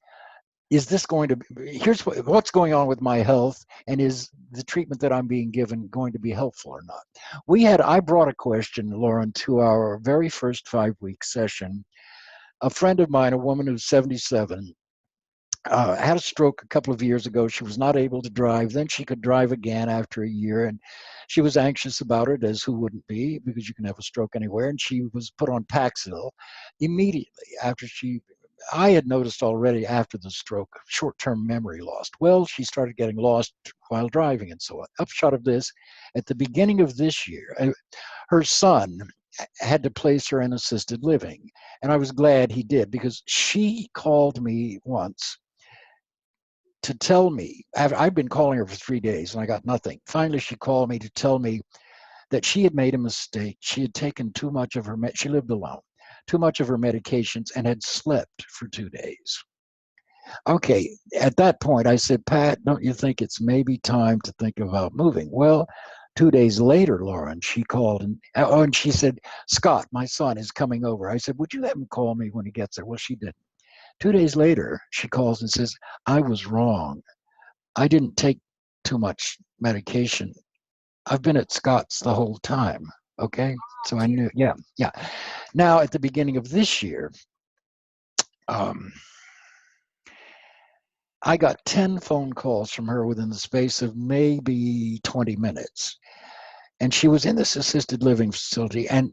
Speaker 1: this going to here's what's going on with my health, and is the treatment that I'm being given going to be helpful or not? I brought a question, Lauren, to our very first 5-week session. A friend of mine, a woman who's 77, had a stroke a couple of years ago. She was not able to drive. Then she could drive again after a year, and she was anxious about it, as who wouldn't be, because you can have a stroke anywhere. And she was put on Paxil immediately after I had noticed already after the stroke, short-term memory loss. Well, she started getting lost while driving and so on. Upshot of this, at the beginning of this year, her son had to place her in assisted living. And I was glad he did, because she called me once to tell me, I've been calling her for 3 days and I got nothing. Finally, she called me to tell me that she had made a mistake. She had taken too much of her, she lived alone, too much of her medications, and had slept for 2 days. Okay, at that point, I said, Pat, don't you think it's maybe time to think about moving? Well, 2 days later, Lauren, she called and she said, Scott, my son, is coming over. I said, would you have him call me when he gets there? Well, she didn't. 2 days later, she calls and says, I was wrong. I didn't take too much medication. I've been at Scott's the whole time. Okay. So I knew, yeah. Now, at the beginning of this year, I got 10 phone calls from her within the space of maybe 20 minutes. And she was in this assisted living facility, and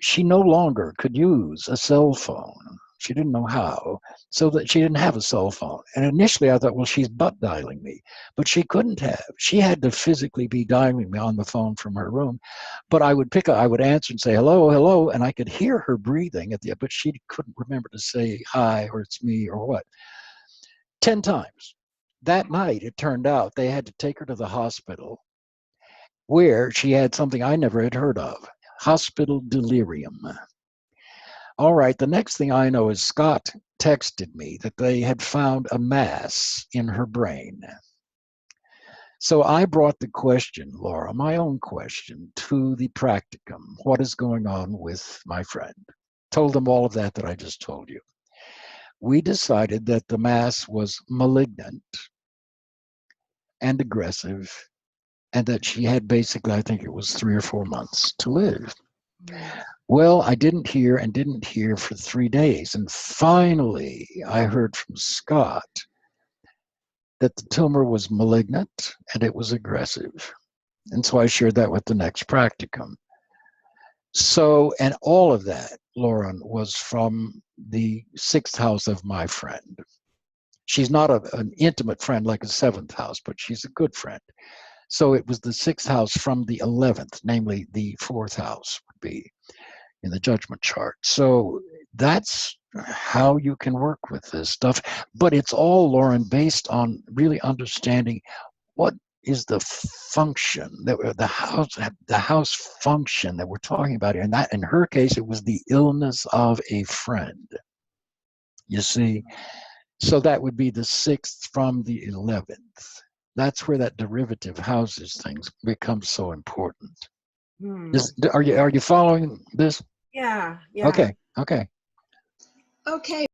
Speaker 1: she no longer could use a cell phone. She didn't know how, so that she didn't have a cell phone. And initially I thought, well, she's butt dialing me, but she couldn't have. She had to physically be dialing me on the phone from her room. But I would I would answer and say, hello, hello, and I could hear her breathing but she couldn't remember to say hi or it's me or what. 10 times. That night, it turned out they had to take her to the hospital, where she had something I never had heard of, hospital delirium. All right, the next thing I know is Scott texted me that they had found a mass in her brain. So I brought the question, Laura, my own question, to the practicum. What is going on with my friend? Told them all of that I just told you. We decided that the mass was malignant and aggressive, and that she had basically, I think it was 3 or 4 months to live. Well, I didn't hear for 3 days. And finally, I heard from Scott that the tumor was malignant and it was aggressive. And so I shared that with the next practicum. So, and all of that, Lauren, was from the 6th house of my friend. She's not an intimate friend like a 7th house, but she's a good friend. So it was the 6th house from the 11th, namely the 4th house would be in the judgment chart. So that's how you can work with this stuff. But it's all, Lauren, based on really understanding what is the function that the house function that we're talking about here. And that, in her case, it was the illness of a friend. You see, so that would be the 6th from the 11th. That's where that derivative houses things becomes so important. Are you following this?
Speaker 6: Yeah.
Speaker 1: Okay.
Speaker 2: Okay.